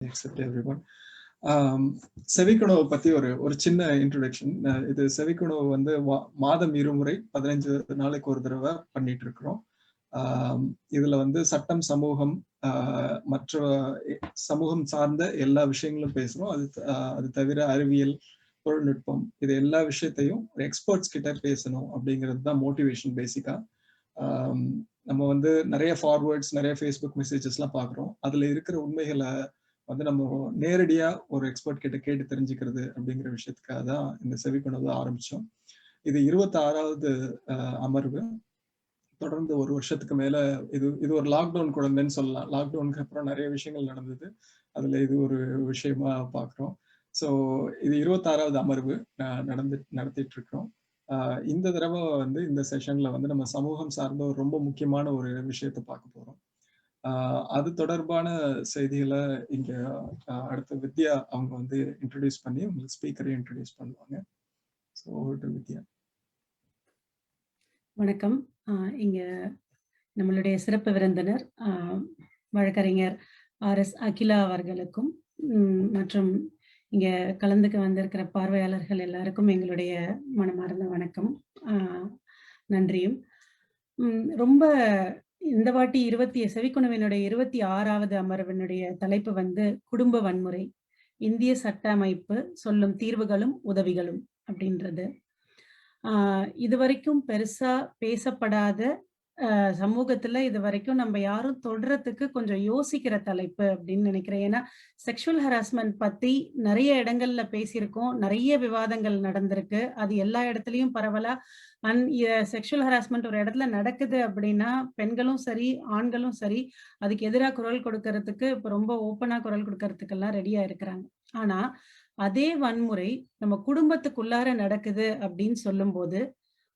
accept everyone. செவிக்குணவை பத்தி ஒரு சின்ன இன்ட்ரோடக்ஷன். இது செவிக்குணவு வந்து மாதம் 2 முறை 15 நாளைக்கு ஒரு தடவை பண்ணிட்டு இருக்கிறோம். இதுல வந்து சட்டம், சமூகம், மற்ற சமூகம் சார்ந்த எல்லா விஷயங்களும் பேசுறோம். அது தவிர அறிவியல், தொழில்நுட்பம், இது எல்லா விஷயத்தையும் எக்ஸ்பர்ட்ஸ் கிட்ட பேசணும் அப்படிங்கிறது தான் மோட்டிவேஷன் பேசிக்கா. நம்ம வந்து நிறைய ஃபார்வர்ட்ஸ், நிறைய ஃபேஸ்புக் மெசேஜஸ்லாம் பார்க்குறோம். அதுல இருக்கிற உண்மைகளை வந்து நம்ம நேரடியா ஒரு எக்ஸ்பர்ட் கிட்ட கேட்டு தெரிஞ்சுக்கிறது அப்படிங்கிற விஷயத்துக்காக தான் இந்த செவிக்குணவு ஆரம்பிச்சோம். இது 26வது அமர்வு. தொடர்ந்து 1 வருஷத்துக்கு மேல இது ஒரு லாக்டவுன் குழந்தைன்னு சொல்லலாம். லாக்டவுனுக்கு அப்புறம் நிறைய விஷயங்கள் நடந்தது. அதுல இது ஒரு விஷயமா பார்க்குறோம். ஸோ இது 26வது அமர்வு நடத்திட்டு இருக்கிறோம். இந்த தடவை வந்து இந்த செஷன்ல வந்து நம்ம சமூகம் சார்ந்த ஒரு ரொம்ப முக்கியமான ஒரு விஷயத்தை பார்க்க போறோம். அது தொடர்பான செய்திகளை இங்க அடுத்த வித்யா அவங்க வந்து இன்ட்ரடியூஸ் பண்ணி உங்களுக்கு ஸ்பீக்கரை இன்ட்ரடியூஸ் பண்ணுவாங்க. ஸோ வித்யா. வணக்கம். இங்க நம்மளுடைய சிறப்பு விருந்தினர் வழக்கறிஞர் RS அகிலா அவர்களுக்கும் மற்றும் இங்க கலந்துக்க வந்திருக்கிற பார்வையாளர்கள் எல்லாருக்கும் எங்களுடைய மனமார்ந்த வணக்கம், நன்றியும். ரொம்ப இந்த வாட்டி செவிக்குணவினுடைய 26வது அமர்வினுடைய தலைப்பு வந்து குடும்ப வன்முறை, இந்திய சட்ட அமைப்பு சொல்லும் தீர்வுகளும் உதவிகளும் அப்படின்றது. இது வரைக்கும் பெருசா பேசப்படாத, சமூகத்துல இது வரைக்கும் நம்ம யாரும் தொடறதுக்கு கொஞ்சம் யோசிக்கிற தலைப்பு அப்படின்னு நினைக்கிறேன். ஏன்னா செக்ஷுவல் ஹராஸ்மெண்ட் பத்தி நிறைய இடங்கள்ல பேசியிருக்கோம், நிறைய விவாதங்கள் நடந்திருக்கு. அது எல்லா இடத்துலயும் பரவலா செக்ஷுவல் ஹராஸ்மெண்ட் ஒரு இடத்துல நடக்குது அப்படின்னா பெண்களும் சரி, ஆண்களும் சரி அதுக்கு எதிராக குரல் கொடுக்கறதுக்கு இப்ப ரொம்ப ஓப்பனா குரல் கொடுக்கறதுக்கெல்லாம் ரெடியா இருக்கிறாங்க. ஆனா அதே வன்முறை நம்ம குடும்பத்துக்குள்ளார நடக்குது அப்படின்னு சொல்லும்போது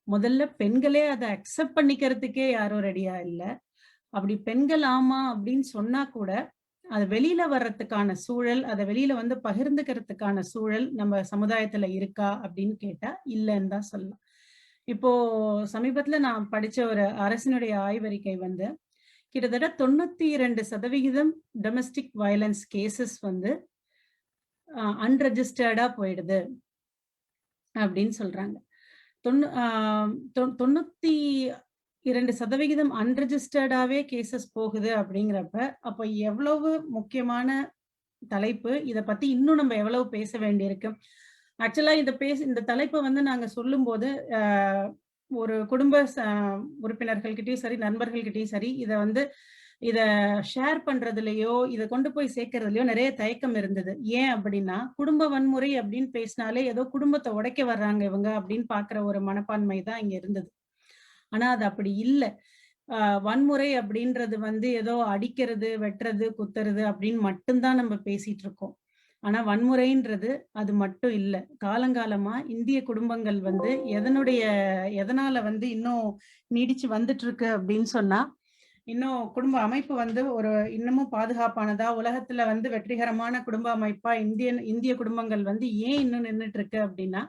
முதல்ல பெண்களே அதை அக்செப்ட் பண்ணிக்கிறதுக்கே யாரும் ரெடியா இல்லை. அப்படி பெண்கள் ஆமா அப்படின்னு சொன்னா கூட அது வெளியில வர்றதுக்கான சூழல், அதை வெளியில வந்து பகிர்ந்துக்கிறதுக்கான சூழல் நம்ம சமுதாயத்துல இருக்கா அப்படின்னு கேட்டா இல்லைன்னு தான் சொல்லலாம். இப்போ சமீபத்துல நான் படிச்ச ஒரு அரசினுடைய ஆய்வறிக்கை வந்து கிட்டத்தட்ட 92% டொமெஸ்டிக் வயலன்ஸ் கேசஸ் வந்து அன்ரெஜிஸ்டர்டா போயிடுது அப்படின்னு சொல்றாங்க. 92% அன்ரெஜிஸ்டர்டாவே கேசஸ் போகுது அப்படிங்கிறப்ப அப்ப எவ்வளவு முக்கியமான தலைப்பு. இத பத்தி இன்னும் நம்ம எவ்வளவு பேச வேண்டியிருக்கு. ஆக்சுவலா இந்த தலைப்பை வந்து நாங்க சொல்லும் போது ஒரு குடும்ப உறுப்பினர்கள்கிட்டயும் சரி, நண்பர்கள்கிட்டயும் சரி இத ஷேர் பண்றதுலயோ இதை கொண்டு போய் சேர்க்கறதுலயோ நிறைய தயக்கம் இருந்தது. ஏன் அப்படின்னா குடும்ப வன்முறை அப்படின்னு பேசினாலே ஏதோ குடும்பத்தை உடைக்க வர்றாங்க இவங்க அப்படின்னு பாக்குற ஒரு மனப்பான்மை தான் இங்க இருந்தது. ஆனா அது அப்படி இல்லை. வன்முறை அப்படின்றது வந்து ஏதோ அடிக்கிறது, வெட்டுறது, குத்துறது அப்படின்னு மட்டும்தான் நம்ம பேசிட்டு இருக்கோம். ஆனா வன்முறைன்றது அது மட்டும் இல்லை. காலங்காலமா இந்திய குடும்பங்கள் வந்து எதனால வந்து இன்னும் நீடிச்சு வந்துட்டு இருக்கு அப்படின்னு சொன்னா, இன்னும் குடும்ப அமைப்பு வந்து இன்னமும் பாதுகாப்பானதா, உலகத்துல வந்து வெற்றிகரமான குடும்ப அமைப்பா இந்திய குடும்பங்கள் வந்து ஏன் இன்னும் நின்றுட்டு இருக்கு அப்படின்னா,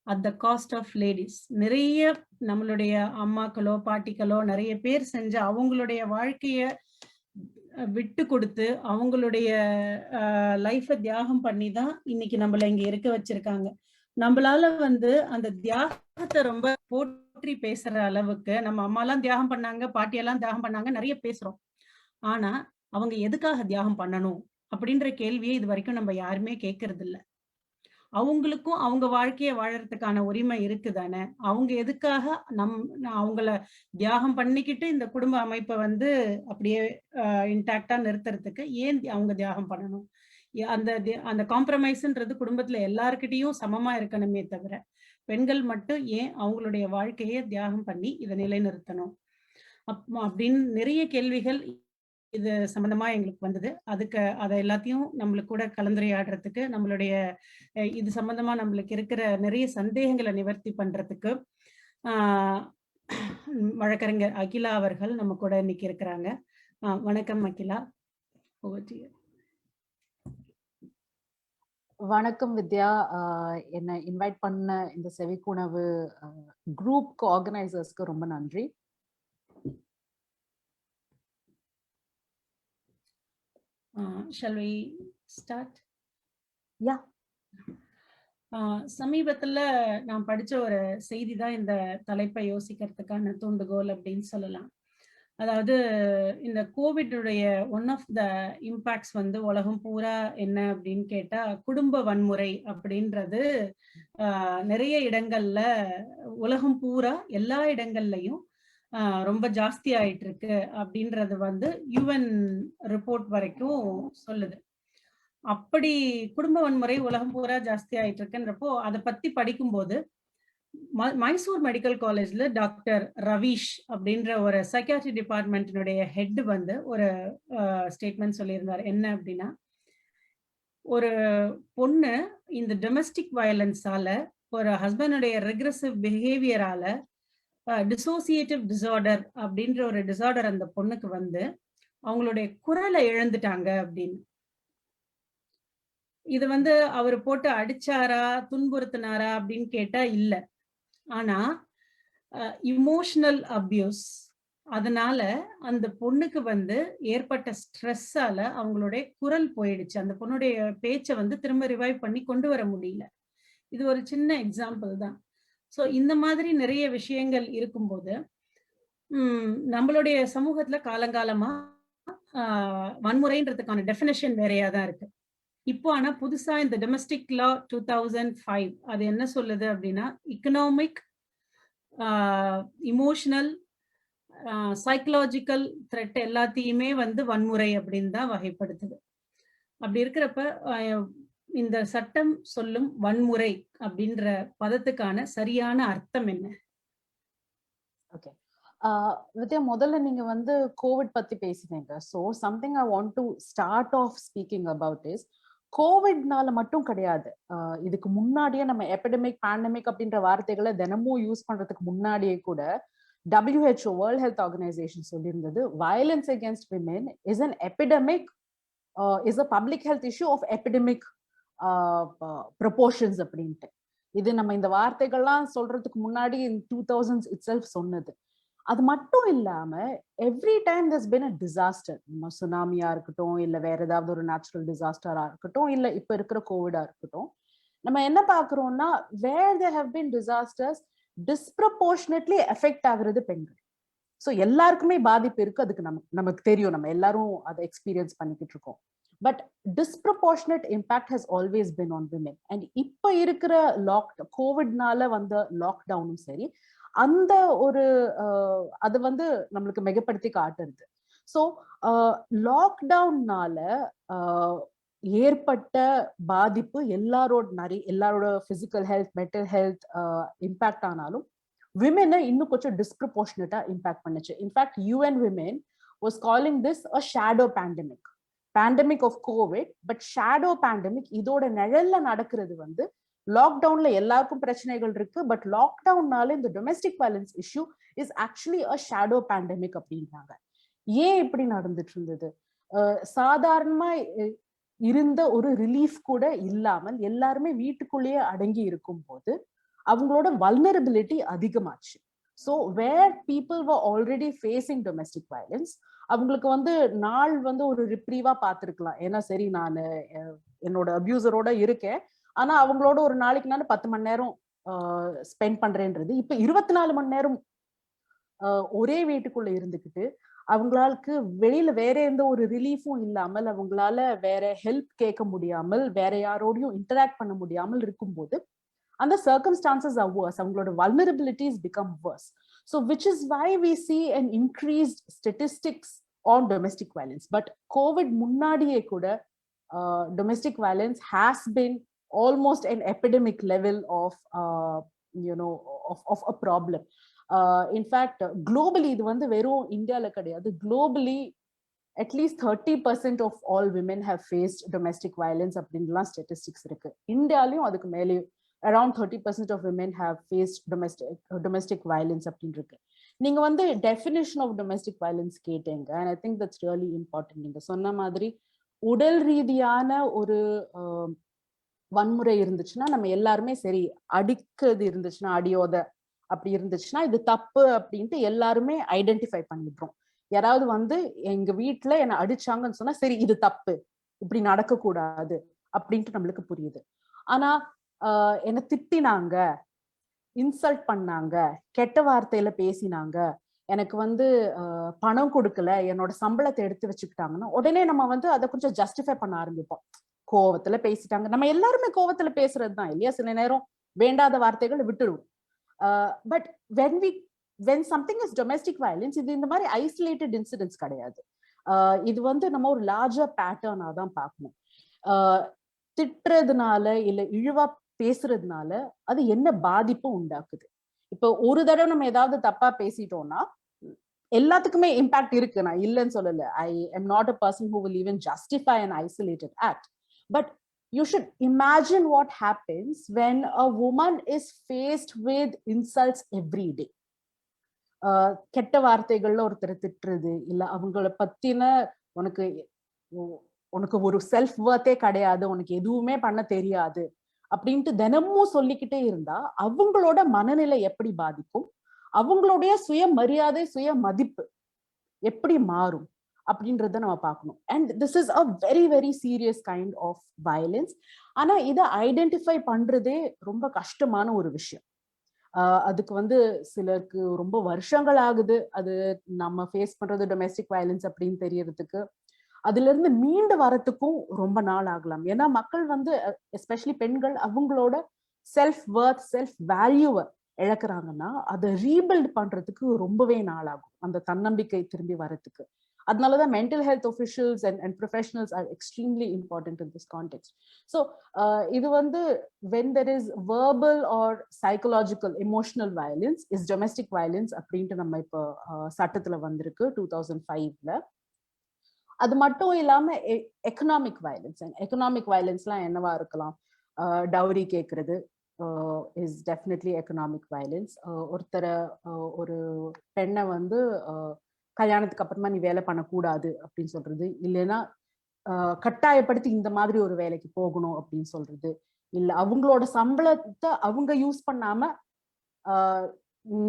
at the cost of ladies. நிறைய நம்மளுடைய அம்மாக்களோ பாட்டிகளோ நிறைய பேர் செஞ்ச அவங்களுடைய வாழ்க்கைய விட்டு கொடுத்து அவங்களுடைய லைஃபை தியாகம் பண்ணி தான் இன்னைக்கு நம்மள இங்க இருக்க வச்சிருக்காங்க. நம்மளால வந்து அந்த தியாகத்தை ரொம்ப போற்றி பேசுற அளவுக்கு நம்ம அம்மாலாம் தியாகம் பண்ணாங்க, பாட்டியெல்லாம் தியாகம் பண்ணாங்க நிறைய பேசுறோம். ஆனா அவங்க எதுக்காக தியாகம் பண்ணணும் அப்படின்ற கேள்வியை இது வரைக்கும் நம்ம யாருமே கேட்கறது இல்லை. அவங்களுக்கும் அவங்க வாழ்க்கைய வாழறதுக்கான உரிமை இருக்குதானே? அவங்க எதுக்காக அவங்கள தியாகம் பண்ணிக்கிட்டு இந்த குடும்ப அமைப்பை வந்து அப்படியே இன்டாக்டா நிறுத்துறதுக்கு ஏன் அவங்க தியாகம் பண்ணணும்? அந்த காம்ப்ரமைஸ்ன்றது குடும்பத்துல எல்லார்கிட்டையும் சமமா இருக்கணுமே தவிர பெண்கள் மட்டும் ஏன் அவங்களுடைய வாழ்க்கையை தியாகம் பண்ணி இதை நிலைநிறுத்தணும் அப்படின்னு நிறைய கேள்விகள் இது சம்பந்தமா எங்களுக்கு வந்தது. அதை எல்லாத்தையும் நம்மளுக்கு கூட கலந்துரையாடுறதுக்கு, நம்மளுடைய இது சம்பந்தமா நம்மளுக்கு இருக்கிற நிறைய சந்தேகங்களை நிவர்த்தி பண்றதுக்கு வழக்கறிஞர் அகிலா அவர்கள் நம்ம கூட இன்னைக்கு இருக்கிறாங்க. வணக்கம் அகிலா. வணக்கம் வித்யா. என்ன இன்வைட் பண்ண இந்த செவிக்குணவு குரூப்க்கு ஆர்கனைசர்ஸ்க்கு ரொம்ப நன்றி. Shall we start. யா. சமீபத்துல நான் படிச்ச ஒரு செய்தி தான் இந்த தலைப்பை யோசிக்கிறதுக்கான தூண்டுகோல் அப்படின்னு சொல்லலாம். அதாவது இந்த கோவிடுடைய ஒன் ஆஃப் த இம்பாக்ட்ஸ் வந்து உலகம் பூரா என்ன அப்படின்னு கேட்டா குடும்ப வன்முறை அப்படின்றது நிறைய இடங்கள்ல உலகம் பூரா எல்லா இடங்கள்லயும் ரொம்ப ஜாஸ்தி ஆயிட்டு இருக்கு அப்படின்றது வந்து யுஎன் ரிப்போர்ட் வரைக்கும் சொல்லுது. அப்படி குடும்ப வன்முறை உலகம் பூரா ஜாஸ்தி ஆயிட்டு இருக்குன்றப்போ அதை பத்தி படிக்கும்போது மைசூர் மெடிக்கல் காலேஜ்ல டாக்டர் ரவீஷ் அப்படின்ற ஒரு சைக்காட்ரி டிபார்ட்மெண்ட்டினுடைய ஹெட் வந்து ஒரு ஸ்டேட்மெண்ட் சொல்லியிருந்தார். என்ன அப்படின்னா, ஒரு பொண்ணு இந்த டொமெஸ்டிக் வயலன்ஸால, ஒரு ஹஸ்பண்டுடைய ரெக்ரெசிவ் பிஹேவியரால, டிசோசியேட்டிவ் டிசார்டர் அப்படின்ற ஒரு டிசார்டர் அந்த பொண்ணுக்கு வந்து அவங்களுடைய குரலை இழந்துட்டாங்க அப்படின்னு. இது வந்து அவர் போட்டு அடிச்சாரா துன்புறுத்தினாரா அப்படின்னு கேட்டா இல்ல. ஆனா இமோஷனல் அபியூஸ், அதனால அந்த பொண்ணுக்கு வந்து ஏற்பட்ட ஸ்ட்ரெஸ்ஸால அவங்களுடைய குரல் போயிடுச்சு. அந்த பொண்ணுடைய பேச்சை வந்து திரும்ப ரிவைவ் பண்ணி கொண்டு வர முடியல. இது ஒரு சின்ன எக்ஸாம்பிள் தான். ஸோ இந்த மாதிரி நிறைய விஷயங்கள் இருக்கும்போது நம்மளுடைய சமூகத்துல காலங்காலமா வன்முறைன்றதுக்கான டெஃபினேஷன் வேறையா தான் இருக்கு. இப்போ ஆனா புதுசா இந்த டொமெஸ்டிக் லா 2005 அது என்ன சொல்லுது அப்படின்னா, எக்கனாமிக், இமோஷனல், சைக்கலாஜிக்கல் த்ரெட் எல்லாத்தையுமே வந்து வன்முறை அப்படின்னு தான் வகைப்படுத்துது. அப்படி இருக்கிறப்ப இந்த சட்டம் சொல்லும் வன்முறை அப்படின்ற பதத்துக்கான சரியான அர்த்தம் என்ன? ஓகே, வித்யா, முதல்ல நீங்க வந்து கோவிட் பத்தி பேசினீங்க. So something I want to start off speaking about is, கோவிட்னால மட்டும் கிடையாது. இதுக்கு முன்னாடியே நம்ம எபிடமிக், பேண்டமிக் அப்படின்ற வார்த்தைகளை தினமும் யூஸ் பண்றதுக்கு முன்னாடியே கூட WHO, வேர்ல்ட் ஹெல்த் ஆர்கனைசேஷன் சொல்லியிருந்தது, violence against women is an epidemic, is a public health issue of epidemic proportions அப்படின்ட்டு. இது நம்ம இந்த வார்த்தைகள்லாம் சொல்றதுக்கு முன்னாடி 2000s இட்செல்ஃப் சொன்னது. அது மட்டும் இல்லாம every time there's been a disaster, சுனாமியா இருக்கட்டும், இல்ல வேற ஏதாவது ஒரு நேச்சுரல் டிசாஸ்டரா இருக்கட்டும், இல்ல இப்ப இருக்கிற கோவிடா இருக்கட்டும், நம்ம என்ன பாக்குறோம்னா where there have been disasters, disproportionately effect ஆகுறது பெண்கள். ஸோ எல்லாருக்குமே பாதிப்பு இருக்கு, அதுக்கு நமக்கு தெரியும், நம்ம எல்லாரும் அதை எக்ஸ்பீரியன்ஸ் பண்ணிக்கிட்டு இருக்கோம். But disproportionate impact has always pin on women. And இப்ப இருக்கிற கோவிட்னால வந்த லாக்டவுனும் சரி, அந்த ஒரு அது வந்து நம்மளுக்கு மிகப்படுத்தி காட்டுறது. ஸோ லாக்டவுன்னால ஏற்பட்ட பாதிப்பு எல்லாரோட physical health, mental health impact ஆனாலும் விமெனை இன்னும் கொஞ்சம் டிஸ்ப்ரப்போர்ஷனேட்டா இம்பாக்ட் பண்ணுச்சு. In fact UN Women was calling this a shadow pandemic of COVID, but shadow pandemic, இதோட நிழல்ல நடக்கிறது வந்து லாக்டவுன்ல எல்லாருக்கும் பிரச்சனைகள் இருக்கு, பட் லாக்டவுன்னால இந்த domestic violence issue is actually a shadow pandemic அப்படின்றாங்க. ஏன் இப்படி நடந்துட்டு இருந்தது? சாதாரணமா இருந்த ஒரு ரிலீஃப் கூட இல்லாமல் எல்லாருமே வீட்டுக்குள்ளேயே அடங்கி இருக்கும் போது அவங்களோட வல்னரபிலிட்டி அதிகமாச்சு. So where people were already facing domestic violence, அவங்களுக்கு வந்து நாள் வந்து ஒரு ரிப்ரீவா பார்த்துருக்கலாம். ஏன்னா சரி, நான் என்னோட அபியூசரோட இருக்கேன், ஆனா அவங்களோட ஒரு நாளைக்கு நான் 10 மணி நேரம் ஸ்பெண்ட் பண்றேன்றது இப்ப 24 மணி நேரம் ஒரே வீட்டுக்குள்ள இருந்துக்கிட்டு அவங்களுக்கு வெளியில வேற எந்த ஒரு ரிலீஃபும் இல்லாமல், அவங்களால வேற ஹெல்ப் கேட்க முடியாமல், வேற யாரோடையும் இன்டராக்ட் பண்ண முடியாமல் இருக்கும்போது அந்த circumstances are worse, அவங்களோட vulnerabilities become worse. So which is why we see an increased statistics on domestic violence. But COVID முன்னாடியே கூட domestic violence has been almost an epidemic level of of a problem. In fact, globally இது வந்து வெறும் இந்தியால கிடையாது, globally at least 30% of all women have faced domestic violence அப்படின்லாம் statistics இருக்கு. இந்தியாலயும் அதுக்கு மேலே around 30% of women have faced domestic violence அப்படின்னு இருக்கு. நீங்க வந்து definition of domestic violence கேட்டீங்க, and I think that's really important. நீங்க சொன்ன மாதிரி உடல் ரீதியான ஒரு வன்முறை இருந்துச்சுன்னா நம்ம எல்லாருமே சரி, அடிக்கிறது இருந்துச்சுன்னா, அடியோத அப்படி இருந்துச்சுன்னா இது தப்பு அப்படின்ட்டு எல்லாருமே ஐடென்டிஃபை பண்ணிடுறோம். யாராவது வந்து எங்க வீட்டுல என்ன அடிச்சாங்கன்னு சொன்னா சரி இது தப்பு, இப்படி நடக்கக்கூடாது அப்படின்ட்டு நம்மளுக்கு புரியுது. ஆனா என்ன திட்டினாங்க, இன்சல்ட் பண்ணாங்க, கெட்ட வார்த்தையில பேசினாங்க, எனக்கு வந்து பணம் கொடுக்கல, என்னோட சம்பளத்தை எடுத்து வச்சுக்கிட்டாங்கன்னா உடனே நம்ம வந்து அதை கொஞ்சம் ஜஸ்டிஃபை பண்ண ஆரம்பிப்போம். கோவத்துல பேசிட்டாங்க, நம்ம எல்லாருமே கோவத்துல பேசுறதுதான் இல்லையா, சில நேரம் வேண்டாத வார்த்தைகளை விட்டுடுவோம். But when something is domestic violence, இது இந்த மாதிரி ஐசோலேட்டட் இன்சிடென்ட்ஸ் கிடையாது. இது வந்து நம்ம ஒரு லார்ஜர் பேட்டர்னா தான் பார்க்கணும். திட்டுறதுனால இல்ல இழிவா பேசுறதுனால அது என்ன பாதிப்பு உண்டாக்குது. இப்போ ஒரு தடவை நம்ம ஏதாவது தப்பா பேசிட்டோம்னா எல்லாத்துக்குமே இம்பாக்ட் இருக்கு, நான் இல்லைன்னு சொல்லல. I am not a person who will even justify an isolated act, but you should imagine what happens when a woman is faced with insults every day. கெட்ட வார்த்தைகள்ல ஒருத்தரை திட்டுறது, இல்ல அவங்கள பத்தின உனக்கு ஒரு செல்ஃப் வர்த்தே கிடையாது, உனக்கு எதுவுமே பண்ண தெரியாது அப்படின்ட்டு தினமும் சொல்லிக்கிட்டே இருந்தா அவங்களோட மனநிலை எப்படி பாதிக்கும், அவங்களுடைய சுய மரியாதை சுய மதிப்பு எப்படி மாறும் அப்படின்றத நம்ம பார்க்கணும். And this is a very very serious kind of violence. ஆனா இதை ஐடென்டிஃபை பண்றதே ரொம்ப கஷ்டமான ஒரு விஷயம். அதுக்கு வந்து சிலருக்கு ரொம்ப வருஷங்கள் ஆகுது அது நம்ம ஃபேஸ் பண்றது டொமெஸ்டிக் வயலன்ஸ் அப்படின்னு தெரியறதுக்கு. அதுல இருந்து மீண்டு வரத்துக்கும் ரொம்ப நாள் ஆகலாம். ஏன்னா மக்கள் வந்து எஸ்பெஷலி பெண்கள் அவங்களோட செல்ஃப் வர்த் செல்ஃப் வேல்யூவை இழக்கிறாங்கன்னா அதை ரீபில்ட் பண்றதுக்கு ரொம்பவே நாள் ஆகும், அந்த தன்னம்பிக்கை திரும்பி வரத்துக்கு. அதனாலதான் mental health officials and professionals are extremely important in this context. So இது வந்து when there is verbal or psychological emotional violence is domestic violence அப்படின்ட்டு நம்ம இப்போ சட்டத்துல வந்திருக்கு 2005ல. அது மட்டும் இல்லாம எக்கனாமிக் வயலன்ஸ், எக்கனாமிக் வயலன்ஸ்லாம் என்னவா இருக்கலாம், டவுரி கேட்கறது இஸ் டெஃபினெட்லி எக்கனாமிக் வயலன்ஸ். ஒருத்தரை ஒரு பெண்ணை வந்து கல்யாணத்துக்கு அப்புறமா நீ வேலை பண்ணக்கூடாது அப்படின்னு சொல்றது, இல்லைன்னா கட்டாயப்படுத்தி இந்த மாதிரி ஒரு வேலைக்கு போகணும் அப்படின்னு சொல்றது, இல்ல அவங்களோட சம்பளத்தை அவங்க யூஸ் பண்ணாம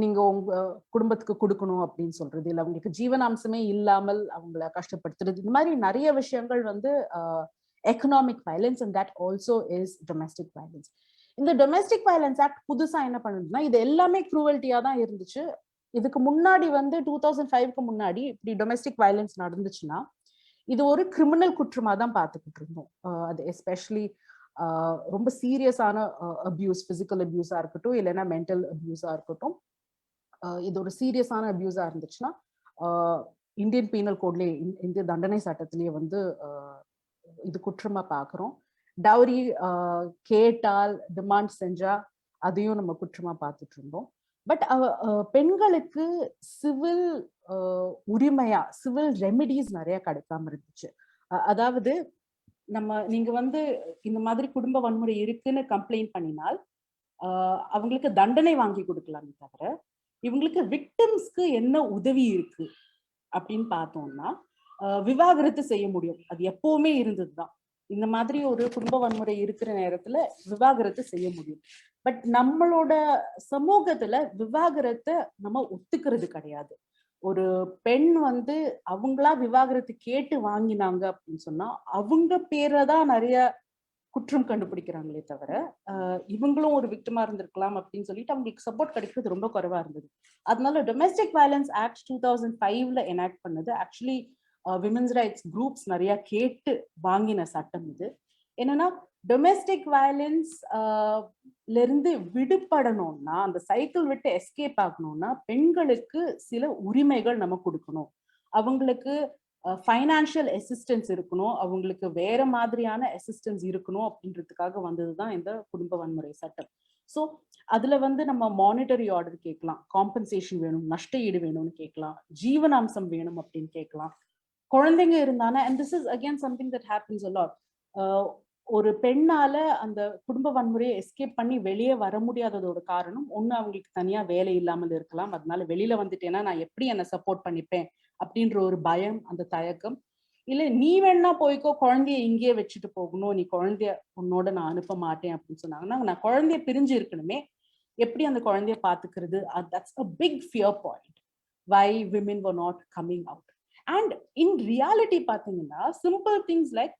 நீங்க உங்க குடும்பத்துக்கு கொடுக்கணும் அப்படின்னு சொல்றது, இல்ல அவங்களுக்கு ஜீவனாம்சமே இல்லாமல் அவங்கள கஷ்டப்படுத்துறது, இந்த மாதிரி நிறைய விஷயங்கள் வந்து economic violence. And that also is domestic violence. இந்த டொமெஸ்டிக் வயலன்ஸ் ஆக்ட் புதுசா என்ன பண்ணுதுன்னா, இது எல்லாமே க்ரூவல்ட்டியா தான் இருந்துச்சு. இதுக்கு முன்னாடி வந்து 2005க்கு முன்னாடி இப்படி டொமெஸ்டிக் வயலன்ஸ் நடந்துச்சுன்னா இது ஒரு கிரிமினல் குற்றமா தான் பார்த்துக்கிட்டு இருந்தோம். அது எஸ்பெஷலி ரொம்ப சீரியஸான அபியூஸ், பிசிக்கல் அபியூஸா இருக்கட்டும் இல்லைன்னா மென்டல் அபியூஸா இருக்கட்டும், இது ஒரு சீரியஸான அபியூஸா இருந்துச்சுன்னா இந்தியன் பீனல் கோட்லயே, இந்திய தண்டனை சட்டத்திலேயே வந்து இது குற்றமா பாக்குறோம். டவுரி கேட்டால் டிமாண்ட் செஞ்சா அதையும் நம்ம குற்றமா பார்த்துட்டு இருந்தோம். பட் பெண்களுக்கு சிவில் உரிமையா சிவில் ரெமிடிஸ் நிறைய கிடைக்காம இருந்துச்சு. அதாவது நீங்க வந்து இந்த மாதிரி குடும்ப வன்முறை இருக்குன்னு கம்ப்ளைண்ட் பண்ணினால் அவங்களுக்கு தண்டனை வாங்கி கொடுக்கலாமே தவிர இவங்களுக்கு விக்டிம்ஸ்க்கு என்ன உதவி இருக்கு அப்படின்னு பார்த்தோம்னா விவாகரத்து செய்ய முடியும். அது எப்பவுமே இருந்ததுதான். இந்த மாதிரி ஒரு குடும்ப வன்முறை இருக்கிற நேரத்துல விவாகரத்து செய்ய முடியும். பட் நம்மளோட சமூகத்துல விவாகரத்தை நம்ம ஒத்துக்கிறது கிடையாது. ஒரு பெண் வந்து அவங்களா விவாகரத்து கேட்டு வாங்கினாங்க அப்படின்னு சொன்னா அவங்க பேரதான் நிறைய குற்றம் கண்டுபிடிக்கிறாங்களே தவிர இவங்களும் ஒரு விக்டிமா இருந்திருக்கலாம் அப்படின்னு சொல்லிட்டு அவங்களுக்கு சப்போர்ட் கிடைக்கிறது ரொம்ப குறைவா இருந்தது. அதனால டொமெஸ்டிக் வயலன்ஸ் ஆக்ட் 2005ல எனாக்ட் பண்ணது ஆக்சுவலி விமென்ஸ் ரைட்ஸ் குரூப்ஸ் நிறைய கேட்டு வாங்கின சட்டம் இது. என்னன்னா டொமெஸ்டிக் வயலன்ஸ்ல இருந்து விடுபடணும்னா, அந்த சைக்கிள் விட்டு எஸ்கேப் ஆகணும்னா பெண்களுக்கு சில உரிமைகள் நம்ம கொடுக்கணும். அவங்களுக்கு ஃபைனான்சியல் அசிஸ்டன்ஸ் இருக்கணும், அவங்களுக்கு வேற மாதிரியான அசிஸ்டன்ஸ் இருக்கணும் அப்படின்றதுக்காக வந்ததுதான் இந்த குடும்ப வன்முறை சட்டம். ஸோ அதுல வந்து நம்ம மானிட்டரி ஆர்டர் கேட்கலாம், காம்பன்சேஷன் வேணும், நஷ்ட ஈடு வேணும்னு கேட்கலாம், ஜீவனாம்சம் வேணும் அப்படின்னு கேட்கலாம். குழந்தைங்க இருந்தானா, and this is again something that happens a lot. ஒரு பெண்ணால அந்த குடும்ப வன்முறையை எஸ்கேப் பண்ணி வெளியே வர முடியாததோட காரணம் ஒண்ணு, அவங்களுக்கு தனியா வேலை இல்லாமல் இருக்கலாம், அதனால வெளியில வந்துட்டேன்னா நான் எப்படி என்ன சப்போர்ட் பண்ணிப்பேன் அப்படின்ற ஒரு பயம், அந்த தயக்கம். இல்ல நீ வேணா போய்க்கோ, குழந்தைய இங்கேயே வச்சுட்டு போகணும், நீ குழந்தைய உன்னோட நான் அனுப்ப மாட்டேன் அப்படின்னு சொன்னாங்கன்னா நான் குழந்தைய பிரிஞ்சு இருக்கணுமே, எப்படி அந்த குழந்தைய பாத்துக்கிறது? That's a big fear point why women were not coming out. And in reality பாத்தீங்கன்னா simple things like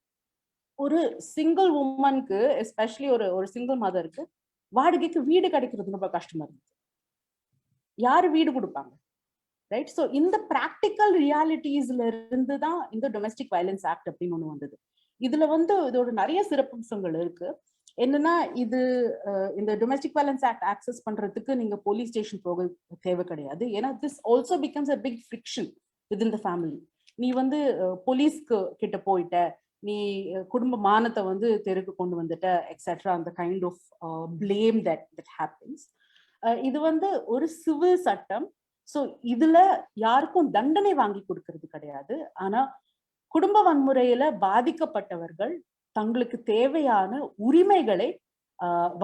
ஒரு சிங்கிள் உமனுக்கு, எஸ்பெஷலி ஒரு சிங்கிள் மதருக்கு வாடகைக்கு வீடு கிடைக்கிறது ரொம்ப கஷ்டமா இருந்தது. யாரு வீடு கொடுப்பாங்க, ரைட்? ஸோ இந்த பிராக்டிக்கல் ரியாலிட்டிஸ்ல இருந்து தான் இந்த டொமெஸ்டிக் வயலன்ஸ் ஆக்ட் அப்படின்னு ஒண்ணு வந்தது. இதுல இதோட நிறைய சிறப்பம்சங்கள் இருக்கு. என்னன்னா, இது இந்த டொமெஸ்டிக் வயலன்ஸ் ஆக்ட் ஆக்சஸ் பண்றதுக்கு நீங்க போலீஸ் ஸ்டேஷன் போக தேவை கிடையாது. ஏன்னா this also becomes a big friction within the family. நீ போலீஸ்க்கு கிட்ட போயிட்ட, நீ குடும்ப மானத்தை தெருக்கு கொண்டு வந்துட்ட, எக்ஸெட்ரா, அந்த kind of blame that happens. இது ஒரு சிவில் சட்டம். ஸோ இதுல யாருக்கும் தண்டனை வாங்கி கொடுக்கறது கிடையாது. ஆனா குடும்ப வன்முறையில பாதிக்கப்பட்டவர்கள் தங்களுக்கு தேவையான உரிமைகளை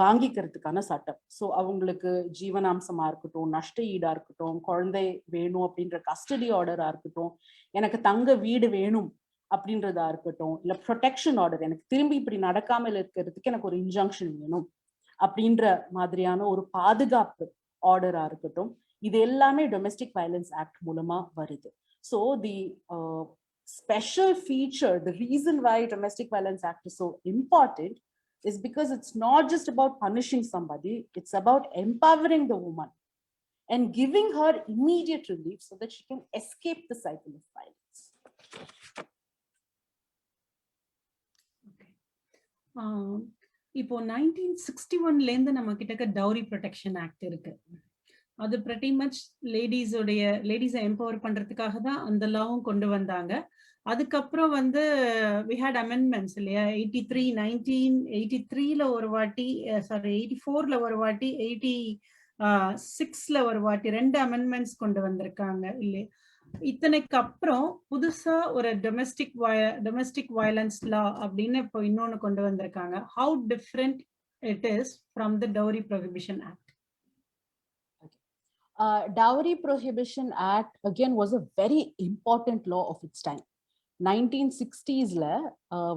வாங்கிக்கிறதுக்கான சட்டம். ஸோ அவங்களுக்கு ஜீவனாம்சமா இருக்கட்டும், நஷ்ட ஈடா இருக்கட்டும், குழந்தை வேணும் அப்படின்ற கஸ்டடி ஆர்டரா இருக்கட்டும், எனக்கு தங்க வீடு வேணும் அப்படின்றதா இருக்கட்டும், இல்ல ப்ரொடெக்ஷன் ஆர்டர், எனக்கு திரும்பி இப்படி நடக்காமல் இருக்கிறதுக்கு எனக்கு ஒரு இன்ஜங்ஷன் வேணும் அப்படின்ற மாதிரியான ஒரு பாதுகாப்பு ஆர்டரா இருக்கட்டும், இது எல்லாமே டொமெஸ்டிக் வயலன்ஸ் ஆக்ட் மூலமா வருது. So the special feature, the reason why domestic violence act is so important is because it's not just about punishing somebody, it's about empowering the woman and giving her immediate relief so that she can escape the cycle of violence. இப்போ 1961ல இருந்து நம்ம கிட்ட dowry protection act இருக்கு. அது pretty much லேடிஸை empower பண்றதுக்காக தான் அந்த லாவும் கொண்டு வந்தாங்க. அதுக்கப்புறம் we had amendments இல்லையா, 1983ல ஒரு வாட்டி, 84ல ஒரு வாட்டி, 86ல ஒரு வாட்டி, 2 அமெண்ட்மெண்ட்ஸ் கொண்டு வந்திருக்காங்க இல்லையா. இத்தனைக்கு அப்புறம் புதுசா ஒரு டொமெஸ்டிக் வயலன்ஸ் லா அப்படின்னு இப்போ இன்னொன்னு கொண்டு வந்திருக்காங்க. How different it is from the Dowry Prohibition Act? Dowry Prohibition Act again was a very important law of its time. 1960sல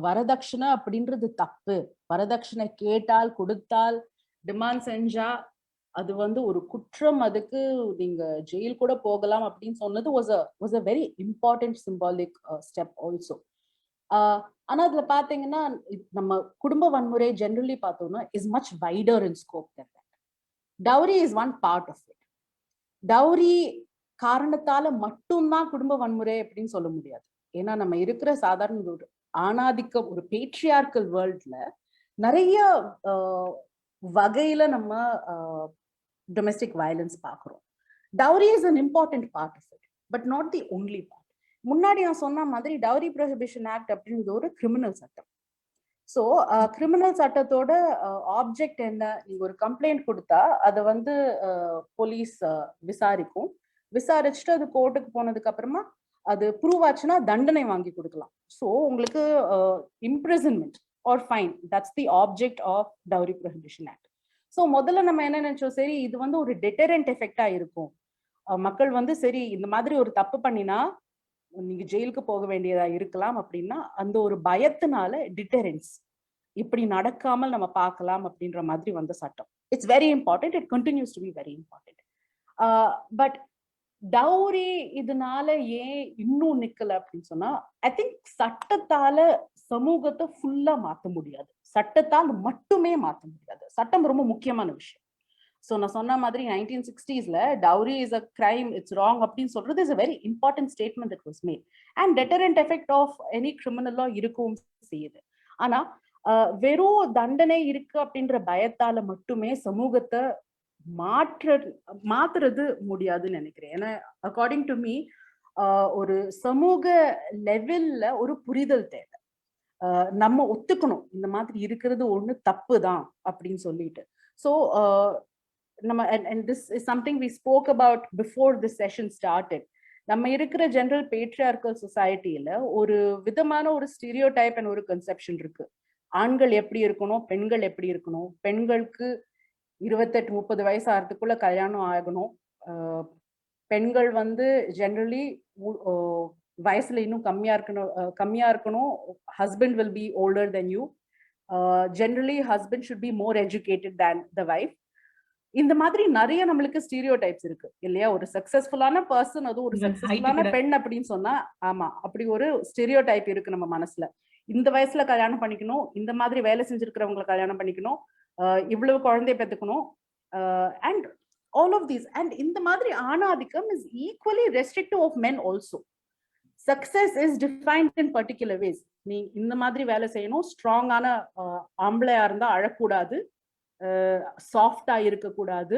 வரதட்சணை அப்படின்றது தப்பு, வரதட்சணை கேட்டால் கொடுத்தால் டிமாண்ட் செஞ்சா அது ஒரு குற்றம், அதுக்கு நீங்க ஜெயில் கூட போகலாம் அப்படின்னு சொன்னது was a very important symbolic step also. ஆனா அதுல பாத்தீங்கன்னா நம்ம குடும்ப வன்முறை ஜெனரலி பார்த்தோம்னா is much wider in scope than that. Dowry is one part of it. Dowry காரணத்தால மட்டும்தான் குடும்ப வன்முறை அப்படின்னு சொல்ல முடியாது. ஏன்னா நம்ம இருக்கிற சாதாரண ஒரு ஆணாதிக்கம், ஒரு பேட்ரியார்கல் வேர்ல்ட்ல நிறைய வகையில நம்ம டொமெஸ்டிக் வயலன்ஸ் பார்க்கிறோம். Dowry is an important part of it, but not the only part. முன்னாடி நான் சொன்ன மாதிரி டவுரி ப்ரொஹிபிஷன் ஆக்ட் அப்படின்றது ஒரு கிரிமினல் சட்டம். ஸோ கிரிமினல் சட்டத்தோட ஆப்ஜெக்ட் என்ன, நீங்க ஒரு கம்ப்ளைண்ட் கொடுத்தா அதை போலீஸ் விசாரிக்கும், விசாரிச்சுட்டு அது கோர்ட்டுக்கு போனதுக்கு அப்புறமா அது ப்ரூவ் ஆச்சுன்னா தண்டனை வாங்கி கொடுக்கலாம். ஸோ உங்களுக்கு imprisonment or fine, that's the object of dowry prohibition act. So முதல்ல நம்ம என்ன நினைச்சோம், சரி இது ஒரு டிட்டரண்ட் எஃபெக்டா இருக்கும், மக்கள் சரி இந்த மாதிரி ஒரு தப்பு பண்ணினா நீங்க ஜெயிலுக்கு போக வேண்டியதா இருக்கலாம் அப்படின்னா அந்த ஒரு பயத்தினால டிட்டரன்ஸ், இப்படி நடக்காமல் நம்ம பார்க்கலாம் அப்படின்ற மாதிரி வந்த சட்டம். It's very important, it continues to be very important. But dowry இதனால ஏன் இன்னும் நிக்கல அப்படின்னு சொன்னா, ஐ திங்க் சட்டத்தால சமூகத்தை ஃபுல்லா மாத்த முடியாது, சட்டத்தால் மட்டுமே மாத்த முடியாது. சட்டம் ரொம்ப முக்கியமான விஷயம். ஸோ நான் சொன்ன மாதிரி 1960sல dowry is a crime, it's wrong அப்படின்னு சொல்றது is a very important statement that was made. And deterrent effect of any criminal law இருக்கவும் செய்யுது. ஆனா வெறும் தண்டனை இருக்கு அப்படின்ற பயத்தால மட்டுமே சமூகத்தை மாத்துறது முடியாதுன்னு நினைக்கிறேன். ஏன்னா அக்கார்டிங் டு மீ ஒரு சமூக லெவல்ல ஒரு புரிதல் தேவை. நம்ம ஒத்துக்கணும் இந்த மாதிரி இருக்கிறது ஒண்ணு தப்பு தான் அப்படின்னு சொல்லிட்டு. ஸோ நம்ம and this is something we spoke about before this session started. நம்ம இருக்கிற ஜெனரல் பேட்ரியார்கல் சொசைட்டில ஒரு விதமான ஒரு ஸ்டீரியோடைப் அண்ட் ஒரு கன்செப்ஷன் இருக்கு. ஆண்கள் எப்படி இருக்கணும், பெண்கள் எப்படி இருக்கணும், பெண்களுக்கு 28-30 வயசு ஆகிறதுக்குள்ள கல்யாணம் ஆகணும், பெண்கள் ஜெனரலி வயசுல இன்னும் கம்மியா இருக்கணும், husband will be older then you, generally husband should be more educated than the wife. இந்த மாதிரி நிறைய நம்மளுக்கு ஸ்டீரியோ டைப்ஸ் இருக்கு இல்லையா. ஒரு சக்சஸ்ஃபுல்லான பர்சன், அது ஒரு சக்சஸ்ஃபுல்லான பெண் அப்படின்னு சொன்னா, ஆமா அப்படி ஒரு ஸ்டீரியோ டைப் இருக்கு நம்ம மனசுல. இந்த வயசுல கல்யாணம் பண்ணிக்கணும், இந்த மாதிரி வேலை செஞ்சிருக்கிறவங்களை கல்யாணம் பண்ணிக்கணும், இவ்வளவு குழந்தைய பெற்றுக்கணும், and all of these. And இந்த மாதிரி ஆணாதிக்கம் is equally restrictive of men also. Success is defined in particular ways. நீ இந்த மாதிரி வேலை செய்யணும், ஸ்ட்ராங்கான ஆம்பளையா இருந்தா அழக்கூடாது, சாஃப்டா இருக்கக்கூடாது,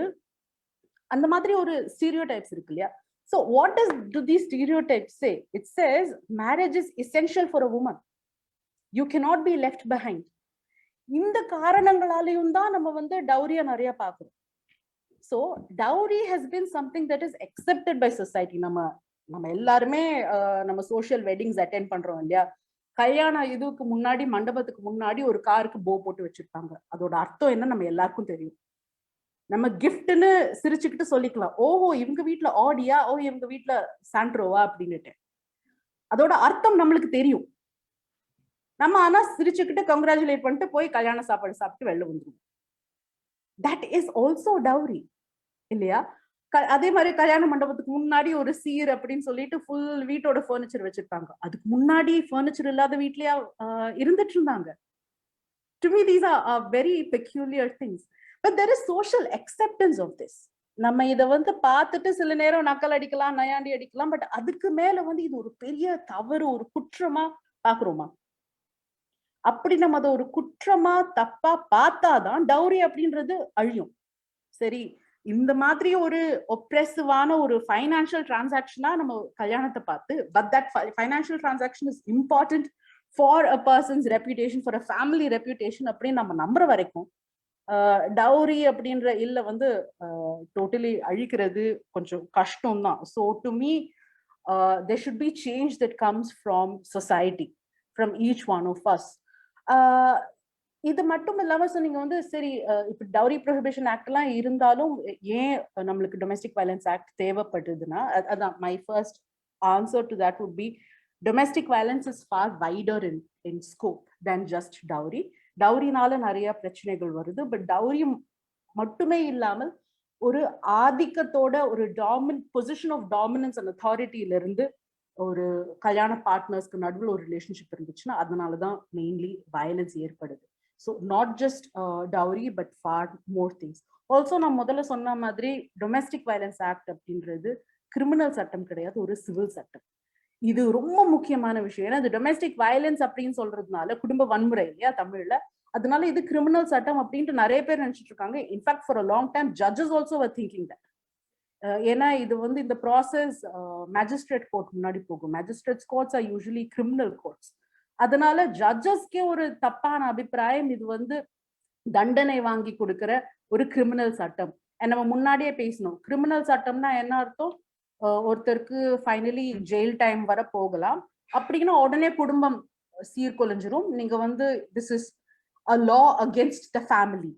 அந்த மாதிரி ஒரு stereotypes இருக்கு இல்லையா? So what do these stereotypes say? It says marriage is essential for a woman. You cannot be left behind. இந்த காரணங்களாலையும் தான் நம்ம வந்து டவுரியா நிறைய பார்க்கிறோம். So dowry has been something that is accepted by society. நம்ம எல்லாருமே நம்ம சோஷியல் வெட்டிங்ஸ் அட்டென்ட் பண்றோம் இல்லையா? கல்யாண இதுக்கு முன்னாடி, மண்டபத்துக்கு முன்னாடி ஒரு காருக்கு போ போட்டு வச்சிருப்பாங்க. அதோட அர்த்தம் என்ன நம்ம எல்லாருக்கும் தெரியும். நம்ம கிஃப்ட்னு சிரிச்சுக்கிட்டு சொல்லிக்கலாம், ஓஹோ இவங்க வீட்டுல ஆடியா, ஓ இவங்க வீட்டுல சாண்ட்ரோவா அப்படின்னுட்டு. அதோட அர்த்தம் நம்மளுக்கு தெரியும். நம்ம ஆனா சிரிச்சுக்கிட்டு கங்க்ராச்சுலேட் பண்ணிட்டு போய் கல்யாண சாப்பாடு சாப்பிட்டு வெளில வந்துருவோம். தட் இஸ் ஆல்சோ டவுரி இல்லையா? அதே மாதிரி கல்யாண மண்டபத்துக்கு முன்னாடி ஒரு சீர் அப்படின்னு சொல்லிட்டு ஃபுல் வீட்டோட ஃபர்னிச்சர் வச்சிருப்பாங்க. அதுக்கு முன்னாடி ஃபர்னிச்சர் இல்லாத வீட்லயா இருந்துட்டு இருந்தாங்க. To me these are very peculiar things, but there is social acceptance of this. நம்ம இத வந்து பார்த்துட்டு சில நேரம் நக்கல் அடிக்கலாம், நயாண்டி அடிக்கலாம், பட் அதுக்கு மேல வந்து இது ஒரு பெரிய தவறு, ஒரு குற்றமா பாக்குறோமா? அப்படி நம்ம அதை ஒரு குற்றமா தப்பா பார்த்தாதான் டவுரி அப்படின்றது அழியும். சரி, இந்த மாதிரி ஒரு ஒப்ரெசிவான ஒரு ஃபைனான்சியல் டிரான்சாக்ஷனா நம்ம கல்யாணத்தை பார்த்து, but that financial transaction is important for a persons reputation, for a family reputation அப்படின்னு நம்ம நம்புற வரைக்கும் டவுரி அப்படின்ற இல்ல வந்து டோட்டலி அழிக்கிறது கொஞ்சம் கஷ்டம் தான். So to me there should be change that comes from society, from each one of us. இது மட்டும் இல்லாம நீங்க வந்து சரி, இப்ப டவுரி ப்ரொஹிபிஷன் ஆக்ட் எல்லாம் இருந்தாலும் ஏன் நம்மளுக்கு டொமெஸ்டிக் வயலன்ஸ் ஆக்ட் தேவைப்படுதுன்னா, அதான் my first answer to that would be domestic violence is far wider in scope than just dowry. டவுரினால நிறைய பிரச்சனைகள் வருது, பட் டவுரி மட்டுமே இல்லாமல் ஒரு ஆதிக்கத்தோட ஒரு பொசிஷன் ஆஃப் டாமினன்ஸ் அண்ட் அத்தாரிட்டியில இருந்து ஒரு கல்யாண பார்ட்னர்ஸ்க்கு நடுவில் ஒரு ரிலேஷன்ஷிப் இருந்துச்சுன்னா அதனாலதான் மெயின்லி வயலன்ஸ் ஏற்படுது. So not just dowry but far more things. Also நான் முதல்ல சொன்ன மாதிரி டொமெஸ்டிக் வயலன்ஸ் ஆக்ட் அப்படின்றது கிரிமினல் சட்டம் கிடையாது, ஒரு சிவில் சட்டம். இது ரொம்ப முக்கியமான விஷயம். ஏன்னா இது டொமெஸ்டிக் வயலன்ஸ் அப்படின்னு சொல்றதுனால குடும்ப வன்முறை இல்லையா தமிழ்ல, அதனால இது கிரிமினல் சட்டம் அப்படின்ட்டு நிறைய பேர் நினைச்சிட்டு இருக்காங்க. In fact for a long time judges also were thinking that. ஏன்னா இது வந்து இந்த ப்ராசஸ் மேஜிஸ்ட்ரேட் கோர்ட் முன்னாடி போகும். Magistrates courts are usually criminal courts. அதனால ஜட்ஜஸ்க்கே ஒரு தப்பான அபிப்பிராயம், இது வந்து தண்டனை வாங்கி கொடுக்கிற ஒரு கிரிமினல் சட்டம். நம்ம முன்னாடியே பேசணும், கிரிமினல் சட்டம்னா என்ன அர்த்தம்? ஒருத்தருக்கு ஃபைனலி ஜெயில் டைம் வர போகலாம் அப்படின்னா உடனே குடும்பம் சீர்குலைஞ்சிரும். நீங்க வந்து this is a law against the family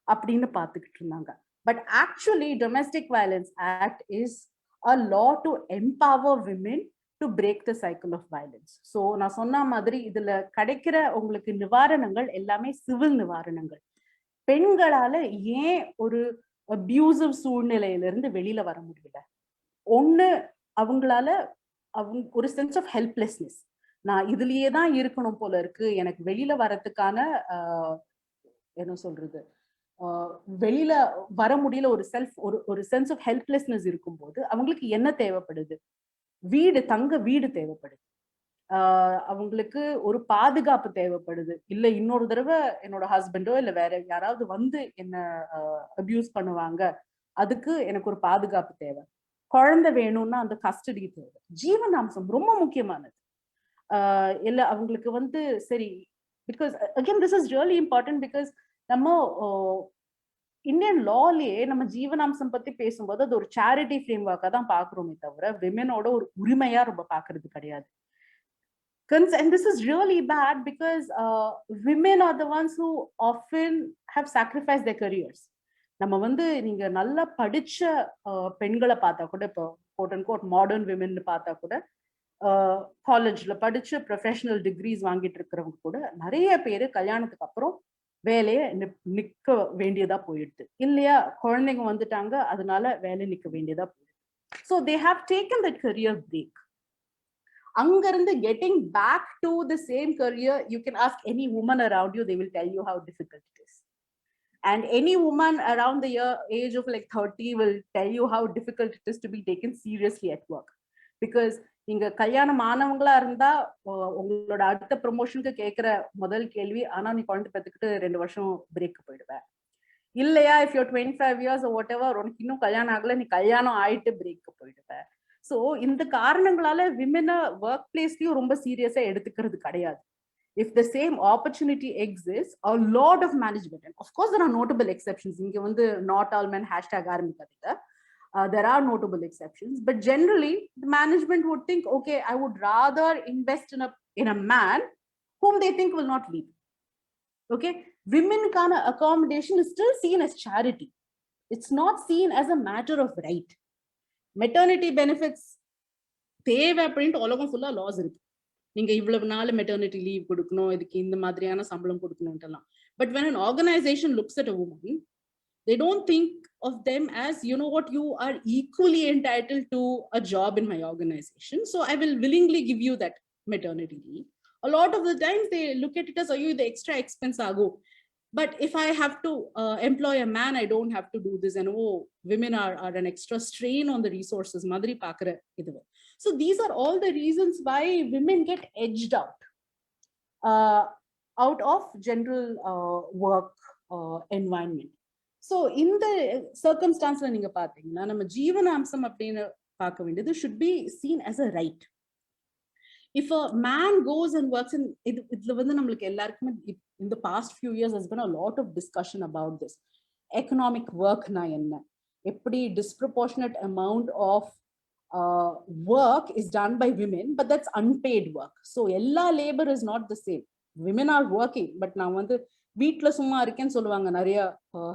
அப்படின்னு பார்த்துக்கிட்டு இருந்தாங்க. But actually domestic violence act is a law to empower women to break the cycle of violence. So நான் சொன்ன மாதிரி இதுல கிடைக்கிற உங்களுக்கு நிவாரணங்கள் எல்லாமே சிவில் நிவாரணங்கள். பெண்களால ஏன் ஒரு அபியூசிவ் சூழ்நிலையில இருந்து வெளியில வர முடியல? ஒண்ணு, அவங்களால ஒரு சென்ஸ் ஆஃப் ஹெல்ப்லெஸ்னஸ், நான் இதுலயே தான் இருக்கணும் போல இருக்கு, எனக்கு வெளியில வரதுக்கான என்ன சொல்றது, வெளியில வர முடியல, ஒரு சென்ஸ் ஆஃப் ஹெல்ப்லெஸ்னஸ் இருக்கும்போது அவங்களுக்கு என்ன தேவைப்படுது? தங்க வீடு தேவைப்படுது, அவங்களுக்கு ஒரு பாதுகாப்பு தேவைப்படுது. இல்ல இன்னொரு தடவை என்னோட ஹஸ்பண்டோ இல்ல வேற யாராவது வந்து என்ன அபியூஸ் பண்ணுவாங்க, அதுக்கு எனக்கு ஒரு பாதுகாப்பு தேவை. குழந்தை வேணும்னா அந்த கஸ்டடி தேவை. ஜீவனாம்சம் ரொம்ப முக்கியமானது. இல்ல அவங்களுக்கு வந்து சரி, because again this is really important, because நம்ம இந்தியன் லாலயே நம்ம ஜீவனாம்சம் பத்தி பேசும்போது அது ஒரு சேரிட்டி ஃப்ரேம் ஒர்க்கா தான் பாக்குறோமே தவிர விமெனோட ஒரு உரிமையா ரொம்ப பாக்குறது கிடையாது. And this is really bad because women are the ones who often have sacrificed their careers. நம்ம வந்து நீங்க நல்லா படிச்ச பெண்களை பார்த்தா கூட, இப்போ coat and coat modern women பார்த்தா கூட, காலேஜ்ல படிச்சு ப்ரொஃபஷனல் டிகிரிஸ் வாங்கிட்டு இருக்கிறவங்க கூட நிறைய பேரு கல்யாணத்துக்கு அப்புறம் வேலையை நிக்க வேண்டியதா போயிடுது இல்லையா? குழந்தைங்க வந்துட்டாங்க, அதனால வேலை நிக்க வேண்டியதா போயிடுது. So they have taken that career break. அங்க இருந்து getting back to the same career, you can ask any woman around you, they will tell you how difficult it is. And any woman around the age of like 30 will tell you how difficult it is to be taken seriously at work. Because நீங்க கல்யாணம் ஆனவங்களா இருந்தா உங்களோட அடுத்த ப்ரொமோஷனுக்கு கேட்கிற முதல் கேள்வி, ஆனா நீ குழந்தை பெற்றுக்கிட்டு 2 வருஷம் பிரேக் போயிடுவேன் இல்லையா, if you're 25 years or whatever, உனக்கு இன்னும் கல்யாணம் ஆகல, நீ கல்யாணம் ஆயிட்டு பிரேக் போயிடுவேன். ஸோ இந்த காரணங்களால விமனை ஒர்க் பிளேஸ்லயும் ரொம்ப சீரியஸா எடுத்துக்கிறது கிடையாது. If the same opportunity exists, a lot of management, and of course there are notable exceptions, inge vandu not all men hashtag aarambikadilla, there are notable exceptions, but generally the management would think, okay, I would rather invest in a man whom they think will not leave. Okay, women kana accommodation is still seen as charity. It's not seen as a matter of right. Maternity benefits தேவை அப்படின்ட்டு உலகம் ஃபுல்லா loss இருக்கு. நீங்க இவ்வளவு நாள் maternity leave கொடுக்கணும், இதுக்கு இந்த மாதிரியான சம்பளம் கொடுக்கணும்ட்டெல்லாம். But when an organization looks at a woman, they don't think of them as, you know what, you are equally entitled to a job in my organization, so I will willingly give you that maternity leave. A lot of the times they look at it as, you the extra expense ago. But if I have to employ a man, I don't have to do this, and women are an extra strain on the resources madri paakra idu. So these are all the reasons why women get edged out of general work environment. So in the circumstance la neenga pathina nama jeevanamsam appdinu paaka vendiyadu should be seen as a right. If a man goes and works in idla vandu namakku ellarkume in the past few years there's been a lot of discussion about this. Economic work na enna, eppadi disproportionate amount of work is done by women, but that's unpaid work. So ella labor is not the same. Women are working, but now vandu veetla summa irukken solluvaanga nariya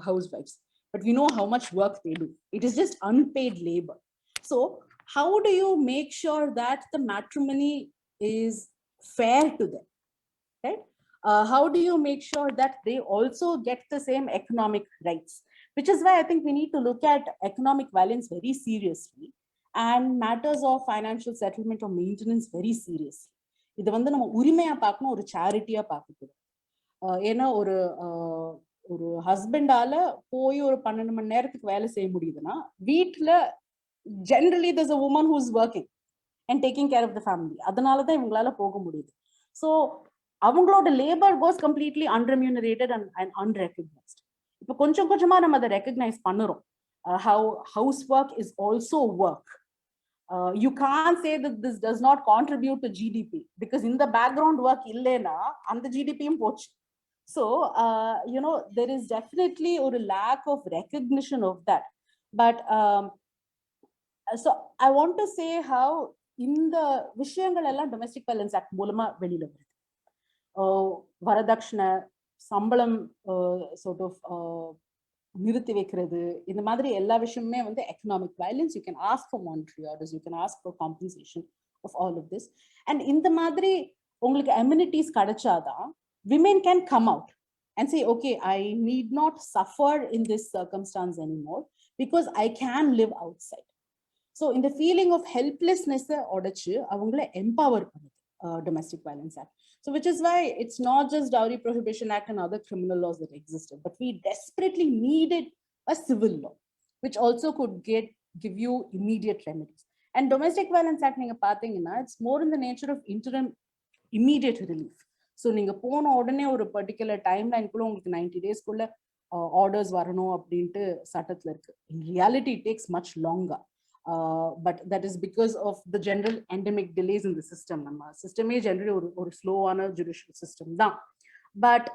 housewives, but we know how much work they do. It is just unpaid labor. So how do you make sure that the matrimony is fair to them, right? How do you make sure that they also get the same economic rights? Which is why I think we need to look at economic violence very seriously and matters of financial settlement or maintenance very seriously. இது வந்து நம்ம உரிமையா பார்க்கணும், ஒரு சேரிட்டியா பார்க்கக்கூடாது. ஏன்னா ஒரு ஹஸ்பண்டால போய் ஒரு 12 மணி நேரத்துக்கு வேலை செய்ய முடியுதுன்னா, வீட்டுல generally there's a woman who's working and taking care of the family. அதனால தான் இவங்களால போக முடியுது. So அவங்களோட labour goes completely unremunerated and unrecognized. இப்போ கொஞ்சம் கொஞ்சமா நம்ம அதை ரெக்கக்னைஸ் பண்ணுறோம். How housework is also work. You can't say that this does not contribute to GDP because in the background work இல்லைன்னா அந்த GDP-யும் போச்சு. So you know, there is definitely a lack of recognition of that. But so I want to say how இந்த விஷயங்கள் எல்லாம் domestic violence act மூலமா வெளியில வருது. வரதட்சணை, சம்பளம் sort of நிறுத்தி வைக்கிறது, இந்த மாதிரி எல்லா விஷயமுமே வந்து economic violence. You can ask for monetary orders, you can ask for compensation of all of this. And இந்த மாதிரி உங்களுக்கு அம்யூனிட்டிஸ் கிடைச்சாதான் women can come out and say, okay, I need not suffer in this circumstance anymore because I can live outside. So in the feeling of helplessness odachu avangala empower பண்ணுது domestic violence act. So which is why it's not just Dowry Prohibition Act and other criminal laws that existed, but we desperately needed a civil law which also could give you immediate remedies. And domestic violence act neenga pathina, it's more in the nature of interim immediate relief. So நீங்க போன உடனே ஒரு particular time லைனுக்குள்ள உங்களுக்கு 90 டேஸ்க்குள்ள orders வரணும் அப்படின்ட்டு சட்டத்துல இருக்கு. In reality it takes much longer. But that is because of the general endemic delays in the system. நம்ம சிஸ்டமே ஜெனரலி ஒரு ஸ்லோவான ஜுடிஷியல் சிஸ்டம் தான். But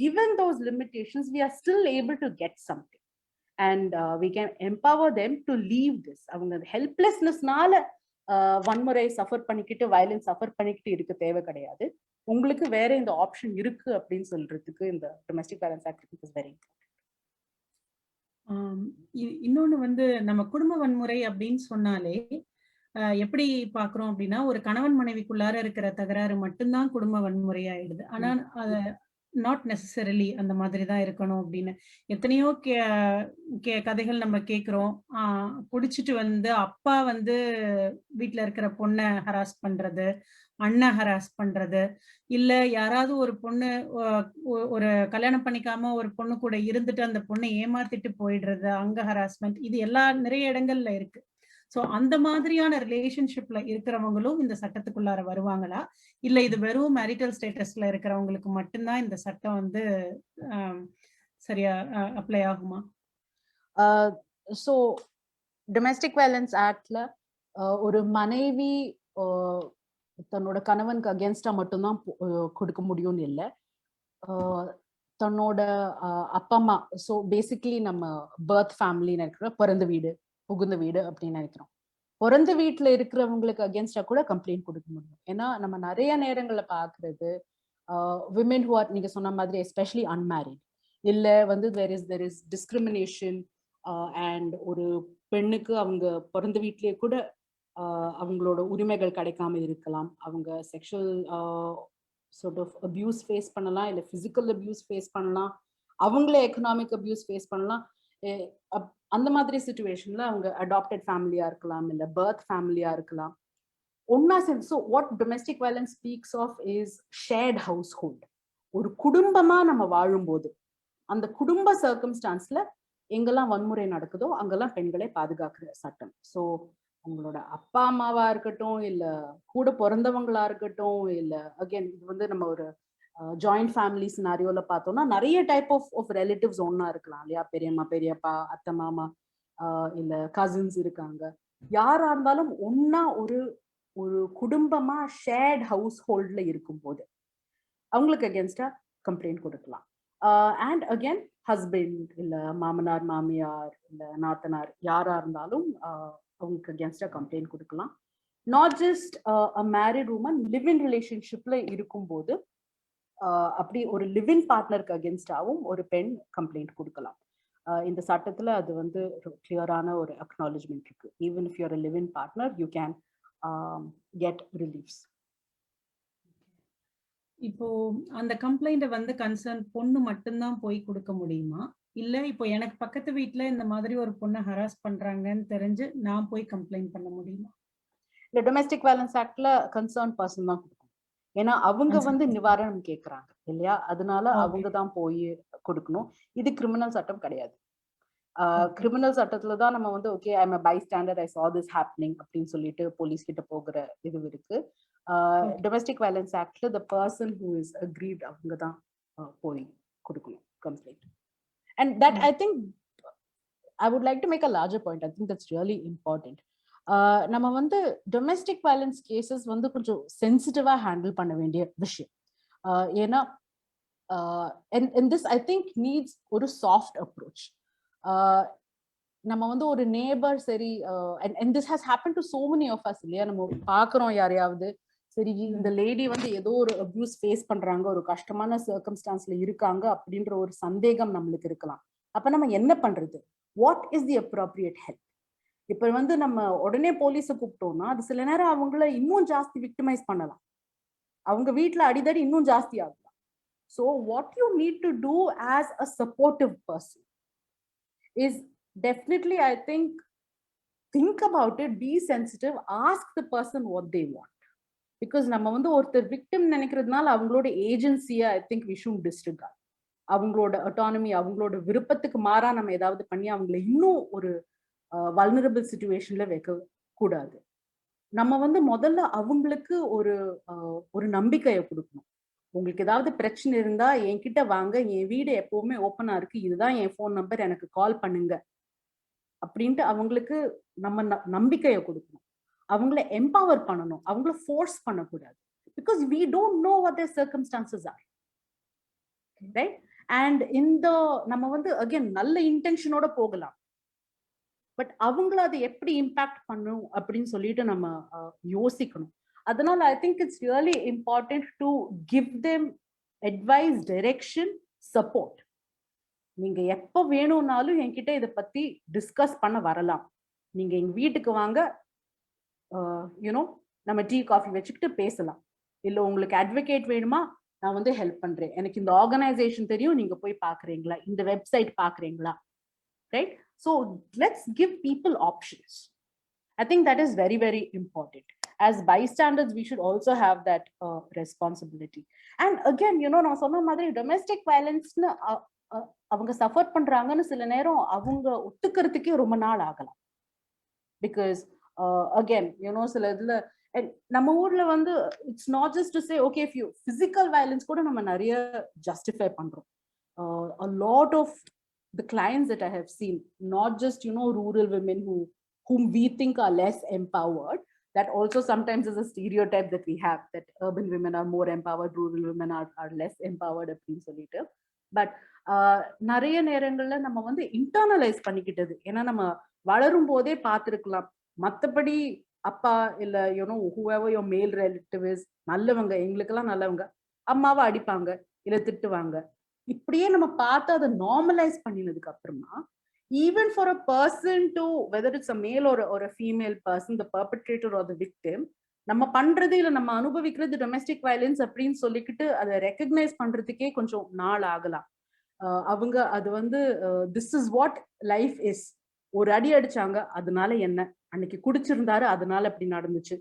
given those limitations, we are still able to get something. And we can empower them to leave this. அவங்க ஹெல்ப்லெஸ்னஸ்னால வன்முறை suffer பண்ணிக்கிட்டு, violence suffer பண்ணிக்கிட்டு இருக்க தேவை கிடையாது. உங்களுக்கு வேற இந்த ஆப்ஷன் இருக்கு அப்படின்னு சொல்றதுக்கு இந்த domestic violence act is very important. இன்னொன்னு வந்து நம்ம குடும்ப வன்முறை அப்படின்னு சொன்னாலே எப்படி பாக்குறோம் அப்படின்னா, ஒரு கணவன் மனைவிக்குள்ளார இருக்கிற தகராறு மட்டும்தான் குடும்ப வன்முறை ஆயிடுது. ஆனா அத நாட் நெசசரிலி அந்த மாதிரி தான் இருக்கணும் அப்படின்னு. எத்தனையோ கதைகள் நம்ம கேட்குறோம். புடிச்சிட்டு வந்து அப்பா வந்து வீட்ல இருக்கிற பொண்ண ஹராஸ் பண்றது, அண்ணன் ஹராஸ் பண்றது, இல்ல யாராவது ஒரு பொண்ணு ஒ ஒ ஒரு கல்யாணம் பண்ணிக்காம ஒரு பொண்ணு கூட இருந்துட்டு அந்த பொண்ண ஏமாத்திட்டு போயிடுறது, அங்க ஹராஸ்மென்ட் இது நிறைய இடங்கள்ல இருக்கு. சோ அந்த மாதிரியான ரிலேஷன்ஷிப்ல இருக்கிறவங்களும் இந்த சட்டத்துக்குள்ளார வருவாங்களா? இல்ல இது வெறும் மேரிட்டல் ஸ்டேட்டஸ்ல இருக்கிறவங்களுக்கு மட்டும் தான் இந்த சட்டம் வந்து அ சரியா அப்ளை ஆகுமா? ஸோ டொமெஸ்டிக் வயலன்ஸ் ஆக்ட்ல ஒரு மனைவி தன்னோட கணவனுக்கு அகேன்ஸ்டா மட்டும்தான் கொடுக்க முடியும்னு இல்லை. தன்னோட அப்பா அம்மா, ஸோ பேசிக்கலி நம்ம பர்த் ஃபேமிலின்னு நினைக்கிற பிறந்த வீடு புகுந்த வீடு அப்படின்னு நினைக்கிறோம். பிறந்த வீட்டுல இருக்கிறவங்களுக்கு அகேன்ஸ்டா கூட கம்ப்ளைண்ட் கொடுக்க முடியும். ஏன்னா நம்ம நிறைய நேரங்கள்ல பாக்குறது விமென் ஹூ ஆர், நீங்க சொன்ன மாதிரி எஸ்பெஷலி அன்மேரிட், இல்ல வந்து தெர் இஸ் டிஸ்கிரிமினேஷன் அண்ட் ஒரு பெண்ணுக்கு அவங்க பிறந்த வீட்லயே கூட அவங்களோட உரிமைகள் கிடைக்காம இருக்கலாம். அவங்க செக்ஷுவல் sort of abuse ஃபேஸ் பண்ணலாம், இல்ல பிசிக்கல் அபியூஸ் ஃபேஸ் பண்ணலாம், அவங்களே எக்கனாமிக் அபியூஸ் ஃபேஸ் பண்ணலாம். அந்த மாதிரி சிச்சுவேஷன்ல அவங்க அடாப்டட் ஃபேமிலியா இருக்கலாம், இல்ல பர்த் ஃபேமிலியா இருக்கலாம். ஒன்னா சேர்ந்து, so what domestic violence speaks of is shared household. ஒரு குடும்பமா நம்ம வாழும்போது அந்த குடும்ப சர்க்கம்ஸ்டான்ஸ்ல எங்கெல்லாம் வன்முறை நடக்குதோ அங்கெல்லாம் பெண்களை பாதுகாக்கிற சட்டம். ஸோ அவங்களோட அப்பா அம்மாவா இருக்கட்டும், இல்ல கூட பிறந்தவங்களா இருக்கட்டும், இல்ல அகேன் இது வந்து நம்ம ஒரு ஜாயிண்ட் ஃபேமிலி சினாரியோல பார்த்தோம்னா நிறைய டைப் ஆஃப் ரிலேட்டிவ்ஸ் ஒன்னா இருக்கலாம் இல்லையா? பெரியம்மா, பெரியப்பா, அத்தை, மாமா, இல்ல கசின்ஸ் இருக்காங்க. யாரா இருந்தாலும் ஒன்னா ஒரு ஒரு குடும்பமா ஷேர்ட் ஹவுஸ் ஹோல்ட்ல இருக்கும்போது அவங்களுக்கு அகேன்ஸ்டா கம்ப்ளைண்ட் கொடுக்கலாம். அண்ட் அகேன் ஹஸ்பண்ட், இல்ல மாமனார், மாமியார், இல்ல நாத்தனார் யாரா இருந்தாலும் அவங்களுக்கு அகேன்ஸ்டா கம்ப்ளைண்ட் கொடுக்கலாம். Not just a married woman, live in ரிலேஷன்ஷிப்ல இருக்கும்போது அப்படி ஒரு லிவ் இன் பார்ட்னருக்கு அகேன்ஸ்டாவும் ஒரு பெண் கம்ப்ளைண்ட் கொடுக்கலாம். இந்த சட்டத்துல அது வந்து கிளியரான ஒரு அக்னாலஜ்மெண்ட் இருக்கு. Even if you're a live in partner you can get reliefs. இப்போ அந்த கம்ப்ளைண்ட வந்து கன்சர்ன் பொண்ணு மட்டும்தான் போய் கொடுக்க முடியுமா? இல்ல இப்போ எனக்கு பக்கத்து வீட்ல இந்த மாதிரி ஒரு பொண்ணை ஹராஸ் பண்றாங்கன்னு தெரிஞ்சு நான் போய் கம்ப்ளைண்ட் பண்ண முடியுமா? இல்ல, டொமெஸ்டிக் வயலன்ஸ் ஆக்ட்ல கன்சர்ன் பர்சன் தான் கொடுக்கணும். ஏன்னா அவங்க வந்து நிவாரணம் கேட்கறாங்க இல்லையா? அதனால அவங்க தான் போய் கொடுக்கணும். இது கிரிமினல் சட்டம் கிடையாது. கிரிமினல் சட்டத்துல தான் நம்ம வந்து okay I am a bystander, I saw this happening அப்படின்னு சொல்லிட்டு போலீஸ் கிட்ட போகிற இது இருக்கு. டொமெஸ்டிக் வயலன்ஸ் ஆக்ட்ல the person who is aggrieved அவங்க தான் போய் கொடுக்கணும் complaint. And that I think I would like to make a larger point. I think that's really important. நம்ம வந்து டொமெஸ்டிக் வயலன்ஸ் கேசஸ் வந்து கொஞ்சம் சென்சிட்டிவா ஹேண்டில் பண்ண வேண்டிய விஷயம். ஏன்னா and this I think needs ஒரு சாஃப்ட் அப்ரோச். நம்ம வந்து ஒரு நேபர் சரி, and this has happened to so many of us இல்லையா? நம்ம பாக்குறோம் யாரையாவது சரி இந்த லேடி வந்து ஏதோ ஒரு அபியூஸ் ஃபேஸ் பண்றாங்க, ஒரு கஷ்டமான சர்க்கம்ஸ்டான்ஸ்ல இருக்காங்க அப்படின்ற ஒரு சந்தேகம் நம்மளுக்கு இருக்கலாம். அப்ப நம்ம என்ன பண்றது? What is the appropriate help? இப்ப வந்து நம்ம உடனே போலீஸை கூப்பிட்டோம்னா அது சில நேரம் அவங்கள இன்னும் ஜாஸ்தி விக்டிமைஸ் பண்ணலாம், அவங்க வீட்டுல அடிதடி இன்னும் ஜாஸ்தி ஆகலாம். So what you need to do as a supportive person is definitely, I think about it, be sensitive, ask the person what they want. Because நம்ம வந்து ஒருத்தர் விக்டிம் நினைக்கிறதுனால அவங்களோட ஏஜென்சியை I think we should disregard. அவங்களோட autonomy, அவங்களோட விருப்பத்துக்கு மாறா நம்ம ஏதாவது பண்ணி அவங்களை இன்னும் ஒரு வல்னரபிள் சிச்சுவேஷன்ல வைக்க கூடாது. நம்ம வந்து முதல்ல அவங்களுக்கு ஒரு நம்பிக்கையை கொடுக்கணும். உங்களுக்கு ஏதாவது பிரச்சனை இருந்தா என்கிட்ட வாங்க, என் வீடு எப்பவுமே ஓப்பனா இருக்கு, இதுதான் என் ஃபோன் நம்பர், எனக்கு கால் பண்ணுங்க அப்படின்ட்டு அவங்களுக்கு நம்ம நம்பிக்கையை கொடுக்கணும். அவங்கள எம்பவர் பண்ணணும், அவங்கள ஃபோர்ஸ் பண்ணக்கூடாது. Because we don't know what their circumstances are, right? And இந்த நம்ம வந்து அகைன் நல்ல இன்டென்ஷனோட போகலாம், பட் அவங்கள அது எப்படி இம்பாக்ட் பண்ணும் அப்படின்னு சொல்லிட்டு நம்ம யோசிக்கணும். அதனால I think it's really important to give them advice, direction, support. நீங்க எப்ப வேணும்னாலும் என்கிட்ட இதை பத்தி டிஸ்கஸ் பண்ண வரலாம். நீங்க எங்க வீட்டுக்கு வாங்க, யூனோ நம்ம டீ காஃபி வச்சுக்கிட்டு பேசலாம். இல்ல உங்களுக்கு அட்வொகேட் வேணுமா, நான் வந்து ஹெல்ப் பண்றேன், எனக்கு இந்த ஆர்கனைசேஷன் தெரியும், நீங்க போய் பாக்குறீங்களா, இந்த வெப்சைட் பாக்குறீங்களா, right? So let's give people options. I think that is very, very important. As bystanders, we should also have that responsibility. And again, you know, நான் சொன்ன மாதிரி domestic violence அவங்க சஃபர் பண்றாங்கன்னு சில நேரம் அவங்க ஒத்துக்கிறதுக்கே ரொம்ப நாள் ஆகலாம். Because again, you know, சில இதுல நம்ம ஊர்ல வந்து it's not just to say okay, if you physical violence கூட நம்ம நிறைய justify பண்றோம். A lot of the clients that I have seen, not just, you know, rural women whom we think are less empowered, that also sometimes is a stereotype that we have, that urban women are more empowered, rural women are less empowered அப்படின்னு சொல்லிட்டு. But நிறைய நேரங்கள்ல நம்ம வந்து internalise பண்ணிக்கிட்டது. ஏன்னா நம்ம வளரும் போதே பார்த்துருக்கலாம், மற்றபடி அப்பா இல்ல you know whoever your male relative is நல்லவங்க, எங்களுக்கெல்லாம் நல்லவங்க, அம்மாவை அடிப்பாங்க இல்ல திட்டுவாங்க, இப்படியே நம்ம பார்த்து அதை நார்மலைஸ் பண்ணினதுக்கு அப்புறமா even for a person to, whether it's a male or a female person, the perpetrator or the victim, நம்ம பண்றது இல்ல நம்ம அனுபவிக்கிறது domestic violence அப்படின்னு சொல்லிக்கிட்டு அதை ரெக்கக்னைஸ் பண்றதுக்கே கொஞ்சம் நாள் ஆகலாம். அவங்க அது வந்து this is what life is, ஒரு அடி அடிச்சாங்க அதனால என்ன, அன்னைக்கு குடிச்சிருந்தாரு அதனால அப்படி நடந்துச்சு,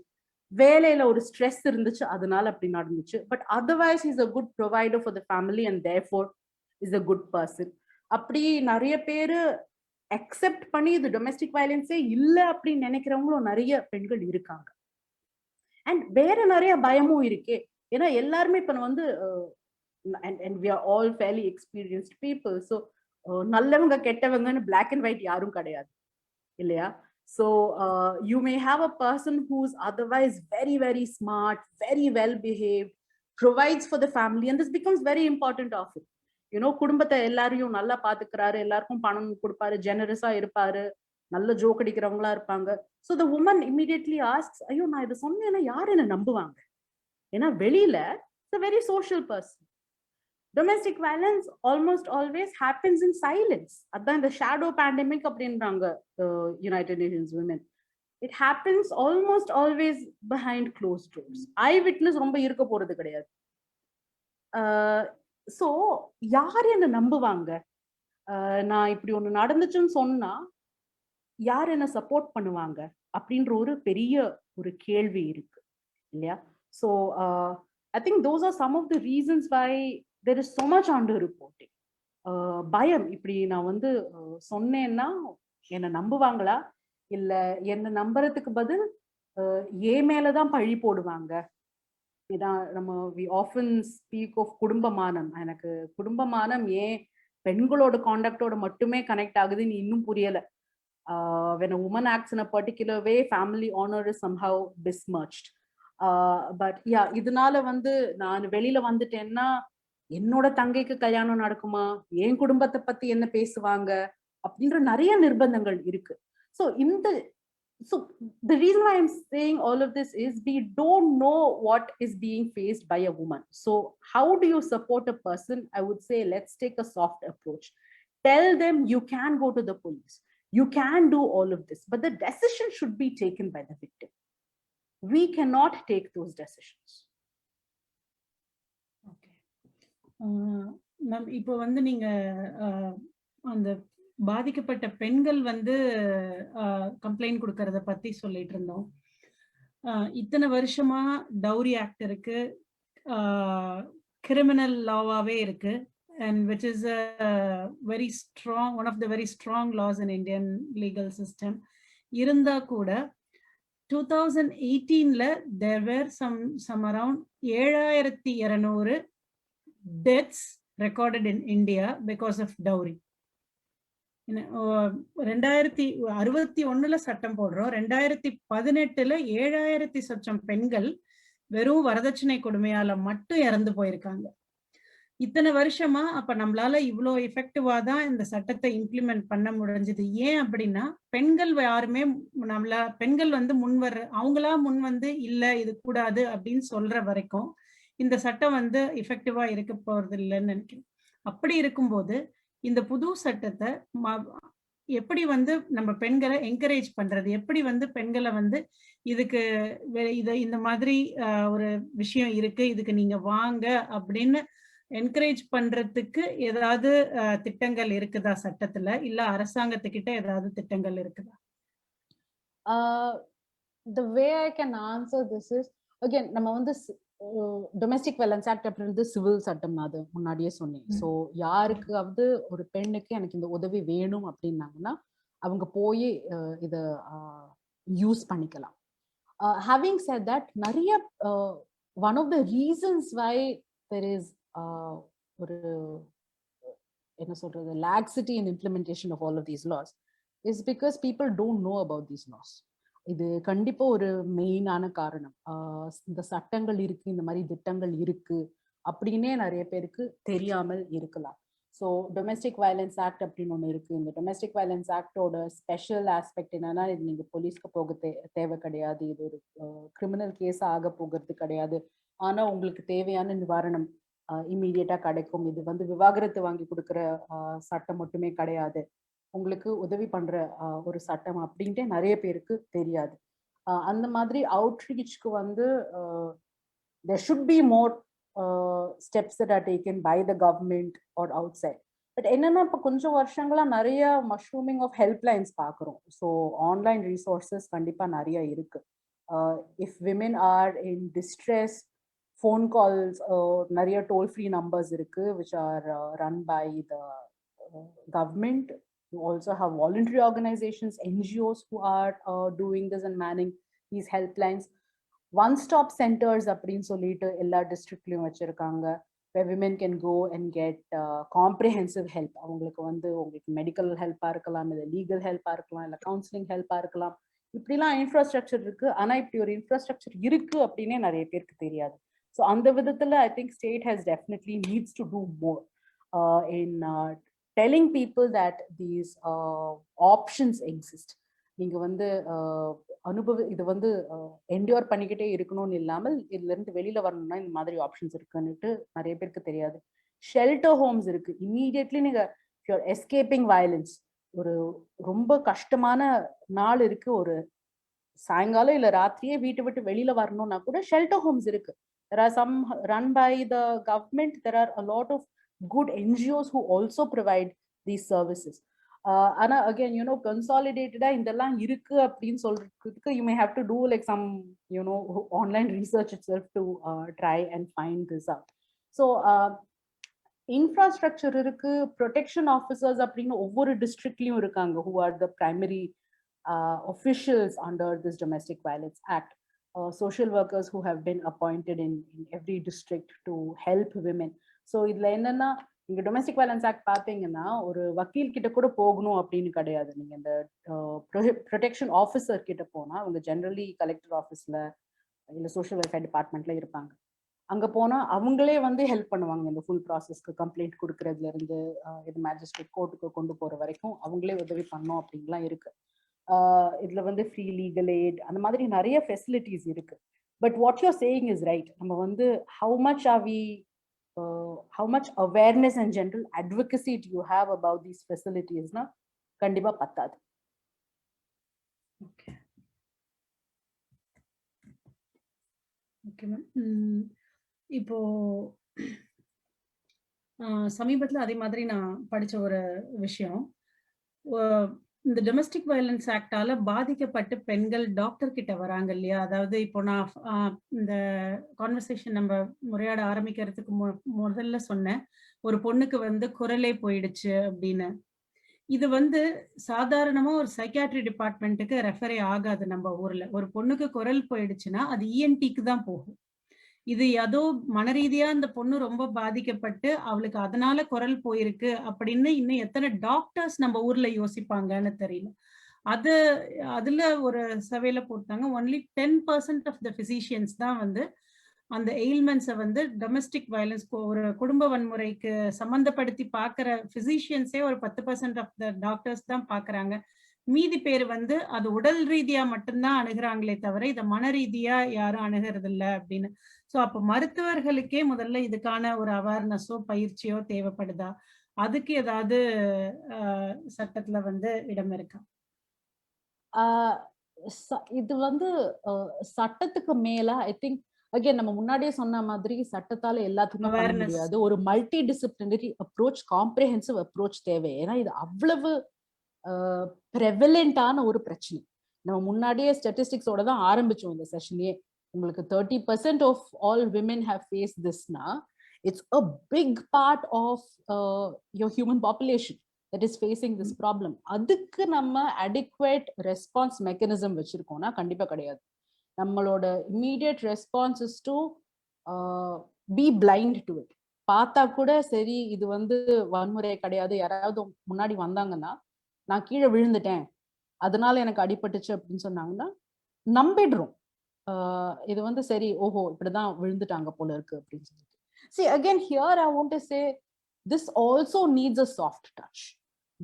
வேலையில ஒரு ஸ்ட்ரெஸ் இருந்துச்சு அதனால அப்படி நடந்துச்சு, but otherwise is a good provider for the family and therefore is a good person. அப்படி நிறைய பேரு அக்செப்ட் பண்ணி இது டொமெஸ்டிக் வயலன்ஸே இல்ல அப்படின்னு நினைக்கிறவங்களும் நிறைய பெண்கள் இருக்காங்க. அண்ட் வேற நிறைய பயமும் இருக்கே. ஏன்னா எல்லாருமே இப்ப வந்து and we are all fairly experienced people, so நல்லவங்க கெட்டவங்கன்னு black and white யாரும் கிடையாது இல்லையா? So you may have a person who's otherwise very, very smart, very well behaved, provides for the family, and this becomes very important of it. You know, குடும்பத்தை எல்லாரையும் நல்லா பாத்துக்கிறாரு, எல்லாருக்கும் பணம் கொடுப்பாரு, ஜெனரஸா இருப்பாரு, நல்ல ஜோக் அடிக்கிறவங்களா இருப்பாங்க. So the woman immediately asks, ஐயோ நான் இதை சொன்னேன்னா யார் என்ன நம்புவாங்க? ஏன்னா வெளியில it's a very social person. Domestic violence almost always happens in silence. அதான் இந்த shadow pandemic அப்படின்றாங்க United Nations Women. It happens almost always behind closed doors. Eyewitness ரொம்ப இருக்க போறது கிடையாது. சோ யார் என்ன நம்புவாங்க? நான் இப்படி ஒண்ணு நடந்துச்சுன்னு சொன்னா யார் என்ன சப்போர்ட் பண்ணுவாங்க அப்படின்ற ஒரு பெரிய ஒரு கேள்வி இருக்கு இல்லையா? So I think those are some of the reasons why there is so much under reporting. பயம், இப்படி நான் வந்து சொன்னேன்னா என்ன நம்புவாங்களா, இல்ல என்ன நம்புறதுக்கு பதில் ஏன் மேலதான் பழி போடுவாங்க. இதான் நம்ம we often speak of குடும்பமானம். எனக்கு குடும்பமானம் ஏன் பெண்களோட கான்டக்டோட மட்டுமே கனெக்ட் ஆகுதுன்னு இன்னும் புரியல. When a woman acts in a particular way, family honor is somehow besmirched. But yeah, இதனால வந்து நான் வெளியில வந்துட்டேன்னா என்னோட தங்கைக்கு கல்யாணம் நடக்குமா, என் குடும்பத்தை பத்தி என்ன பேசுவாங்க அப்படின்ற நிறைய நிர்பந்தங்கள் இருக்கு. So the reason why I'm saying all of this is we don't know what is being faced by a woman. So how do you support a person? I would say let's take a soft approach. Tell them you can go to the police, you can do all of this, but the decision should be taken by the victim. We cannot take those decisions. Okay. இப்போ வந்து நீங்க அந்த பாதிக்கப்பட்ட பெண்கள் வந்து complaint கொடுக்கறத பத்தி சொல்லிட்டு இருந்தோம். இத்தனை வருஷமா டவுரி ஆக்ட் இருக்கு, கிரிமினல் லாவாவே இருக்கு, and which is a very strong, one of the very strong laws in Indian legal system. இருந்தா கூட 2018ல there were some around 7200 deaths recorded in India because of dowry. 2061ல சட்டம் போடுறோம், 2018ல 7000 சொச்சம் பெண்கள் வெறும் வரதட்சணை கொடுமையால மட்டும் இறந்து போயிருக்காங்க. இத்தனை வருஷமா அப்ப நம்மளால இவ்வளோ எஃபெக்டிவா தான் இந்த சட்டத்தை இம்ப்ளிமெண்ட் பண்ண முடிஞ்சது. ஏன் அப்படின்னா பெண்கள் யாருமே பெண்கள் வந்து அவங்களா முன் வந்து இல்ல இது கூடாது அப்படின்னு சொல்ற வரைக்கும் இந்த சட்டம் வந்து எஃபெக்டிவா இருக்க போறது இல்லைன்னு நினைக்கிறேன். அப்படி இருக்கும்போது இந்த புது சட்டத்தை எப்படி வந்து நம்ம பெண்களை என்கரேஜ் பண்றது, எப்படி வந்து பெண்களை வந்து இதுக்கு இந்த மாதிரி ஒரு விஷயம் இருக்கு, இதுக்கு நீங்க வாங்க அப்படின்னு என்கரேஜ் பண்றதுக்கு ஏதாவது திட்டங்கள் இருக்குதா சட்டத்துல? இல்ல அரசாங்கத்துக்கிட்ட ஏதாவது திட்டங்கள் இருக்குதா? The way I can answer this is, again, நம்ம வந்து டொமெஸ்டிக் வயலன்ஸ் ஆக்ட் அப்படின்றது சிவில் சட்டம், அது முன்னாடியே சொன்னேன். ஸோ யாருக்காவது ஒரு பெண்ணுக்கு எனக்கு இந்த உதவி வேணும் அப்படின்னாங்கன்னா அவங்க போய் இதை யூஸ் பண்ணிக்கலாம். Having said that, நிறைய one of the reasons why there is ஒரு என்ன சொல்றது laxity in implementation of all of these laws is because people don't know about these laws. இது கண்டிப்பா ஒரு மெயினான காரணம். இந்த சட்டங்கள் இருக்கு, இந்த மாதிரி திட்டங்கள் இருக்கு அப்படின்னே நிறைய பேருக்கு தெரியாமல் இருக்கலாம். ஸோ டொமெஸ்டிக் வயலன்ஸ் ஆக்ட் அப்படின்னு ஒன்று இருக்கு. இந்த டொமெஸ்டிக் வயலன்ஸ் ஆக்டோட ஸ்பெஷல் ஆஸ்பெக்ட் என்னன்னா, இது நீங்க போலீஸ்க்கு போக தேவை கிடையாது, இது ஒரு கிரிமினல் கேஸ் ஆக போகிறது கிடையாது. ஆனா உங்களுக்கு தேவையான நிவாரணம் இம்மீடியட்டா கிடைக்கும். இது வந்து விவாகரத்து வாங்கி கொடுக்குற சட்டம் மட்டுமே கிடையாது, உங்களுக்கு உதவி பண்ற ஒரு சட்டம் அப்படின்ட்டு நிறைய பேருக்கு தெரியாது. அந்த மாதிரி அவுட்ரீச்க்கு வந்து there should be more steps that are taken by the government or outside. But என்னன்னா இப்போ கொஞ்சம் வருஷங்களா நிறைய மஷ்ரூமிங் ஆஃப் ஹெல்ப்லைன்ஸ் பார்க்குறோம். ஸோ ஆன்லைன் ரிசோர்சஸ் கண்டிப்பா நிறைய இருக்கு. If women are in distress, phone calls, நிறைய டோல் ஃப்ரீ நம்பர்ஸ் இருக்கு which are run by the government. You also have voluntary organizations, NGOs who are doing this and manning these helplines. One-stop centers அப்படின்னு சொல்லிட்டு எல்லா டிஸ்ட்ரிக்ட்லயும் வச்சிருக்காங்க, where women can go and get comprehensive help. அவங்களுக்கு வந்து உங்களுக்கு medical ஹெல்ப்பா இருக்கலாம், இல்லை legal ஹெல்ப்பா இருக்கலாம், இல்லை கவுன்சிலிங் ஹெல்ப்பா இருக்கலாம். இப்படிலாம் இன்ஃப்ராஸ்ட்ரக்சர் இருக்கு. ஆனா இப்படி ஒரு இன்ஃப்ராஸ்ட்ரக்சர் இருக்கு அப்படின்னே நிறைய பேருக்கு தெரியாது. ஸோ அந்த விதத்துல I think state has definitely needs to do more in telling people that these options exist. நீங்க வந்து இது வந்து என்டியூர் பண்ணிக்கிட்டே இருக்கணும்னு இல்லாமல் இதுல இருந்து வெளியில வரணும்னா இந்த மாதிரி ஆப்ஷன்ஸ் இருக்குன்னுட்டு நிறைய பேருக்கு தெரியாது. ஷெல்டர் ஹோம்ஸ் இருக்கு. இம்மீடியட்லி நீங்க எஸ்கேப்பிங் வயலன்ஸ், ஒரு ரொம்ப கஷ்டமான நாள் இருக்கு, ஒரு சாயங்காலம் இல்ல ராத்திரியே வீட்டை விட்டு வெளியில வரணும்னா கூட ஷெல்டர் ஹோம்ஸ் இருக்கு. There are some run by the government. There are a lot of good NGOs who also provide these services. Ana again, consolidated indella irukku appdin solradhukku you may have to do like some online research itself to try and find this out. So infrastructure irukku, protection officers appdinu ovvoru districtliyum irukanga who are the primary officials under this domestic violence act. Social workers who have been appointed in every district to help women. So இதுல என்னன்னா, நீங்க domestic violence act பார்த்தீங்கன்னா ஒரு வக்கீல் கிட்ட கூட போகணும் அப்படின்னு கிடையாது. நீங்க இந்த ப்ரொடெக்ஷன் ஆஃபீஸர் கிட்ட போனா, அவங்க ஜெனரலி கலெக்டர் ஆஃபீஸ்ல இல்லை சோஷியல் வெல்ஃபேர் டிபார்ட்மெண்ட்ல இருப்பாங்க. அங்க போனா அவங்களே வந்து ஹெல்ப் பண்ணுவாங்க. இந்த ஃபுல் ப்ராசஸ்க்கு கம்ப்ளைண்ட் கொடுக்கறதுல இருந்து இது மேஜிஸ்ட்ரேட் கோர்ட்டுக்கு கொண்டு போற வரைக்கும் அவங்களே உதவி பண்ணோம் அப்படின்லாம் இருக்கு. இதுல வந்து ஃப்ரீ லீகல் எய்ட் அந்த மாதிரி நிறைய ஃபெசிலிட்டிஸ் இருக்கு. But what your saying is right. நம்ம வந்து how much awareness and general advocacy do you have about these facilities na kandipa pattadu. Okay ma'am. இப்போ சமீபத்துல அதே மாதிரி நான் படிச்ச ஒரு விஷயம், இந்த டொமெஸ்டிக் வயலன்ஸ் ஆக்டால பாதிக்கப்பட்ட பெண்கள் டாக்டர் கிட்ட வராங்க இல்லையா? அதாவது இப்போ நான் இந்த கான்வர்சேஷன் நம்ம முறையாட ஆரம்பிக்கிறதுக்கு முதல்ல சொன்னேன், ஒரு பொண்ணுக்கு வந்து குரலே போயிடுச்சு அப்படின்னு. இது வந்து சாதாரணமா ஒரு சைக்காட்ரி டிபார்ட்மெண்ட்டுக்கு ரெஃபரே ஆகாது. நம்ம ஊர்ல ஒரு பொண்ணுக்கு குரல் போயிடுச்சுன்னா அது இஎன்டிக்கு தான் போகும். இது ஏதோ மனரீதியா அந்த பொண்ணு ரொம்ப பாதிக்கப்பட்டு அவளுக்கு அதனால குரல் போயிருக்கு அப்படின்னு இன்னும் எத்தனை டாக்டர்ஸ் நம்ம ஊர்ல யோசிப்பாங்கன்னு தெரியல. அதுல ஒரு சர்வேல போட்டாங்க, ஒன்லி 10% ஆஃப் த பிசிஷியன்ஸ் தான் வந்து அந்த எயில்மெண்ட்ஸை வந்து டொமெஸ்டிக் வயலன்ஸ், ஒரு குடும்ப வன்முறைக்கு சம்பந்தப்படுத்தி பார்க்குற பிசிஷியன்ஸே ஒரு 10% ஆஃப் த டாக்டர்ஸ் தான் பார்க்குறாங்க. மீதி பேர் வந்து அது உடல் ரீதியா மட்டும்தான் அணுகிறாங்களே தவிர இதை மன ரீதியா யாரும் அணுகிறது இல்லை அப்படின்னு. ஸோ அப்போ மருத்துவர்களுக்கே முதல்ல இதுக்கான ஒரு அவேர்னஸோ பயிற்சியோ தேவைப்படுதா? அதுக்கு ஏதாவது சட்டத்துல வந்து இடம் இருக்கா? இது வந்து சட்டத்துக்கு மேல ஐ திங்க் அகைன் நம்ம முன்னாடியே சொன்ன மாதிரி சட்டத்தால எல்லாத்துக்குமே பண்ண Awareness. முடியாது. ஒரு multi disciplinary approach, comprehensive approach தேவை. ஏன்னா இது அவ்வளவு prevalent-ஆன ஒரு பிரச்சனை. நம்ம முன்னாடியே ஸ்டாட்டிஸ்டிக்ஸோட தான் ஆரம்பிச்சோம் இந்த செஷனையே. உங்களுக்கு 30% of all women have faced this now. It's a big part of your human population that is facing this problem. அதுக்கு நம்ம adequate response mechanism வச்சிருக்கோம்னா கண்டிப்பா கிடையாது. நம்மளோட immediate response is to be blind to it. பார்த்தா கூட சரி இது வந்து வன்முறை கிடையாது, யாராவது முன்னாடி வந்தாங்கன்னா நான் கீழே விழுந்துட்டேன் அதனால எனக்கு அடிபட்டுச்சு அப்படின்னு சொன்னாங்கன்னா நம்பிடுறோம். இது வந்து சரி ஓஹோ இப்படிதான் விழுந்துட்டாங்க போல இருக்கு அப்படின்னு சொல்லிட்டு. See again here I want to say this also needs a soft touch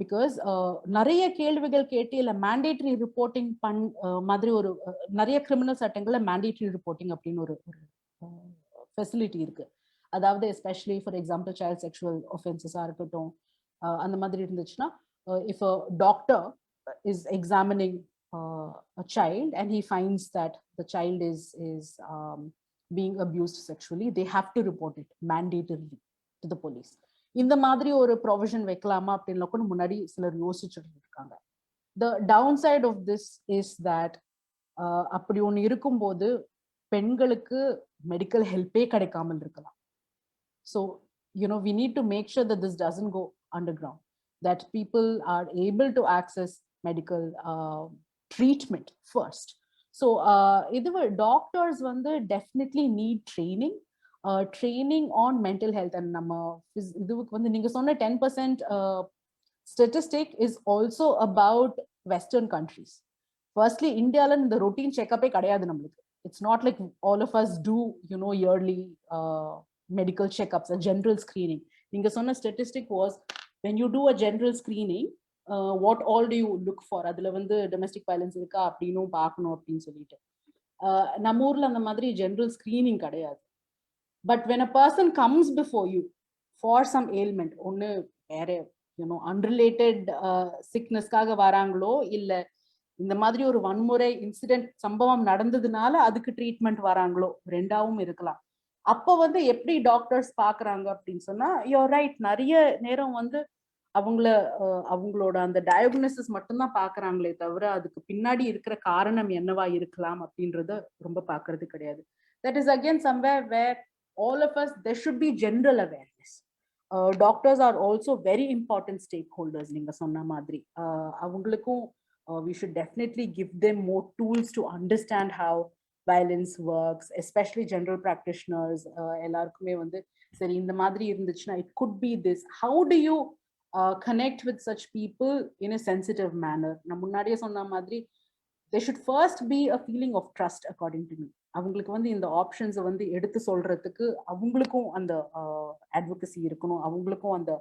because நிறைய கேள்விகள் கேட்டு இல்ல மேண்டேட்டரி ரிப்போர்ட்டிங் மாதிரி ஒரு நிறைய கிரிமினல் சட்டங்கள்ல மேண்டேட்டரி ரிப்போர்ட்டிங் அப்படின்னு ஒரு ஃபெசிலிட்டி இருக்கு. அதாவது especially for example child sexual ஒஃபென்சஸா இருக்கட்டும், அந்த மாதிரி இருந்துச்சுன்னா if a doctor is examining a child and he finds that the child is being abused sexually, they have to report it mandatorily to the police. இந்த மாதிரி ஒரு provision வைக்கலாமா அப்படின்ல கூட முன்னாடி சிலர் யோசிச்சுட்டு இருக்காங்க. The downside of this is that அப்படி ஒன்று இருக்கும்போது பெண்களுக்கு மெடிக்கல் ஹெல்ப்பே கிடைக்காமல் இருக்கலாம். So we need to make sure that this doesn't go underground, that people are able to access medical treatment first. So doctors definitely need training on mental health. And நீங்க சொன்ன 10% statistic is also about Western countries. Firstly, India la இந்த routine checkup கிடையாது நம்மளுக்கு. It's not like all of us do yearly medical checkups, a general screening. நீங்க சொன்ன statistic was when you do a general screening, what all do you look for? அதுல domestic violence இருக்கா அப்படினும் பார்க்கணும் அப்படின்னு சொல்லிட்டு. நம்ம ஊர்ல அந்த மாதிரி general screening கிடையாது. But when a person comes before you for some ailment, ஒன்னு வேற unrelated sickness-காக வராங்களோ இல்ல இந்த மாதிரி ஒரு வன்முறை இன்சிடென்ட் சம்பவம் நடந்ததுனால அதுக்கு ட்ரீட்மெண்ட் வராங்களோ, ரெண்டாவும் இருக்கலாம். அப்போ எப்படி டாக்டர்ஸ் பாக்குறாங்க அப்படின்னு சொன்னா, யூஆர் ரைட், நிறைய நேரம் அவங்களோட அந்த டயக்னோசிஸ் மட்டும்தான் பாக்குறாங்களே தவிர அதுக்கு பின்னாடி இருக்கிற காரணம் என்னவா இருக்கலாம் அப்படின்றத ரொம்ப பாக்குறது கிடையாது. That is again somewhere where all of us, there should be general awareness. Doctors are also very important stakeholders. நீங்க சொன்ன மாதிரி அவங்களுக்கும் we should definitely give them more tools to understand how violence works, especially general practitioners. எல்லாருக்குமே சரி இந்த மாதிரி இருந்துச்சுன்னா it could be this. How do you connect with such people in a sensitive manner? நான் முன்னாடியே சொன்ன மாதிரி there should first be a feeling of trust according to me. அவங்களுக்கு இந்த ஆப்ஷன்ஸ் எடுத்து சொல்றதுக்கு அவங்களுக்கும் அந்த advocacy இருக்கணும், அவங்களுக்கும் அந்த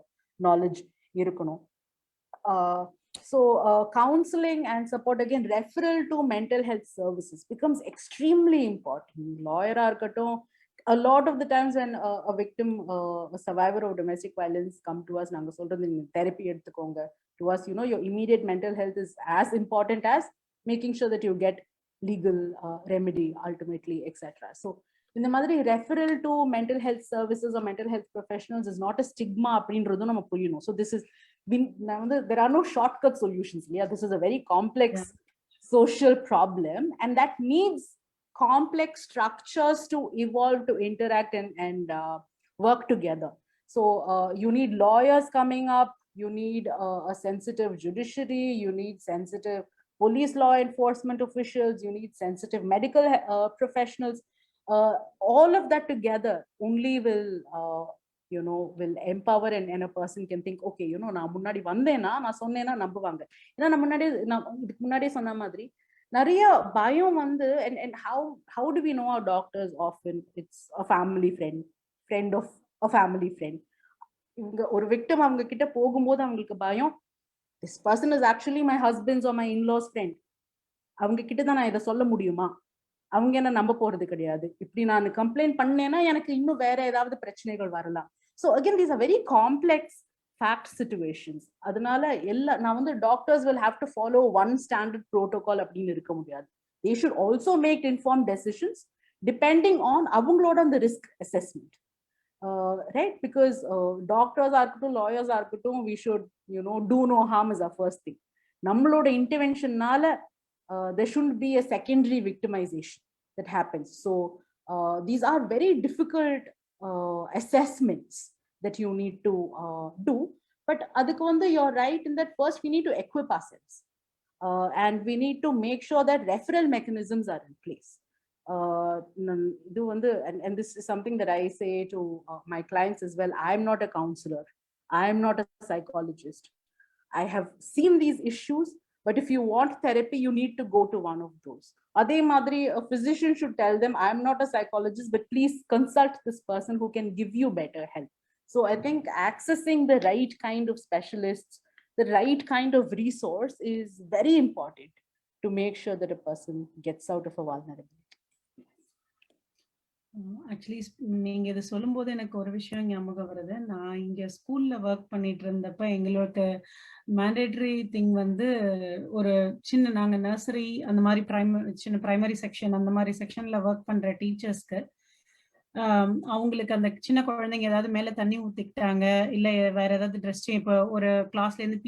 knowledge இருக்கணும். So counseling and support, again referral to mental health services becomes extremely important. Lawyer arkatom, a lot of the times when a victim, a survivor of domestic violence come to us, nanga solradhu therapy edukonga, to us your immediate mental health is as important as making sure that you get legal remedy ultimately, etc. So in the madri referral to mental health services or mental health professionals is not a stigma அப்படின்றது நம்ம புரியணும். So this is there are no shortcut solutions. Yeah, this is a very complex social problem, and that needs complex structures to evolve, to interact and work together. So you need lawyers coming up, you need a sensitive judiciary, you need sensitive police law enforcement officials, you need sensitive medical professionals. All of that together only will will empower, and a person can think, okay, நான் முன்னாடி வந்தேனா, நான் சொன்னேனா நம்புவாங்க. ஏன்னா நான் முன்னாடியே சொன்ன மாதிரி நிறைய பயம் and how do we know our doctors? Often it's a family friend of a family friend. இவங்க ஒரு victim அவங்க கிட்ட போகும்போது அவங்களுக்கு பயம், this person is actually my husband's or my in-laws friend. அவங்க கிட்ட தான் நான் இதை சொல்ல முடியுமா, அவங்க என்ன நம்ப போறது கிடையாது, இப்படி நான் கம்ப்ளைண்ட் பண்ணேன்னா எனக்கு இன்னும் வேற ஏதாவது பிரச்சனைகள் வரலாம். So again, these are very complex fact situations. அதனால நான் வந்து doctors will have to follow one standard protocol அப்படின்னு இருக்க முடியாது. They should also make informed decisions depending on அவங்களோட அந்த risk assessment. Right? Because doctors are இருக்கட்டும், lawyers are இருக்கட்டும், we should, do no harm is our first thing. நம்மளோட interventionனால there shouldn't be a secondary victimization that happens. So these are very difficult assessments that you need to do. But adukku vandu you're right in that first we need to equip ourselves and we need to make sure that referral mechanisms are in place. And this is something that I say to my clients as well. I'm not a counselor, I'm not a psychologist. I have seen these issues, but if you want therapy, you need to go to one of those. Adhe madri, a physician should tell them, I'm not a psychologist, but please consult this person who can give you better help. So I think accessing the right kind of specialists, the right kind of resource is very important to make sure that a person gets out of a vulnerability. Actually நீங்க இது சொல்லும்போது எனக்கு ஒரு விஷயம் ஞாபகம் வருது. நான் இங்க ஸ்கூல்ல ஒர்க் பண்ணிட்டு இருந்தப்ப எங்களுக்கு மேண்டேட்டரி திங் வந்து ஒரு சின்ன நாங்க நர்சரி அந்த மாதிரி சின்ன பிரைமரி செக்ஷன் அந்த மாதிரி செக்ஷன்ல ஒர்க் பண்ற டீச்சர்ஸ்க்கு அவங்களுக்கு அந்த சின்ன குழந்தைங்க ஏதாவது மேல தண்ணி ஊத்திக்கிட்டாங்க, இல்ல வேற ஏதாவது ட்ரெஸ் இப்போ ஒரு கிளாஸ்ல இருந்து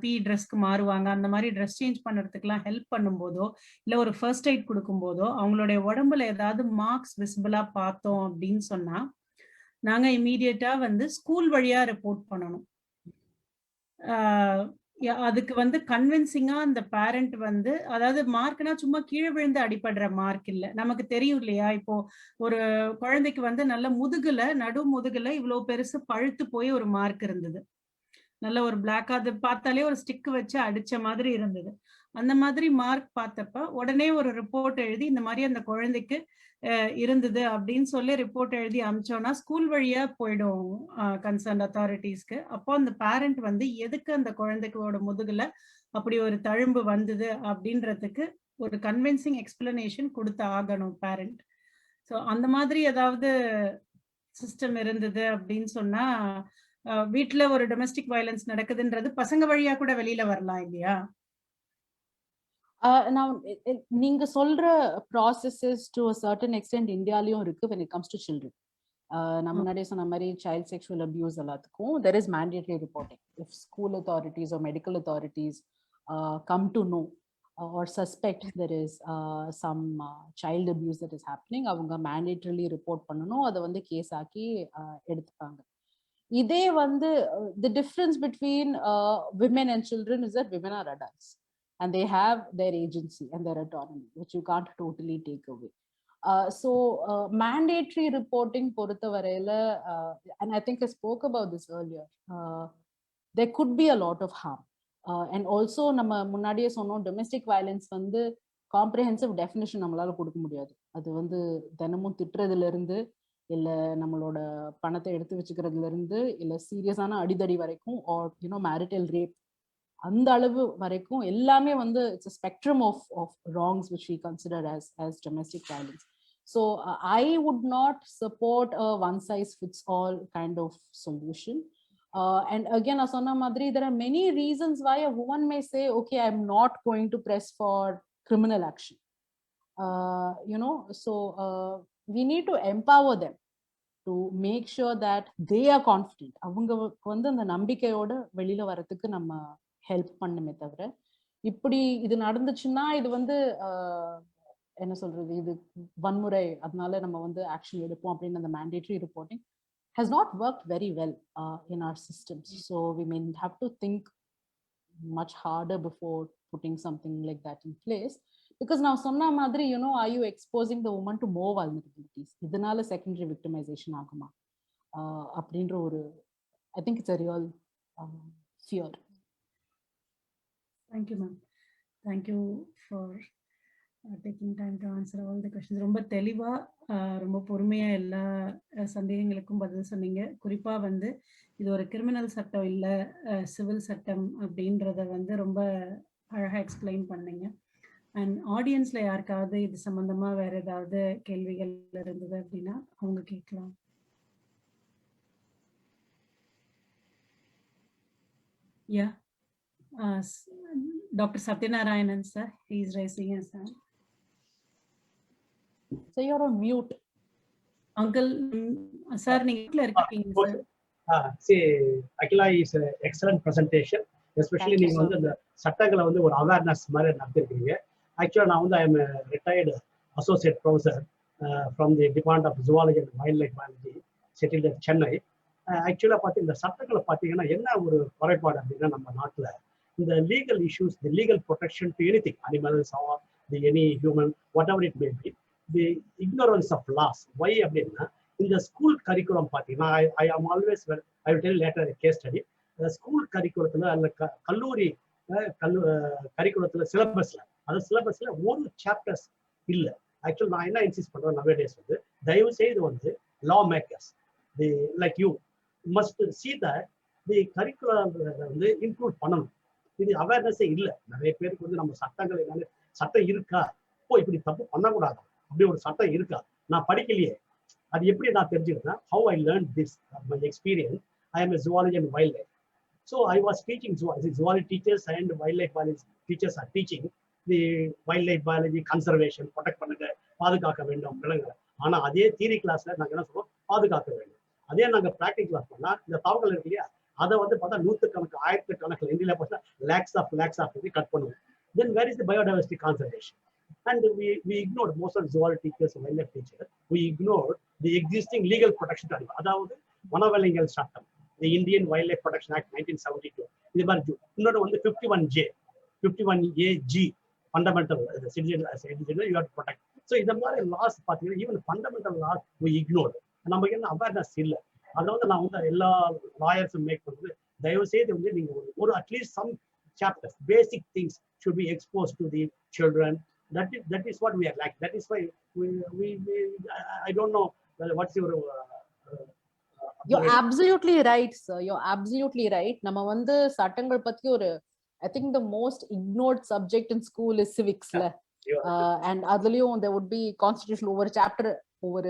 பி ட்ரெஸ்க்கு மாறுவாங்க, அந்த மாதிரி ட்ரெஸ் சேஞ்ச் பண்றதுக்குலாம் ஹெல்ப் பண்ணும்போதோ இல்ல ஒரு ஃபர்ஸ்ட் எய்ட் கொடுக்கும் போதோ அவங்களுடைய உடம்புல ஏதாவது மார்க்ஸ் விசிபிளா பார்த்தோம் அப்படின்னு சொன்னா நாங்க இமீடியட்டா வந்து ஸ்கூல் வழியா ரிப்போர்ட் பண்ணணும். அதுக்கு வந்து கன்வின்சிங்கா அந்த பேரண்ட் வந்து, அதாவது மார்க்னா சும்மா கீழே விழுந்து அடிபடுற மார்க் இல்ல. நமக்கு தெரியும் இல்லையா, இப்போ ஒரு குழந்தைக்கு வந்து நல்ல நடு முதுகுல இவ்வளவு பெருசு பழுத்து போய் ஒரு மார்க் இருந்தது. நல்ல ஒரு பிளாக், அது பார்த்தாலே ஒரு ஸ்டிக் வச்சு அடிச்ச மாதிரி இருந்தது. அந்த மாதிரி மார்க் பார்த்தப்ப உடனே ஒரு ரிப்போர்ட் எழுதி இந்த மாதிரி அந்த குழந்தைக்கு இருந்தது அப்படின்னு சொல்லி ரிப்போர்ட் எழுதி அமிச்சோம்னா ஸ்கூல் வழியா போயிடும் கன்சர்ன் அத்தாரிட்டிஸ்க்கு. அப்போ அந்த பேரண்ட் வந்து எதுக்கு அந்த குழந்தைக்கோட முதுகுல அப்படி ஒரு தழும்பு வந்தது அப்படின்றதுக்கு ஒரு கன்வின்சிங் எக்ஸ்பிளனேஷன் கொடுத்து ஆகணும் பேரண்ட். ஸோ அந்த மாதிரி ஏதாவது சிஸ்டம் இருந்தது அப்படின்னு சொன்னா வீட்டுல ஒரு டொமெஸ்டிக் வயலன்ஸ் நடக்குதுன்றது பசங்க வழியா கூட வெளியில வரலாம் இல்லையா? நீங்க சொல்ற processes to a certain extent இந்தியாலயும் இருக்கு when it comes to children. நம்ம முன்னாடியே சொன்ன மாதிரி child sexual abuse எல்லாத்துக்கும் there is mandatory reporting. If school authorities or medical authorities come to know or suspect there is some child abuse that is happening, அவங்க mandatorily report பண்ணணும். அதை வந்து case ஆக்கி எடுத்துப்பாங்க. இதே வந்து the difference between women and children is that women are adults and they have their agency and their autonomy, which you can't totally take away. So mandatory reporting பொறுத்த வரையில, and I think I spoke about this earlier, there could be a lot of harm. And also நம்ம முன்னாடியே சொன்னோம், domestic violence வந்து comprehensive definition நம்மளால கொடுக்க முடியாது. அது வந்து தினமும் திட்டுறதுல இருந்து, இல்ல நம்மளோட பணத்தை எடுத்து வச்சுக்கிறதுல இருந்து, இல்ல சீரியஸான அடிதடி வரைக்கும், or marital rape, அந்த அளவு வரைக்கும் எல்லாமே வந்து it's a spectrum of wrongs which we consider as domestic violence. So I would not support a one size fits all kind of solution. And again, as சொன்ன மாதிரி, there are many reasons why a woman may say, okay, I'm not going to press for criminal action. So we need to empower them to make sure that they are confident. அவங்களுக்கு வந்து அந்த நம்பிக்கையோட வெளியில வரதுக்கு நம்ம help பண்ணுமே தவிர, இப்படி இது நடந்துச்சுன்னா இது வந்து என்ன சொல்றது, இது வன்முறை, அதனால நம்ம வந்து ஆக்ஷன் எடுப்போம் அப்படின்னு அந்த mandatory reporting has not worked very well in our systems. So we may have to think much harder before putting something like that in place. Because now சொன்ன மாதிரி, are you exposing the woman to more vulnerabilities? இதனால secondary victimization ஆகுமா அப்படின்ற ஒரு, I think it's a real fear. Thank you, ma'am. Thank you for taking time to answer all the questions. ரொம்ப தெளிவா ரொம்ப பொறுமையா எல்லா சந்தேகங்களுக்கும் பதில் சொன்னீங்க. குறிப்பா வந்து இது ஒரு கிரிமினல் சட்டம் இல்ல சிவில் சட்டம் அப்படின்றத வந்து ரொம்ப அழகா எக்ஸ்பிளைன் பண்ணீங்க. அண்ட் ஆடியன்ஸ்ல யாருக்காவது இது சம்பந்தமா வேற ஏதாவது கேள்விகள் இருந்தது அப்படின்னா அவங்க கேட்கலாம். Yeah. Dr. Satyanarayanan, sir, he is raising his hand. So you're on mute. Uncle, sir, நீங்க இருக்கீங்க sir. See, Akila is an excellent presentation. Especially நீங்க வந்து அந்த சட்டங்களை வந்து ஒரு அவேர்னஸ் மாதிரி நடத்திருக்கீங்க. Actually நான் வந்து I am a retired associate professor from the Department of Zoology and Wildlife Biology, settled in Chennai. Actually பார்த்தீங்கன்னா இந்த சட்டங்களை பார்த்தீங்கன்னா என்ன ஒரு குறைபாடு அப்படின்னா நம்ம நாட்டில் இந்த legal issues, the legal protection to anything, animals or the any human, whatever it may be, the ignorance of laws. Why அப்படின்னா இந்த ஸ்கூல் கரிக்குலம் பார்த்தீங்கன்னா I am always I will tell later case study. School கரிக்குலத்தில் அல்ல கல்லூரி கரிக்குலத்தில் சிலபஸ்ல, அந்த சிலபஸ்ல ஒரு chapters இல்லை. Actually நான் என்ன இன்சிஸ்ட் பண்றேன் நவடேஸ் வந்து தயவு செய்து வந்து லா makers the like you must see that the curriculum வந்து இன்க்ளூட் பண்ணணும். இது அவேர்னஸே இல்லை. நிறைய பேருக்கு வந்து நம்ம சட்டங்கள் என்னன்னு சட்டம் இருக்கா, இப்படி தப்பு பண்ணக்கூடாது அப்படி ஒரு சட்டம் இருக்கா, நான் படிக்கலையே, அது எப்படி நான் தெரிஞ்சுக்கிறேன்? How I learn this my experience. I am a zoology and wildlife. So I was teaching zoology teachers and wildlife biology teachers are teaching the wildlife biology conservation, protect பண்ணுங்க, பாதுகாக்க வேண்டும் விலங்குகளை. ஆனா அதே தியரி கிளாஸ்ல நாங்க என்ன சொல்றோம், பாதுகாக்க வேண்டும். அதே நாங்க பிராக்டிகல் கிளாஸ் பண்ணா இந்த தகவல் இருக்கு இல்லையா, அதை வந்து பார்த்தா நூற்றுக்கணக்கு ஆயிரக்கணக்கில் இந்தியில பார்த்தா லேக்ஸ் ஆஃப் கட் பண்ணுவோம். Then where is the biodiversity conservation? And we ignored most of the zoology teachers and wildlife teachers. We ignored the existing legal protection. அதாவது வனவிலங்கியல் சட்டம், the Indian Wildlife Protection Act 1972. இது மாதிரி இன்னொரு வந்து 51AG fundamental citizen you have to protect. So இந்த மாதிரி laws பார்த்தீங்கன்னா even fundamental laws we ignored. நமக்கு என்ன அவேர்னஸ் இல்லை. அதை வந்து நான் வந்து எல்லா லாயர்ஸும் மேக் பண்ணுறது, தயவு செய்து வந்து நீங்க ஒரு at least some chapters, basic things should be exposed to the children. That is what we are like. That is why I don't know what's your You're absolutely right, sir. You're absolutely right. நம்ம வந்து சட்டங்கள் பத்தி ஒரு I think the most ignored subject in school is civics. And அதுலயும் there would be constitution over chapter, over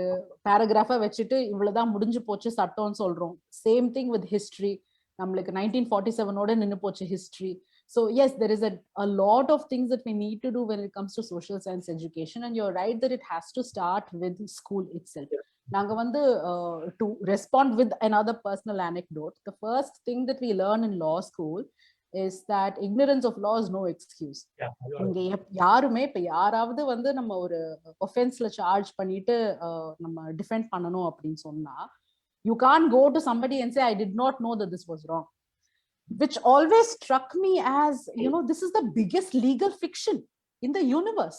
paragraph வச்சுட்டு இவ்வளவுதான் முடிஞ்சு போச்சு சட்டம்னு சொல்றோம். Same thing with history. நம்மளுக்கு 1947 ஓட நின்னு போச்சு history. So yes, there is a lot of things that we need to do when it comes to social science education, and you're right that it has to start with school itself. நாங்க வந்து to respond with another personal anecdote, the first thing that we learn in law school is that ignorance of law is no excuse. இங்க யாருமே இப்ப யாராவது வந்து நம்ம ஒரு ஒஃபென்ஸ்ல charge பண்ணிட்டு நம்ம டிஃபெண்ட் பண்ணணும் அப்படின்னு சொன்னா, you can't go to somebody and say I did not know that this was wrong, which always struck me as, you know, this is the biggest legal fiction in the universe.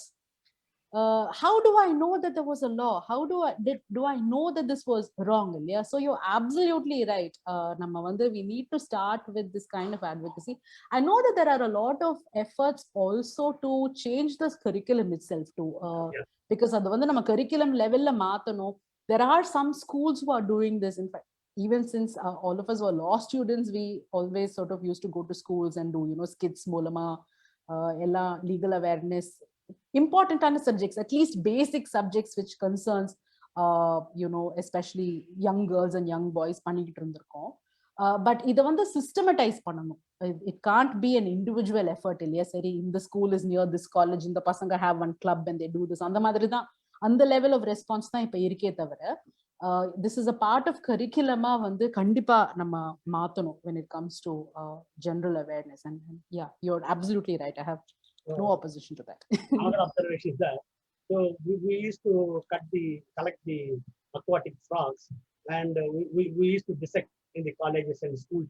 How do I know that there was a law? How do I know that this was wrong? Yeah, so you're absolutely right. Namma vandu we need to start with this kind of advocacy. I know that there are a lot of efforts also to change this curriculum itself too, because adu vandu nama curriculum level la maathano. There are some schools who are doing this. In fact, even since all of us were law students, we always sort of used to go to schools and do, you know, skits molama ella legal awareness, important subjects, at least basic subjects which concerns you know, especially young girls and young boys பண்ணிட்டு இருந்திருக்கோம். But இதை வந்து systematize பண்ணணும். It can't be an individual effort இல்லையா? சரி, இந்த school is near this college, இந்த பசங்க have one club and they do this, அந்த மாதிரி தான், அந்த level of response தான் இப்ப இருக்கே தவிர this is a part of curriculum வந்து கண்டிப்பா நம்ம மாத்தணும் when it comes to general awareness. And yeah, you're absolutely right. I have no opposition to that. Another observation is that we used to collect the aquatic frogs, and we used to dissect in the colleges and schools.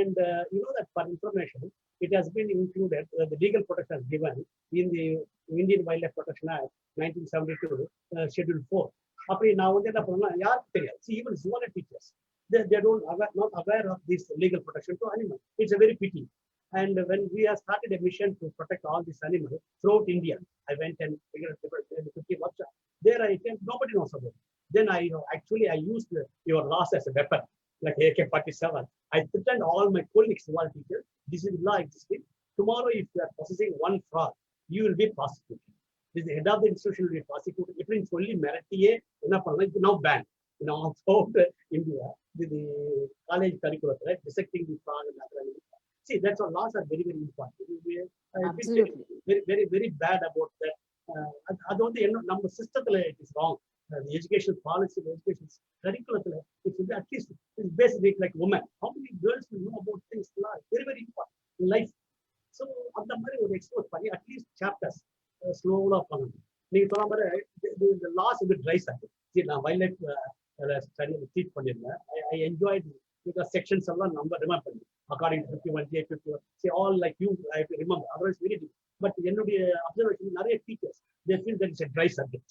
And you know that for information, it has been included, the legal protection is given in the Indian Wildlife Protection Act 1972, Schedule 4. அப்படி நான் வந்து என்ன பண்ணேன்னா, யாருக்கு தெரியாது, even zoology teachers, they don't not aware of this legal protection to animals. It's a very pity. And when we have started a mission to protect all these animals throughout India, I went and figured 50 workshops. There I came, nobody knows about it. Then I used your laws as a weapon, like AK-47. I threatened all my colleagues, all teachers, this is law existing. Tomorrow, if you are possessing one frog, you will be prosecuted. This is the head of the institution will be prosecuted. If it's only Marathi, now banned. You know, throughout India, the college curriculum, right, dissecting the frog and other animals. See, that's why laws are very, very important. I feel Absolutely. very, very, very bad about that. அது வந்து என்ன நம்ம சிஸ்டத்துல it is wrong. Education policy, education கரிக்குலத்துல it's வந்து at least it's based like woman. How many girls will know about things very very important in life. So அந்த மாதிரி ஒரு எக்ஸ்போஸ் பண்ணி அட்லீஸ்ட் சாப்டர்ஸ் ஸ்லோவா பண்ணணும். நீங்க சொன்ன மாதிரி இந்த லாஸ் வந்து ட்ரைஸ் ஆகும். சரி, நான் வைல்ட் லைஃப் ஸ்டடியில் டீச் பண்ணியிருந்தேன். ஐ என்ஜாய்ட் பிகாஸ் செக்ஷன்ஸ் எல்லாம் நம்ம ரிமெம்பர் பண்ணி according to 51J, 51, say all like you, I have to remember, otherwise very difficult. But என்னுடைய observation, நிறைய teachers, they feel that it's a dry subject.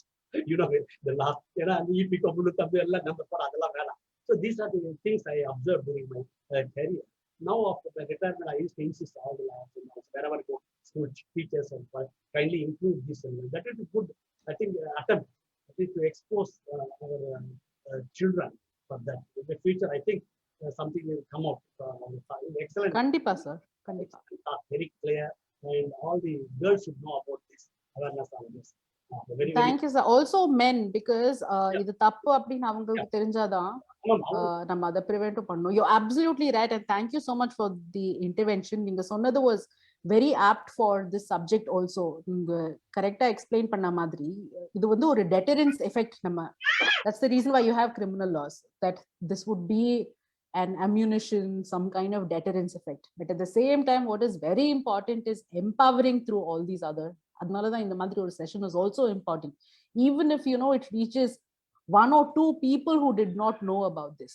You know, the last, ஏன்னா அந்த EP கம்முன்னு தம்பி எல்லாம் நம்ம போட அதெல்லாம் வேணாம். So these are the things I observed during my career. Now after the retirement, I used to insist all the labs and wherever I go, school teachers and kindly include this. And that is a good, I think, attempt to expose our children for that. In the future, I think something will come out. Excellent. Kandipa sir, kandipa. Very clear, and all the girls should know about this awareness on this. Thank you sir. Also men, because இது தப்பு அப்படின்னு அவங்களுக்கு தெரிஞ்சாதான் நம்ம அதை prevent பண்ணணும். You're absolutely right, and thank you so much for the intervention. நீங்க சொன்னது was very apt for this subject also. நீங்க கரெக்டா எக்ஸ்பிளைன் பண்ண மாதிரி இது வந்து ஒரு deterrence effect. நம்ம that's the reason why you have criminal laws, that this would be an ammunition, some kind of deterrence effect. But at the same time, what is very important is empowering through all these other. Adnala in the madri or session is also important. Even if you know it reaches 1 or 2 people who did not know about this,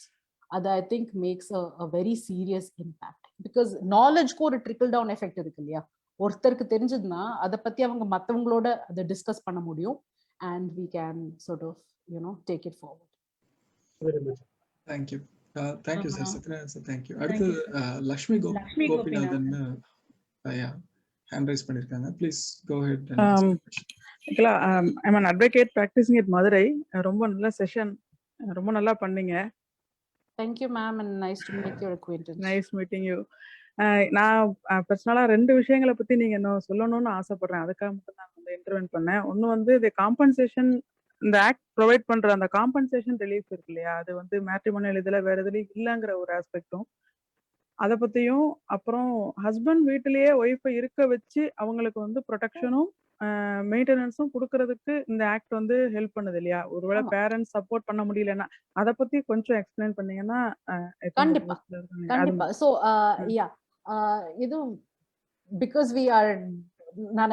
that I think makes a very serious impact, because knowledge ko a trickle down effect irukku illaya. ஒருத்தருக்கு தெரிஞ்சதுன்னா அதை பத்தி அவங்க மத்தவங்களோட அதை discuss பண்ண முடியும், and we can sort of take it forward. Very much. Thank you. Thank you, sir. Satyanarayana sir, thank you. அடுத்து லக்ஷ்மி கோபிநாதன் ஹேண்ட் ரைஸ் பண்ணிருக்காங்க. Please go ahead. I'm an advocate practicing at Madurai. ரொம்ப நல்ல session, ரொம்ப நல்லா பண்ணீங்க. Thank you ma'am, and nice to meet your acquaintance. Nice meeting you. நான் பர்சனலா 2 விஷயங்களை பத்தி நீங்க இன்னும் சொல்லணும்னு ஆசைப்படுறேன். அதுக்காக மட்டும் நான் வந்து இன்டர்வென்ட் பண்ணேன். ஒன்னு வந்து இந்த காம்பன்சேஷன், இந்த ஆக்ட் ப்ரொவைட் பண்ற அந்த காம்பன்சேஷன் ரிலீஃப் இருக்கு இல்லையா, அது வந்து மேட்ரிமோனியல் இதுல வேற எதுலயும் இல்லைங்கிற ஒரு ஆஸ்பெக்டும் அதை பத்தியும், அப்புறம் ஹஸ்பண்ட் வீட்டிலேயே ஒய்ஃபை இருக்க வச்சு அவங்களுக்கு வந்து ப்ரொடெக்ஷனும் மெயின்டெனன்ஸும் கொடுக்கறதுக்கு இந்த ஆக்ட் வந்து ஹெல்ப் பண்ணுது இல்லையா. ஒருவேளை பேரண்ட்ஸ் சப்போர்ட் பண்ண முடியலன்னா அதை பத்தி கொஞ்சம் எக்ஸ்பிளைன் பண்ணீங்கன்னா. கண்டிப்பா கண்டிப்பா. So இது because we are,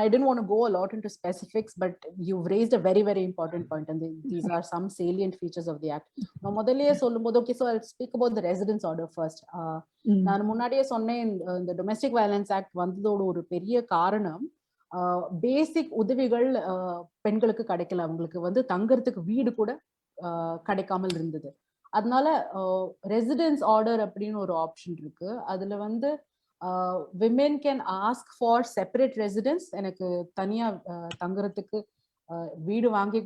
I didn't want to go a lot into specifics, but you've raised a very, very important point, and these are some salient features of the act. Now, முதல்லயே சொல்லும்போது, okay, so I'll speak about the residence order first. நான் முன்னாடியே சொன்னேன், இந்த domestic violence act வந்ததோட ஒரு பெரிய காரணம் பேசிக் உதவிகள் பெண்களுக்கு கிடைக்கல. அவங்களுக்கு வந்து தங்கறதுக்கு வீடு கூட கிடைக்காமல் இருந்தது. அதனால ரெசிடென்ஸ் ஆர்டர் அப்படின்னு ஒரு ஆப்ஷன் இருக்கு. அதுல வந்து women can ask for separate residence. எனக்கு தனியா தங்குறதுக்கு வீடு வாங்கி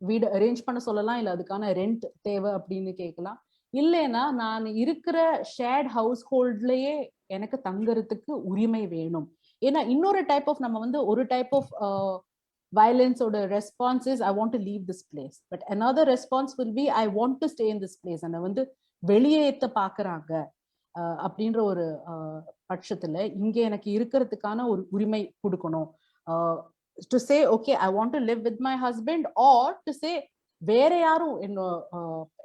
வீடு அரேஞ்ச் பண்ண சொல்லலாம், இல்ல அதுக்கான ரெண்ட் தேவை அப்படின்னு கேட்கலாம். இல்லைன்னா நான் இருக்கிற ஷேர்ட் ஹவுஸ் ஹோல்ட்லயே எனக்கு தங்குறதுக்கு உரிமை வேணும். ஏன்னா இன்னொரு டைப் ஆஃப் நம்ம வந்து ஒரு டைப் ஆஃப் வயலன்ஸோட response is I want to leave this place, but another response will be I want to stay in this place. and வந்து வெளியேத்த பாக்குறாங்க அப்படின்ற ஒரு பட்சத்துல இங்க எனக்கு இருக்கிறதுக்கான ஒரு உரிமை கொடுக்கணும். to say okay, I want to live with my husband, or to say வேற யாரும்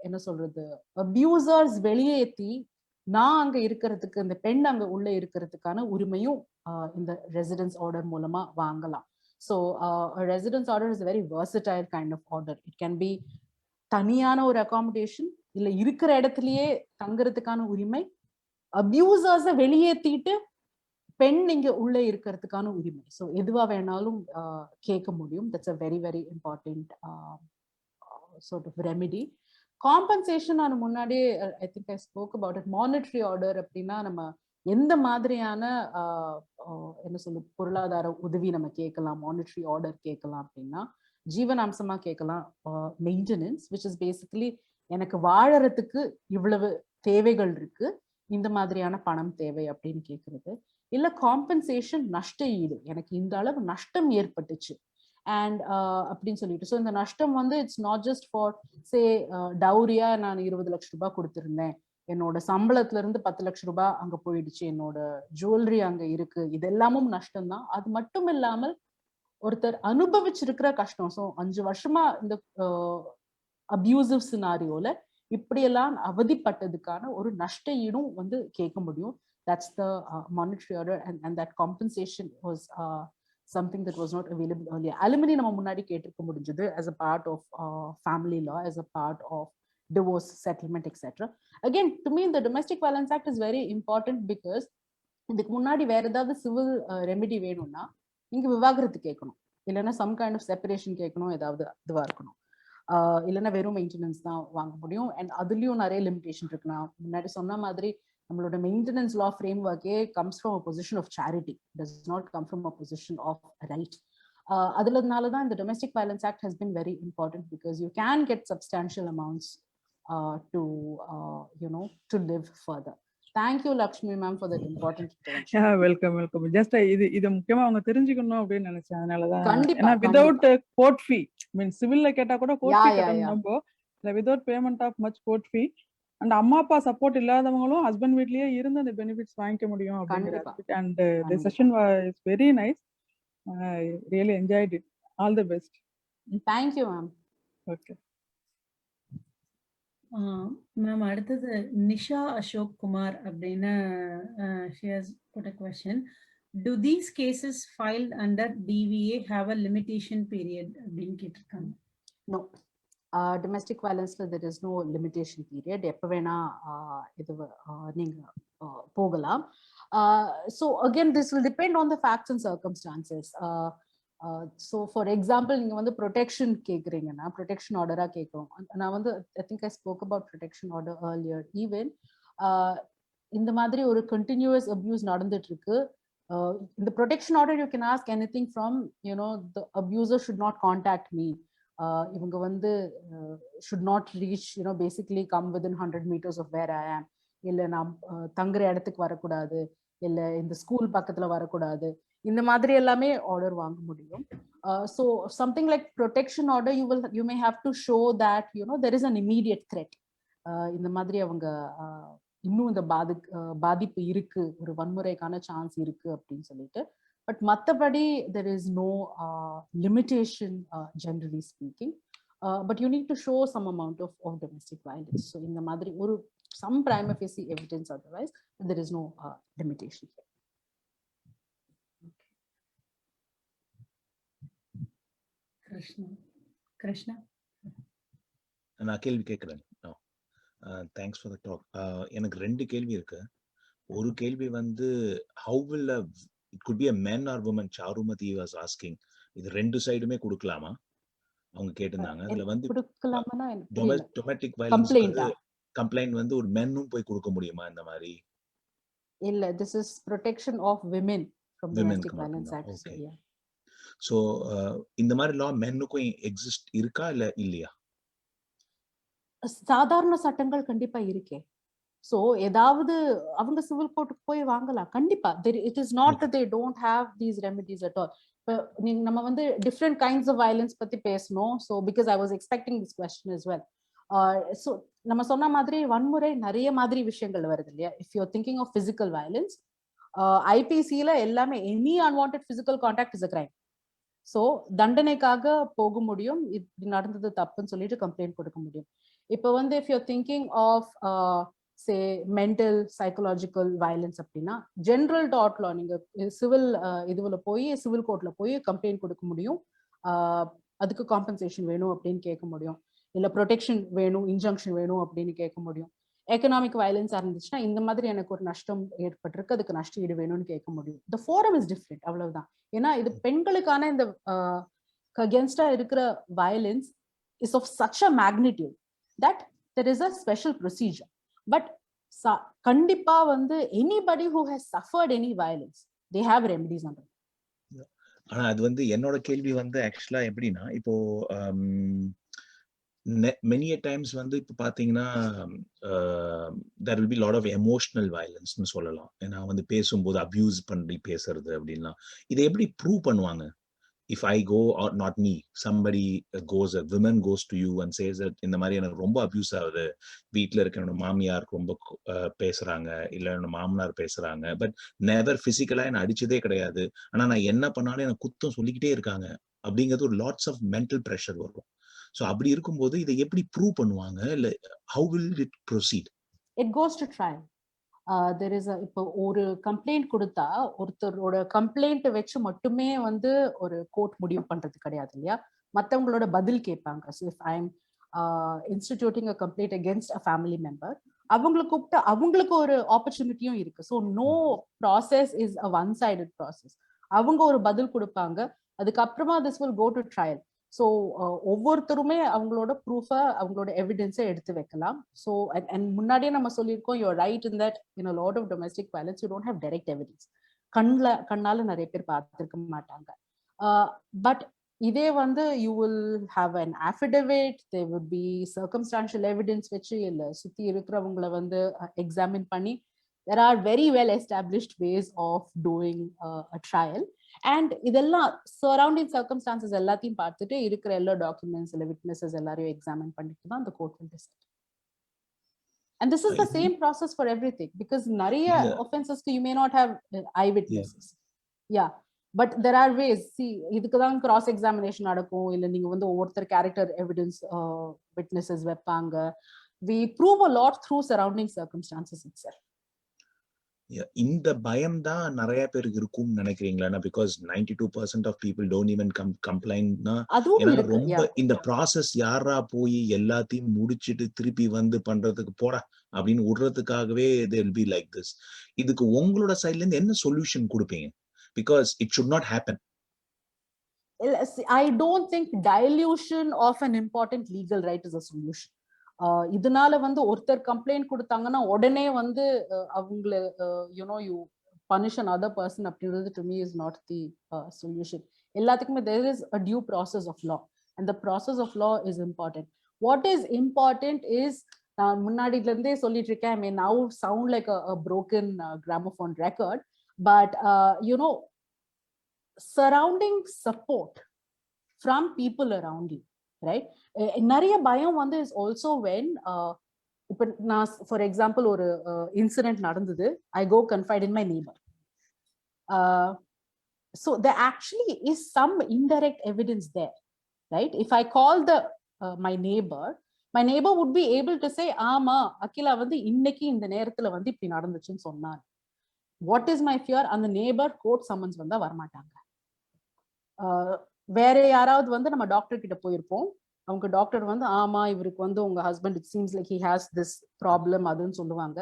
என்ன சொல்றது அபியூசர்ஸ் வெளியேத்தி நான் அங்க இருக்கிறதுக்கு, இந்த பெண் அங்க உள்ள இருக்கிறதுக்கான உரிமையும் இந்த ரெசிடென்ஸ் ஆர்டர் மூலமா வாங்கலாம். So a residence order is a very versatile kind of order. It can be தனியான ஒரு அகாமடேஷன், இல்ல இருக்கிற இடத்துலயே தங்குறதுக்கான உரிமை, அபியூசர்ஸ வெளியேத்திட்டு பெண் இங்க உள்ள இருக்கிறதுக்கான உரிமை. ஸோ எதுவா வேணாலும் கேட்க முடியும். That's a very very important sort of remedy. Compensation நான் முன்னாடியே I think I spoke about it. Monetary order அப்படின்னா நம்ம எந்த மாதிரியான என்ன சொல்லு பொருளாதார உதவி நம்ம கேட்கலாம், மானிட்டரி ஆர்டர் கேட்கலாம் அப்படின்னா ஜீவனாம்சமா கேட்கலாம். மெயின்டெனன்ஸ், which is basically எனக்கு வாழறதுக்கு இவ்வளவு தேவைகள் இருக்கு, இந்த மாதிரியான பணம் தேவை அப்படின்னு கேட்கறது. இல்ல காம்பன்சேஷன், நஷ்ட ஈடு, எனக்கு இந்த அளவு நஷ்டம் ஏற்பட்டுச்சு அண்ட் அப்படின்னு சொல்லிட்டு. ஸோ இந்த நஷ்டம் வந்து it's not just for say டவுரியா நான் 20 லட்சம் ரூபாய் கொடுத்திருந்தேன், என்னோட சம்பளத்துல இருந்து 10 லட்சம் ரூபாய் அங்க போயிடுச்சு, என்னோட ஜுவல்லரி அங்க இருக்கு, இது எல்லாமும் நஷ்டம் தான். அது மட்டும் இல்லாமல் ஒருத்தர் அனுபவிச்சிருக்கிற கஷ்டம். ஸோ 5 வருஷமா இந்த அபியூசிவ் சினாரியோல இப்படியெல்லாம் அவதிப்பட்டதுக்கான ஒரு நஷ்ட ஈடும் வந்து கேட்க முடியும். That's the monetary order, and that compensation was something that was not available earlier. Alimony நம்ம முன்னாடி கேட்டிருக்க முடிஞ்சது as a part of family law, as a part of divorce settlement, etc. Again, to me the Domestic Violence Act is very important because இதுக்கு முன்னாடி வேற ஏதாவது civil remedy வேணும்னா நீங்க விவாகரத்து கேட்கணும், இல்லைன்னா சம் கைண்ட் ஆஃப் செப்பரேஷன் கேட்கணும், ஏதாவது இதுவா இருக்கணும், இல்லைன்னா வெறும் மெயின்டெனன்ஸ் தான் வாங்க முடியும். அண்ட் அதுலயும் நிறைய லிமிடேஷன் இருக்கு. நான் முன்னாடி சொன்ன மாதிரி நம்மளோட மெயின்டெனன்ஸ் லா ஃப்ரேம் ஒர்க்கே comes from a position of charity, does not come from a position of right. அதுலனால தான் இந்த domestic violence act has been very important because you can get substantial amounts to to live further. Thank you, Lakshmi ma'am, for that important intervention. Yeah, welcome. Just இது முக்கியமா அவங்க தெரிஞ்சுக்கணும் அப்படின்னு நினைச்சேன். அதனாலதான் கண்டிப்பா வித்வுட் கோர்ட் ஃபீ, மீன் சிவில்ல கேட்டா கூட கோர்ட் ஃபீ கட்டணும் நம்ம, without payment of much court fee. And அம்மா அப்பா சப்போர்ட் இல்லாதவங்களும் ஹஸ்பண்ட் வீட்லயே இருந்து அந்த பெனிஃபிட்ஸ் வாங்கிக்க முடியும் அப்படிங்கிறது. And the session is very nice. I really enjoyed it. All the best. Thank you ma'am. Okay. Ma'am, அடுத்தது நிஷா அசோக் குமார் அப்படின்னு she has put a question. Do these cases filed under DVA have a limitation period அப்படின்னு கேட்டிருக்காங்க. No. Domestic violence there is no limitation period. எப்ப வேணா இது நீங்க போகலாம். So again this will depend on the facts and circumstances. So for example நீங்க வந்து protection கேக்குறீங்கன்னா protection ஆர்டரா கேட்கும். நான் வந்து I think I spoke about protection order earlier. Even இந்த மாதிரி ஒரு continuous abuse நடந்துட்டு இருக்கு. In the protection order you can ask anything from the abuser should not contact me, இவங்க வந்து should not reach basically come within 100 meters of where I am, இல்ல நான் தங்குற இடத்துக்கு வரக்கூடாது, இல்ல இந்த ஸ்கூல் பக்கத்துல வரக்கூடாது, இந்த மாதிரி எல்லாமே ஆர்டர் வாங்க முடியும். So something like protection order you may have to show that there is an immediate threat. இந்த மாதிரி அவங்க இன்னும் இந்த பாதிப்பு இருக்கு, ஒரு வன்முறைக்கான சான்ஸ் இருக்கு அப்படின்னு சொல்லிட்டு. பட் மற்றபடி there is no limitation generally speaking, but you need to show some amount of domestic violence. So இந்த மாதிரி ஒரு some prima facie evidence, otherwise there is no limitation here. Krishna நான் கேள்வி கேட்கிறேன். Thanks for the talk. எனக்கு 2 கேள்வி இருக்கு. ஒரு கேள்வி வந்து how will it could be a man or woman, Charumati was asking, இது 2 சைடுமே கொடுக்கலாமா அவங்க கேட்டிருந்தாங்க. அதுல வந்து டொமெஸ்டிக் வயலன்ஸ் கம்ப்ளைண்ட் வந்து ஒரு மென்னும் போய் கொடுக்க முடியுமா இந்த மாதிரி? இல்ல, this is protection of women from domestic violence act. Okay. So இந்த மாதிரி law மென்னுக்கும் எக்ஸிஸ்ட் இருக்கா இல்ல இல்லையா? சாதாரண சட்டங்கள் கண்டிப்பா இருக்கே. சோ ஏதாவது அவங்க சிவில் கோர்ட்டுக்கு போய் வாங்கலாம் கண்டிப்பா. It is not that they don't have these remedies at all. நம்ம வந்து different kinds of violence பத்தி பேசணும். So because I was expecting this question as well. So நம்ம சொன்ன மாதிரி வன்முறை நிறைய மாதிரி விஷயங்கள் வருது இல்லையா? If you're thinking of physical violence, IPC-ல எல்லாமே any unwanted physical contact is a crime. So தண்டனைக்காக போக முடியும், இது நடந்தது தப்புன்னு சொல்லிட்டு கம்ப்ளைண்ட் கொடுக்க முடியும். இப்போ வந்து if you're thinking of say mental psychological violence அப்படின்னா ஜென்ரல் டாட்ல நீங்க சிவில் இதுல போய் சிவில் கோர்ட்ல போய் கம்ப்ளைண்ட் கொடுக்க முடியும். அதுக்கு காம்பன்சேஷன் வேணும் அப்படின்னு கேட்க முடியும், இல்ல ப்ரொடெக்ஷன் வேணும், இன்ஜங்ஷன் வேணும் அப்படின்னு கேட்க முடியும். எக்கனாமிக் வயலன்ஸா இருந்துச்சுன்னா இந்த மாதிரி எனக்கு ஒரு நஷ்டம் ஏற்பட்டிருக்கு, அதுக்கு நஷ்ட ஈடு வேணும்னு கேட்க முடியும். த ஃபோரம் இஸ் டிஃப்ரெண்ட், அவ்வளவுதான். ஏன்னா இது பெண்களுக்கான இந்த அகேன்ஸ்டா இருக்கிற violence is of such a magnitude that there is a special procedure. But கண்டிப்பா வந்து anybody who has suffered any violence they have remedies on that. ஆனா அது வந்து என்னோட கேள்வி வந்து ஆக்சுவலா எப்படின்னா, இப்போ many a times வந்து இப்போ பாத்தீங்கன்னா there will be lot of emotional violence னு சொல்லலாம். ஏன்னா வந்து பேசும்போது அபியூஸ் பண்ணி பேசுறது அப்படின்லாம், இதை எப்படி ப்ரூவ் பண்ணுவாங்க? if I go, or not me, somebody goes, a woman goes to you and says that இந்த மாதிரி எனக்கு ரொம்ப அபியூஸ் ஆகுது, வீட்டுல இருக்க என்னோட மாமியார் ரொம்ப பேசுறாங்க, இல்ல என்னோட மாமனார் பேசுறாங்க, பட் நெவர் பிசிக்கலா என்ன அடிச்சதே கிடையாது, ஆனா நான் என்ன பண்ணாலும் எனக்கு குத்தம் சொல்லிக்கிட்டே இருக்காங்க அப்படிங்கிறது ஒரு லாட்ஸ் ஆஃப் மென்டல் ப்ரெஷர் வரும். ஸோ அப்படி இருக்கும்போது இதை எப்படி ப்ரூவ் பண்ணுவாங்க, இல்ல how will it proceed? It goes to trial. There is இப்போ ஒரு கம்ப்ளைண்ட் கொடுத்தா ஒருத்தரோட கம்ப்ளைண்ட் வச்சு மட்டுமே வந்து ஒரு கோர்ட் முடிவு பண்றது கிடையாது இல்லையா, மற்றவங்களோட பதில் கேட்பாங்க. So if I am instituting a complaint against a family member, அவங்களை கூப்பிட்டு அவங்களுக்கு ஒரு ஆப்பர்ச்சுனிட்டியும் இருக்கு. So no process is a one sided process. அவங்க ஒரு பதில் கொடுப்பாங்க, அதுக்கப்புறமா this will go to trial. So ஒவ்வொருத்தருமே அவங்களோட ப்ரூஃபை, அவங்களோட எவிடன்ஸை எடுத்து வைக்கலாம். ஸோ அண்ட் முன்னாடியே நம்ம சொல்லியிருக்கோம், you're right in that in a lot of domestic violence you don't have direct evidence. கண்ணால நிறைய பேர் பார்த்துருக்க மாட்டாங்க. பட் இதே வந்து you will have an affidavit, they would be circumstantial evidence வச்சு இல்லை சுற்றி இருக்கிறவங்களை வந்து எக்ஸாமின் பண்ணி, there are very well established ways of doing a trial. And இதெல்லாம் சரௌண்டிங் சர்க்கம்ஸ்டான்சஸ் எல்லாத்தையும் பார்த்துட்டு இருக்கிற எல்லா டாக்குமெண்ட்ஸ் இல்லை விட்னஸஸ் எல்லாரையும் எக்ஸாமின் பண்ணிட்டு தான் அந்த court will decide. And this is the same process for everything, because நிறைய offenses you may not have eyewitnesses. Yeah, but there are ways. See, இதுக்கு தான் cross examination நடக்கும், இல்லை நீங்க வந்து ஒவ்வொருத்தர் கேரக்டர் எவிடன்ஸ் விட்னஸஸ் வைப்பாங்க. We prove a lot through surrounding circumstances itself. இந்த பயம் தான் நிறைய பேருக்கு இருக்கும்னு நினைக்கிறீங்களா? Because 92% of people don't even கம்ப்ளைண்ட்னா ரொம்ப இந்த ப்ராசஸ் யாரா போய் எல்லாத்தையும் முடிச்சிட்டு திருப்பி வந்து பண்றதுக்கு போடா அப்படின்னு விடுறதுக்காகவே they will be like this. இதுக்கு உங்களோட சைட்ல இருந்து என்ன சொல்யூஷன் கொடுப்பீங்க? Because it should not happen. I don't think dilution of an important legal right is a solution. இதனால வந்து ஒருத்தர் கம்ப்ளைண்ட் கொடுத்தாங்கன்னா உடனே வந்து அவங்கள யூ பனிஷ் another person அப்படின்றது to me is not the solution. எல்லாத்துக்குமே there is a due process of law, and the process of law is important. What is important is, நான் முன்னாடில இருந்தே சொல்லிட்டு இருக்கேன், I may now sound like a broken gramophone record, but surrounding support from people around you, right? நிறைய பயம் வந்து is also when இப்ப நான் for example ஒரு இன்சிடென்ட் நடந்தது, I go confide in my neighbor. So there actually is some indirect evidence there, right? If I call my neighbor would be able to say, ஆமா அகிலா வந்து இன்னைக்கு இந்த நேரத்துல வந்து இப்படி நடந்துச்சுன்னு சொன்னார். What is my fear? அந்த neighbor கோர்ட் சம்மன்ஸ் வந்தா வரமாட்டாங்க. வேற யாராவது வந்து நம்ம டாக்டர் கிட்ட போயிருப்போம், அவங்க டாக்டர் வந்து ஆமா இவருக்கு வந்து உங்க husband it seems like he has this problem அதுன்னு சொல்லுவாங்க.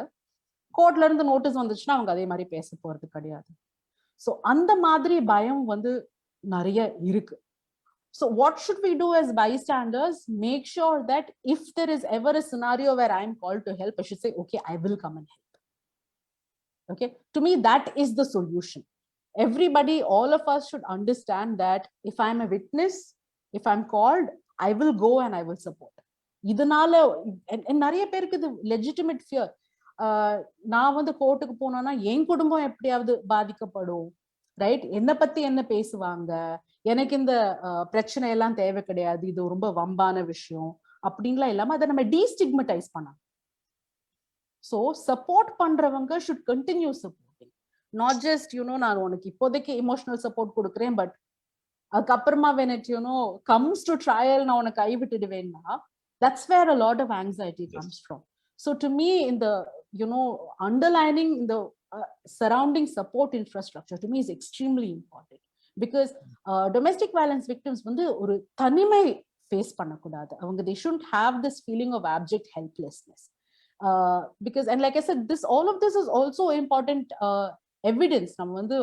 கோர்ட்ல இருந்து நோட்டீஸ் வந்துச்சுன்னா அவங்க அதே மாதிரி பேச போறது கிடையாது. ஸோ அந்த மாதிரி பயம் வந்து நிறைய இருக்கு. So what should we do as bystanders? Make sure that if there is ever a scenario where I am called to help, I should say, okay, I will come and help. Okay, to me that is the solution. Everybody, all of us should understand that if I'm a witness, if I'm called, I will go and I will support. இதனால நிறைய பேருக்கு இது legitimate fear. நான் வந்து கோர்ட்டுக்கு போனோம்னா என் குடும்பம் எப்படியாவது பாதிக்கப்படும், ரைட்? என்னை பத்தி என்ன பேசுவாங்க, எனக்கு இந்த பிரச்சனை எல்லாம் தேவை கிடையாது, இது ரொம்ப வம்பான விஷயம் அப்படின்லாம் இல்லாம அதை நம்ம டீஸ்டிக்மடைஸ் பண்ணலாம். ஸோ சப்போர்ட் பண்றவங்க should continue supporting, not just நான் உனக்கு இப்போதைக்கு இமோஷனல் சப்போர்ட் கொடுக்குறேன், பட் அதுக்கப்புறமா when it comes to trial நான் உனக்கு கை விட்டுடுவேன்னா that's where a lot of anxiety comes from. So to me, in the underlining the surrounding support infrastructure to me is extremely important, because domestic violence victims வந்து ஒரு தனிமை face பண்ணக்கூடாது. அவங்க they shouldn't have this feeling of abject helplessness, because and like I said, all of this is also important evidence. நம்ம வந்து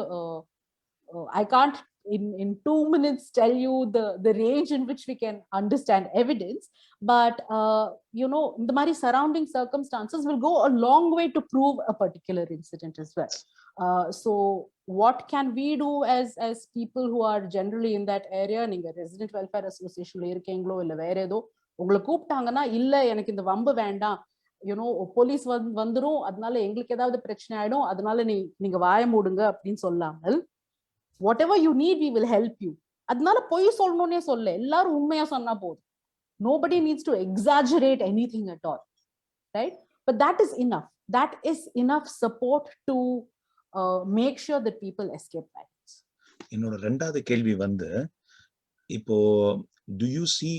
I can't in 2 minutes tell you the range in which we can understand evidence, but the mari surrounding circumstances will go a long way to prove a particular incident as well. So what can we do as people who are generally in that area? Ninga resident welfare association la irukenglo illa vera edo ungala kooptaangana illa எனக்கு இந்த வம்பு வேண்டாம், police வந்துரும், அதனால எங்களுக்கு ஏதாவது பிரச்சனை ஆயிடும், அதனால நீங்க வாய மூடுங்க அப்படின்னு சொல்லாமல் whatever you need we will help you. அதனால பொய் சொல்லணும்னே சொல்ல, எல்லாரும் உண்மையா சொன்னா போதும். Nobody needs to exaggerate anything at all, right? But that is enough. That is enough support to make sure that people escape violence. என்னோட ரெண்டாவது கேள்வி வந்து, இப்போ do you see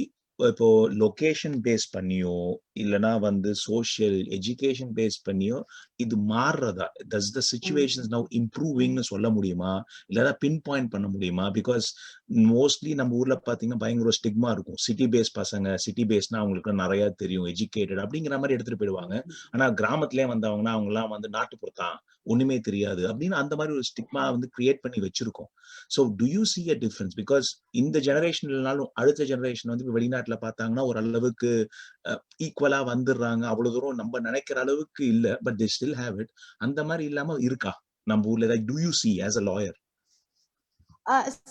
இப்போ லொகேஷன் பேஸ் பண்ணியோ இல்லனா வந்து சோஷியல் எஜுகேஷன் பேஸ் பண்ணியோ இது மாறுறதா? does the situations now improving னு சொல்ல முடியுமா, இல்லனா பின் பாயிண்ட் பண்ண முடியுமா? பிகாஸ் மோஸ்ட்லி நம்ம ஊர்ல பாத்தீங்கன்னா பயங்கர ஸ்டிக்மா இருக்கும். சிட்டி பேஸ் பசங்க, சிட்டி பேஸ்னா அவங்களுக்கு நிறைய தெரியும், எஜுகேட்டட் அப்படிங்கிற மாதிரி எடுத்துட்டு போயிடுவாங்க. ஆனா கிராமத்திலே வந்தவங்கன்னா அவங்க எல்லாம் வந்து நாட்டுப்புறத்தான், ஒண்ணுமே தெரியாது அப்படின்னு அந்த மாதிரி ஒரு ஸ்டிக்மா வந்து கிரியேட் பண்ணி வச்சிருக்கோம். So to you see a difference? Because இந்த ஜெனரேஷன் இல்லைனாலும் அடுத்த ஜெனரேஷன் வந்து வெளிநாட்டுல பார்த்தாங்கன்னா ஒரு அளவுக்கு ஈக்குவலா வந்துடுறாங்க. அவ்வளவு தூரம் நம்ம நினைக்கிற அளவுக்கு இல்ல, but they still have it. அந்த மாதிரி இல்லாம இருக்கா நம்ம ஊர்ல? like do you see as a lawyer?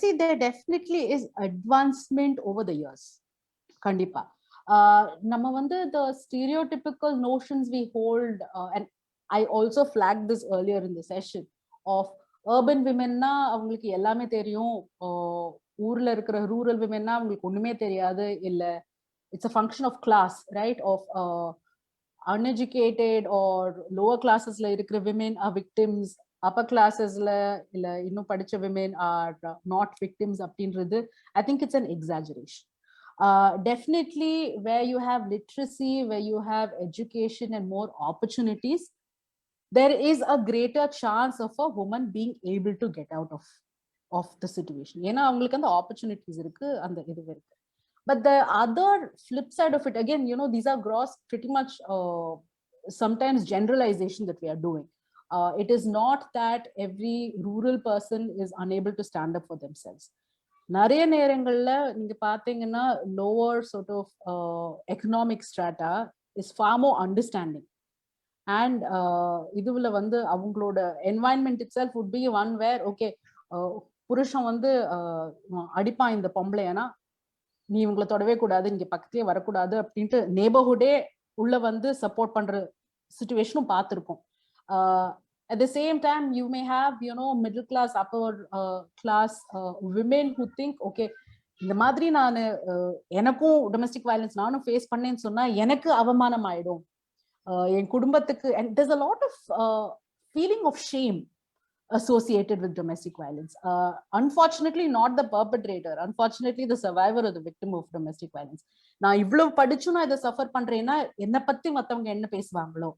See, there definitely is advancement over the years. Kandipa. Nama vandu the stereotypical notions we hold, and I also flagged this earlier in the session, of urban women na avangalukku ellame theriyum, ஊர்ல இருக்கிற rural women na avangalukku onnume theriyadu, illa it's a function of class, right? Of uneducated or lower classes la irukra women are victims, upper classes la illa innum padicha women are not victims அப்படின்றது I think it's an exaggeration. Definitely where you have literacy, where you have education and more opportunities, there is a greater chance of a woman being able to get out of the situation. ஏன்னா அவங்களுக்கு அந்த opportunities இருக்கு, அந்த இது இருக்கு. But the other flip side of it, again, you know, these are gross, pretty much sometimes generalization that we are doing. It is not that every rural person is unable to stand up for themselves. நிறைய நேரங்கள்ல நீங்க பாத்தீங்கன்னா lower sort of economic strata is far more understanding. And இதுல வந்து அவங்களோட environment itself would be one where, okay, புருஷன் வந்து அடிப்பான் இந்த பொம்பளைனா, நீ இவங்களை தொடவே கூடாது, இங்க பக்கத்திலே வரக்கூடாது அப்படின்ட்டு நெய்பர்ஹுட்டே உள்ள வந்து சப்போர்ட் பண்ற சிச்சுவேஷனும் பார்த்திருக்கோம். At the same time, you may have, you know, middle class, upper class women who think, okay, இந்த மாதிரி நான் எனக்கும் டொமஸ்டிக் வயலன்ஸ் நானும் ஃபேஸ் பண்ணேன்னு சொன்னா எனக்கு அவமானம் ஆயிடும், என் குடும்பத்துக்கு, and there's a lot of feeling of shame associated with domestic violence. Unfortunately, not the perpetrator. Unfortunately, the survivor or the victim of domestic violence. நான் இவ்வளவு படிச்சும் நான் இதை சஃபர் பண்றேன்னா என்ன பத்தி மத்தவங்க என்ன பேசுவாங்களோ,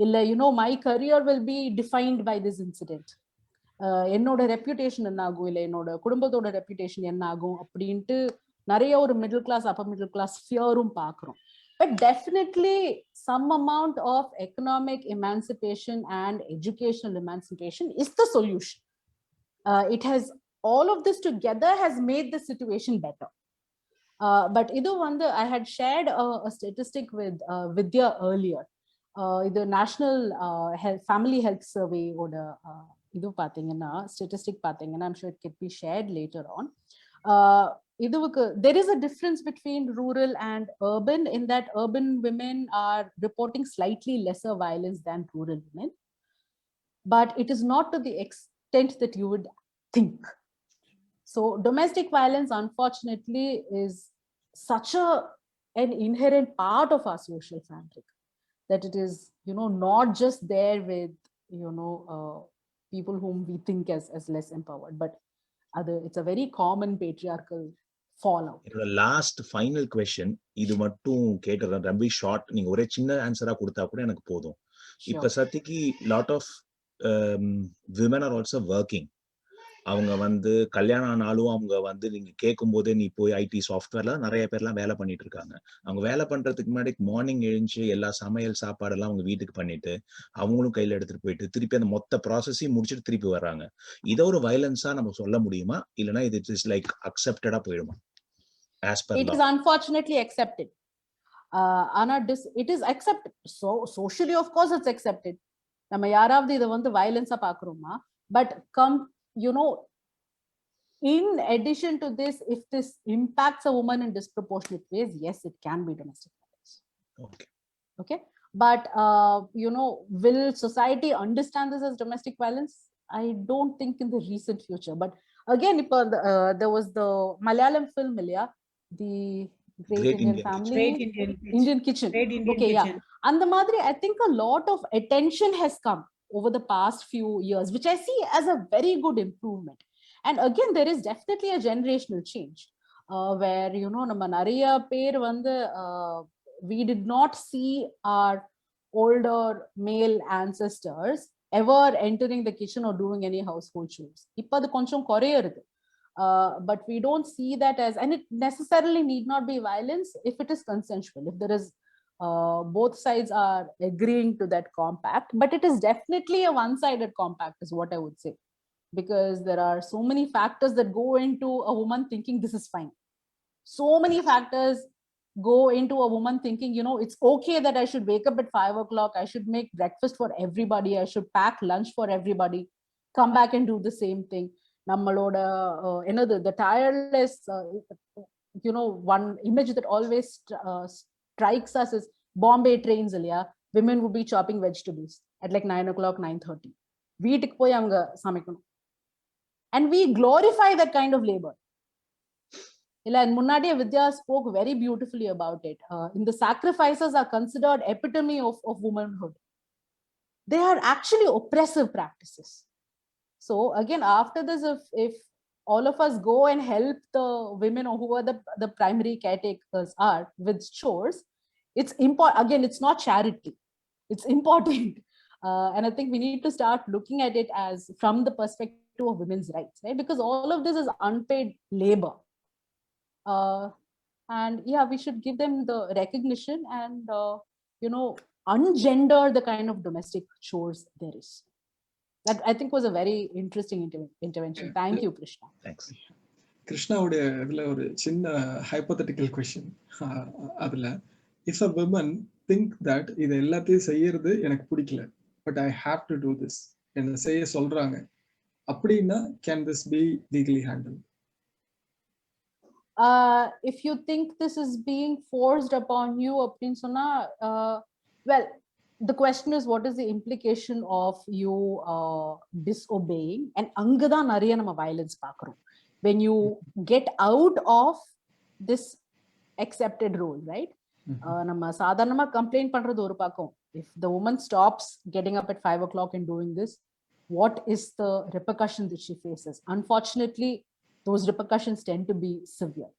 இல்ல you know my career will be defined by this incident, என்னோட ரெப்யூட்டேஷன் என்ன ஆகும், இல்ல என்னோட குடும்பத்தோட ரெப்யூட்டேஷன் என்ன ஆகும் அப்படின்ட்டு நிறைய ஒரு middle class upper middle class ஃபியரும் பார்க்கிறோம். But definitely some amount of economic emancipation and educational emancipation is the solution. It has, all of this together has made the situation better. But idu vandu I had shared a statistic with Vidya earlier. The National Family Health Survey oda idu pathina statistic pathina, I'm sure it can be shared later on. There is a difference between rural and urban in that urban women are reporting slightly lesser violence than rural women, but it is not to the extent that you would think. So domestic violence, unfortunately, is such an inherent part of our social fabric that it is, you know, not just there with, you know, people whom we think as less empowered, but it's a very common patriarchal fallout. என்னோட last final question இது மட்டும் கேட்றேன், ரொம்ப short, நீங்க ஒரே சின்ன ஆன்சரா கொடுத்தா கூட எனக்கு போதும். இப்ப சத்திக்கு lot of women are also working. அவங்க வந்து கல்யாணம் ஆனாலும் அவங்க வந்து நீங்க கேட்கும் போதே நீ போய் ஐடி சாஃப்ட்வேர்ல நிறைய பேர்லாம் வேலை பண்ணிட்டு இருக்காங்க. அவங்க வேலை பண்றதுக்கு முன்னாடி மார்னிங் எழுந்து எல்லா சமையல் சாப்பாடெல்லாம் அவங்க வீட்டுக்கு பண்ணிட்டு அவங்களும் கையில எடுத்துட்டு போயிட்டு திருப்பி அந்த மொத்த ப்ராசஸையும் முடிச்சுட்டு திருப்பி வர்றாங்க. இதை ஒரு வயலன்ஸா நம்ம சொல்ல முடியுமா, இல்லைன்னா இது இஸ் லைக் அக்செப்டடா போயிடுமா? As per it law. is unfortunately accepted. It is accepted. So socially, of course, it's accepted. நம்ம யாராவது இதை வந்து வயலன்ஸா பாக்குறோமா? But you know, in addition to this, if this impacts a woman in disproportionate ways, yes, it can be domestic violence. Okay. But you know, will society understand this as domestic violence? I don't think in the recent future. But again there was the Malayalam film Ilya, the Great Indian Family, Great Indian Indian Kitchen. Great Indian Okay, Kitchen. yeah. And the madri, I think a lot of attention has come over the past few years, which I see as a very good improvement. And again, there is definitely a generational change, where, you know, நம்ம நிறைய பேர் வந்து we did not see our older male ancestors ever entering the kitchen or doing any household chores. இப்போ அது கொஞ்சம் குறையிறது. But we don't see that as, and it necessarily need not be violence if it is consensual, if there is both sides are agreeing to that compact. But it is definitely a one-sided compact is what I would say, because there are so many factors that go into a woman thinking this is fine. So many factors go into a woman thinking, you know, it's okay that I should wake up at 5 o'clock, I should make breakfast for everybody, I should pack lunch for everybody, come back and do the same thing. Nammaloda, you know, the tireless, you know, one image that always strikes us is Bombay trains. Women would be chopping vegetables at like 9 o'clock, 9:30. வீட்டுக்கு போய் அவங்க சமைக்கணும். And we glorify that kind of labor. And Munnadiya Vidya spoke very beautifully about it. In the sacrifices are considered epitome of womanhood. They are actually oppressive practices. So again, after this, if all of us go and help the women or who are the primary caretakers are with chores, it's important. Again, it's not charity. It's important. And I think we need to start looking at it as from the perspective of women's rights, right? Because all of this is unpaid labor. And yeah, we should give them the recognition and, you know, ungender the kind of domestic chores there is. That I think was a very interesting intervention. Thank you, Krishna. Thanks. Krishna உடைய இதுல ஒரு சின்ன hypothetical question. அதுல if a woman think that இது எல்லாத்தையும் செய்யறது எனக்கு பிடிக்கல, but I have to do this, என்ன செய்ய சொல்றாங்க அப்படின்னா, can this be legally handled? If you think this is being forced upon you, well, the question is, what is the implication of you disobeying? And angada nariya nama violence paakrom when you get out of this accepted role, right? Nama sadharanama complain pandrathu oru paakam. If the woman stops getting up at 5 o'clock and doing this, what is the repercussion that she faces? Unfortunately, those repercussions tend to be severe.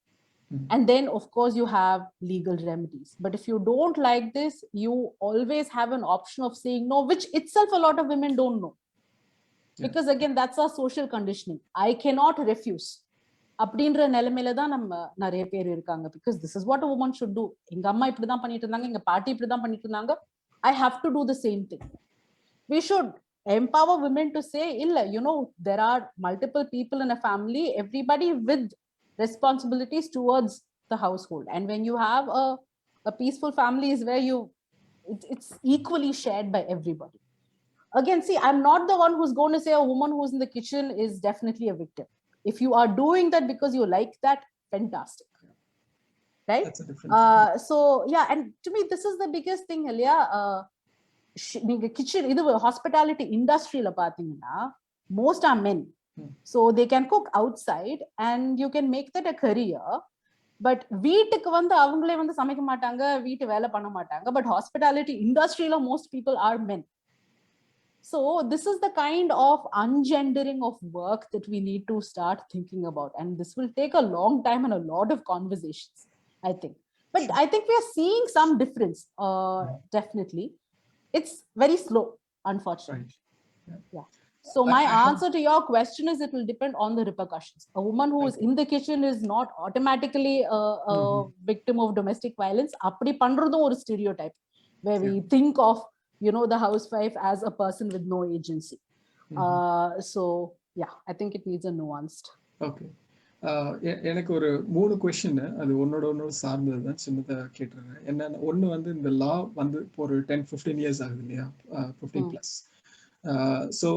And then, of course, you have legal remedies. But if you don't like this, you always have an option of saying no, which itself a lot of women don't know. Because again, that's our social conditioning. I cannot refuse. அப்படின்ற நிலைமையில தான் நம்ம நிறைய பேர் இருக்காங்க. Because this is what a woman should do. எங்க அம்மா இப்படிதான் பண்ணிட்டு இருந்தாங்க, எங்க பாட்டி இப்படிதான் பண்ணிட்டு இருந்தாங்க. I have to do the same thing. We should empower women to say, illa, you know, there are multiple people in a family, everybody with responsibilities towards the household. And when you have a peaceful family is where it's equally shared by everybody. Again, see, I'm not the one who's going to say a woman who's in the kitchen is definitely a victim. If you are doing that because you like that, fantastic. Right? That's a different so yeah, and to me, this is the biggest thing, Ilya. நீங்க kitchen இது hospitality இண்டஸ்ட்ரியில பாத்தீங்கன்னா most are men. So they can cook outside and you can make that a career. But வீட்டுக்கு வந்து அவங்களே வந்து சமைக்க மாட்டாங்க, வீட்டு வேலை பண்ண மாட்டாங்க. But hospitality industryல most people are men. So this is the kind of ungendering of work that we need to start thinking about. And this will take a long time and a lot of conversations, I think. But I think we are seeing some difference, definitely. It's very slow, unfortunately. Right. Yeah. So my answer to your question is it will depend on the repercussions. A woman who is in the kitchen is not automatically a victim of domestic violence. Appadi pandradhum or stereotype where we think of, you know, the housewife as a person with no agency. So yeah, I think it needs a nuanced. Okay. எனக்கு ஒரு 3 question, அது ஒன்னோட சார்ந்தது தான், சின்னதா கேட்டுறேன். என்னன்னா, ஒன்று வந்து இந்த லா வந்து ஒரு 10-15 இயர்ஸ் ஆகுது இல்லையா, 15+. ஸோ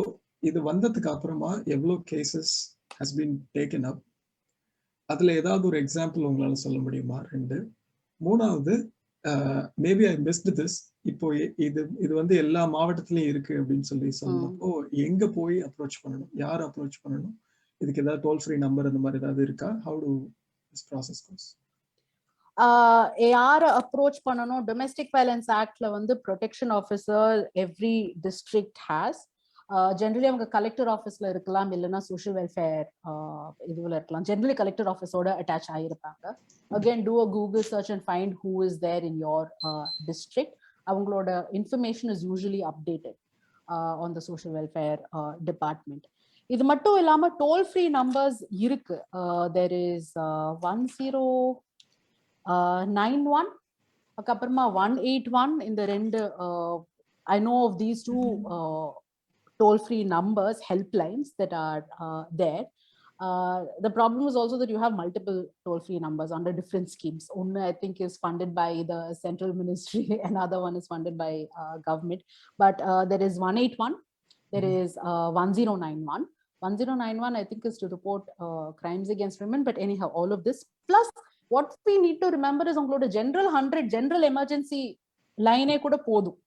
இது வந்ததுக்கு அப்புறமா எவ்வளோ cases has been taken up, அதில் ஏதாவது ஒரு எக்ஸாம்பிள் உங்களால் சொல்ல முடியுமா? 2. 3வது, மேபி ஐ மிஸ்ட் திஸ், இப்போ இது வந்து எல்லா மாவட்டத்திலையும் இருக்கு அப்படின்னு சொல்லி சொன்னப்போ எங்க போய் அப்ரோச் பண்ணணும், யார் அப்ரோச் பண்ணணும், இதுக்கு ஏதாவது டோல் ஃப்ரீ நம்பர் அந்த மாதிரி ஏதாவது இருக்கா? How do this process goes? யார அப்ரோச் பண்ணணும்? டொமெஸ்டிக் வயலன்ஸ் ஆக்ட்ல வந்து protection officer every district has. Generally அவங்க கலெக்டர் ஆஃபீஸ்ல இருக்கலாம், இல்லைன்னா சோஷியல் வெல்ஃபேர் இதுல இருக்கலாம். ஜென்ரலி கலெக்டர் ஆஃபீஸோட அட்டாச் ஆகிருப்பாங்க. Again do a Google search and find who is there in your district. அவங்களோட information is usually updated on the social welfare department. இது மட்டும் இல்லாம டோல் ஃப்ரீ நம்பர்ஸ் இருக்கு. தேர் இஸ் 1091 அதுக்கப்புறமா 181. இந்த ரெண்டு I know of these two toll free numbers, helplines that are there. The problem is also that you have multiple toll free numbers under different schemes. One I think is funded by the central ministry, another one is funded by government, but there is 181, there is 1091. 1091 I think is to report crimes against women, but anyhow all of this plus what we need to remember is உங்களோட general 100 general emergency line கூட போதும்.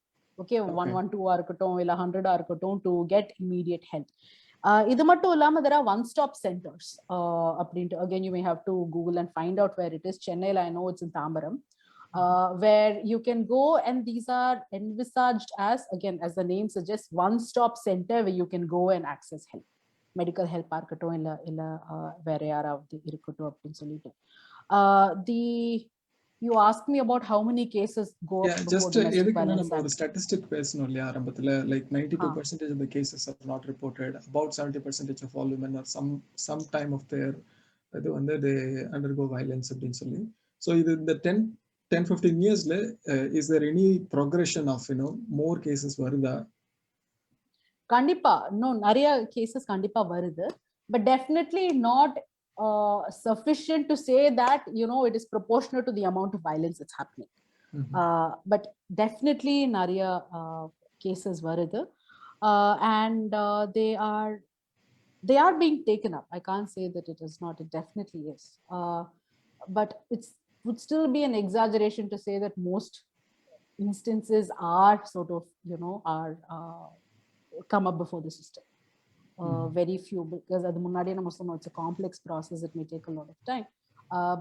Okay, 112 இருக்கட்டும் இல்ல 100 இருக்கட்டும் to get immediate help. இது மட்டும் இல்லாம there are one stop centers. அப்படின்ட்டு again you may have to Google and find out where it is. Chennaiல I know it's in Thambaram, where you can go, and these are envisaged as, again as the name suggests, one stop center where you can go and access help, medical help இருக்கட்டும் இல்ல வேற யாராவது இருக்கட்டும் அப்படின்னு சொல்லிட்டு. You asked me about how many cases go up before domestic violence act. Statistic பேசணும் இல்லையா ஆரம்பத்துல, like 92% of the cases are not reported, about 70% of all women are some time of their இது வந்து they undergo violence அப்படின்னு சொல்லி. So இது இந்த 10-15 yearsல is there any progression of more cases வருதா? கண்டிப்பா இன்னும் நிறைய கேசஸ் கண்டிப்பா வருது, but definitely not sufficient to say that it is proportional to the amount of violence that's happening. But definitely நிறைய cases வருது, and they are being taken up. I can't say that it is not, it definitely is, but it would still be an exaggeration to say that most instances are sort of are come up before the system. Very few, because adu munnadiye namu sonna it's a complex process, it may take a lot of time,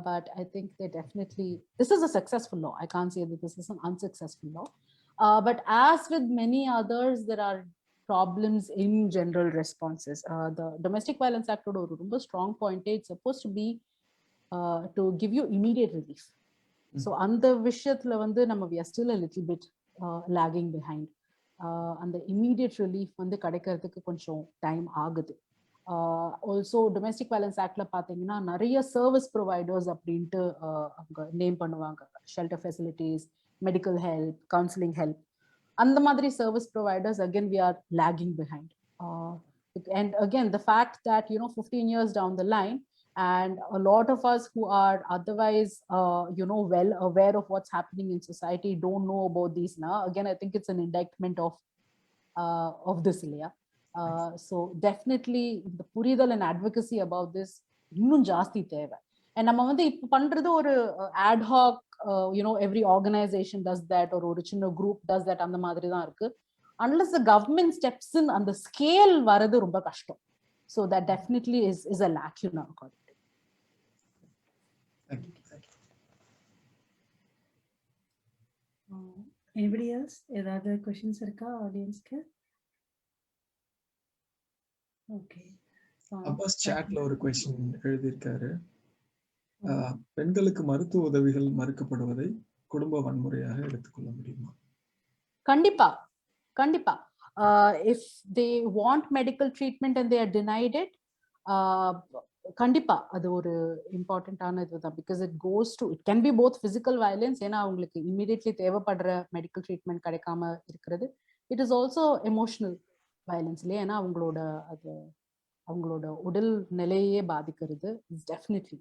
but I think they definitely, this is a successful law. I can't say that this is an unsuccessful law, but as with many others there are problems in general responses. The Domestic Violence Act oda oru romba strong point, it's supposed to be to give you immediate relief. So andha vishayathula vandu nama we are still a little bit lagging behind. அந்த immediate relief வந்து கிடைக்கிறதுக்கு கொஞ்சம் time ஆகுது. Also domestic violence ஆக்ட்ல பாத்தீங்கன்னா நிறைய service providers அப்படின்ட்டு அவங்க name பண்ணுவாங்க. Shelter facilities, medical help, counselling help, அந்த மாதிரி service providers again we are lagging behind. And again the fact that 15 years down the line, and a lot of us who are otherwise well aware of what's happening in society don't know about these now. Again I think it's an indictment of this layer. So definitely the puridal and advocacy about this innum jaasti theva. And நம்ம வந்து இப்ப பண்றது ஒரு ad hoc, every organization does that, or ஒரு சின்ன group does that, அந்த மாதிரி தான் இருக்கு. Unless the government steps in, அந்த scale வரது ரொம்ப கஷ்டம். So that definitely is a lacuna according. Thank you. Anybody else? ஏதாவது questions இருக்கா ஆடியன்ஸ்க்கு? Okay. அப்பாஸ் சாட்ல ஒரு question எழுதியிருக்காரு. பெண்களுக்கு மருத்துவ உதவிகள் மறுக்கப்படுவதை குடும்ப வன்முறையாக எடுத்துக்கொள்ள முடியுமா? கண்டிப்பா கண்டிப்பா. If they want medical treatment and they are denied it, கண்டிப்பா அது ஒரு இம்பார்ட்டன்டான இதுதான். Because it can be both physical violence, ஏன்னா அவங்களுக்கு இமீடியட்லி தேவைப்படுற மெடிக்கல் ட்ரீட்மெண்ட் கிடைக்காம இருக்கிறது. It is also emotional violence இல்லையா, ஏன்னா அவங்களோட உடல் நிலையே பாதிக்கிறது. It's definitely.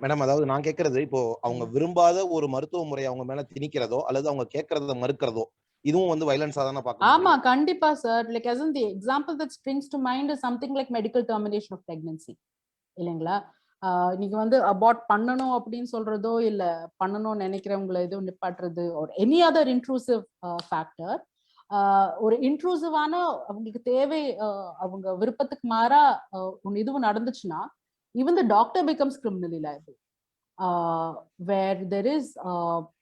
மேடம், அதாவது நான் கேட்கறது, இப்போ அவங்க விரும்பாத ஒரு மருத்துவ முறை அவங்க மேல திணிக்கிறதோ அல்லது அவங்க கேட்கறத மறுக்கிறதோ, இதுவும் வந்து வயலன்ஸா தான பார்க்கணும். ஆமா கண்டிப்பா sir. Like as in the example that springs to mind is something like medical termination of pregnancy இல்லைங்களா. நீங்க வந்து அபார்ட் பண்ணணும் அப்படின்னு சொல்றதோ இல்ல பண்ணணும்னு நினைக்கிறவங்களை எதுவும் நிப்பாட்டுறது or any other intrusive factor, ஒரு இன்ட்ரூசிவான அவங்களுக்கு தேவை அவங்க விருப்பத்துக்கு மாறா ஒன்னு இதுவும் நடந்துச்சுன்னா even the doctor becomes criminally liable. Where there is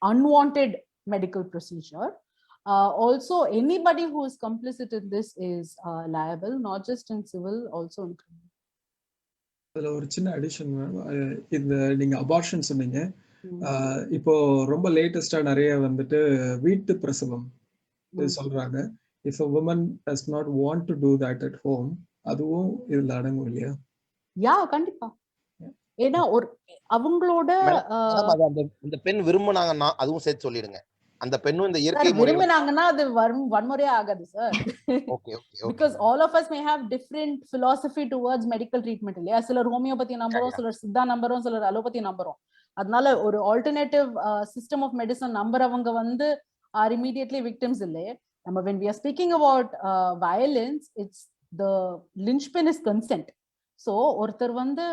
unwanted medical procedure, also anybody who is complicit in this is liable, not just in civil, also in criminal. அதுல ஒரு சின்ன அடிஷன் இந்த நீங்க அபார்ஷன் சொன்னீங்க. இப்போ ரொம்ப லேட்டஸ்டா நிறைய வந்துட்டு வீட்டு பிரசவம் சொல்றாங்க. if a woman does not want to do that at home, அதுவும் இதுல அடங்கும் இல்லையா? யா கண்டிப்பா. ஏன்னா ஒரு அவங்களோட அந்த பெண் விரும்புனாங்கன்னா அதுவும் சேர்த்து சொல்லிடுங்க. அந்த பெண்ணும் இந்த இயற்கை விரும்பினாங்கன்னா அது வன்முறையே ஆகாது sir. Because all of us may have different philosophy towards medical treatment இல்லையா? சிலர் ஹோமியோபதி நம்புறோம், சிலர் சித்தா நம்புறோம், சிலர் அலோபதி நம்புறோம். அதனால ஒரு ஆல்டர்னேட்டிவ் சிஸ்டம் ஆஃப் மெடிசன் நம்புறவங்க வந்து are immediately victims இல்லையே. நம்ம when we are speaking about violence, it's the linchpin is consent. So ஒருத்தர் வந்து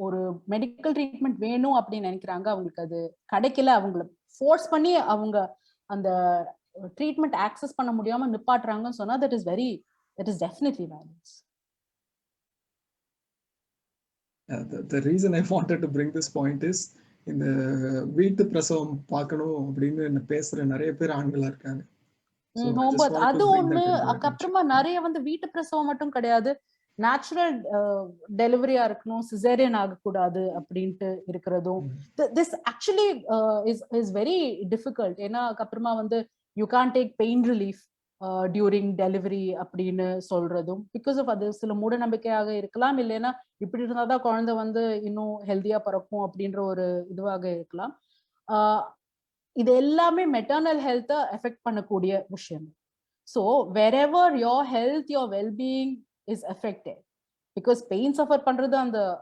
ஒரு மெடிக்கல் ட்ரீட்மெண்ட் வேணும் அப்படின்னு நினைக்கிறாங்க, அவங்களுக்கு அது கிடைக்கல, அவங்கள ஃபோர்ஸ் பண்ணி அவங்க அந்த ட்ரீட்மெண்ட் ஆக்சஸ் பண்ண முடியாம நிப்பாட்டுறாங்கன்னு சொன்னா that is definitely violence. The reason I wanted to bring this point is இந்த வீட்டு பிரசவம் பார்க்கணும் அப்படின்னு பேசுற நிறைய பேர் ஆண்களா இருக்காங்க. அது ஒண்ணு. அதுக்கப்புறமா நிறைய வந்து வீட்டு பிரசவம் மட்டும் கிடையாது, நேச்சுரல் டெலிவரியா இருக்கணும், சிசேரியன் ஆகக்கூடாது அப்படின்ட்டு இருக்கிறதும் this actually is very difficult. ஏன்னா அப்புறமா வந்து you can take pain relief during delivery அப்படின்னு சொல்றதும் பிகாஸ் ஆஃப் அது சில மூட நம்பிக்கையாக இருக்கலாம், இல்லைன்னா இப்படி இருந்தாதான் குழந்தை வந்து இன்னும் ஹெல்தியா பிறக்கும் அப்படின்ற ஒரு இதுவாக இருக்கலாம். இது எல்லாமே மெட்டர்னல் ஹெல்த்தை எஃபெக்ட் பண்ணக்கூடிய விஷயம். So wherever your health, your well-being is affected, because pain suffer பண்றது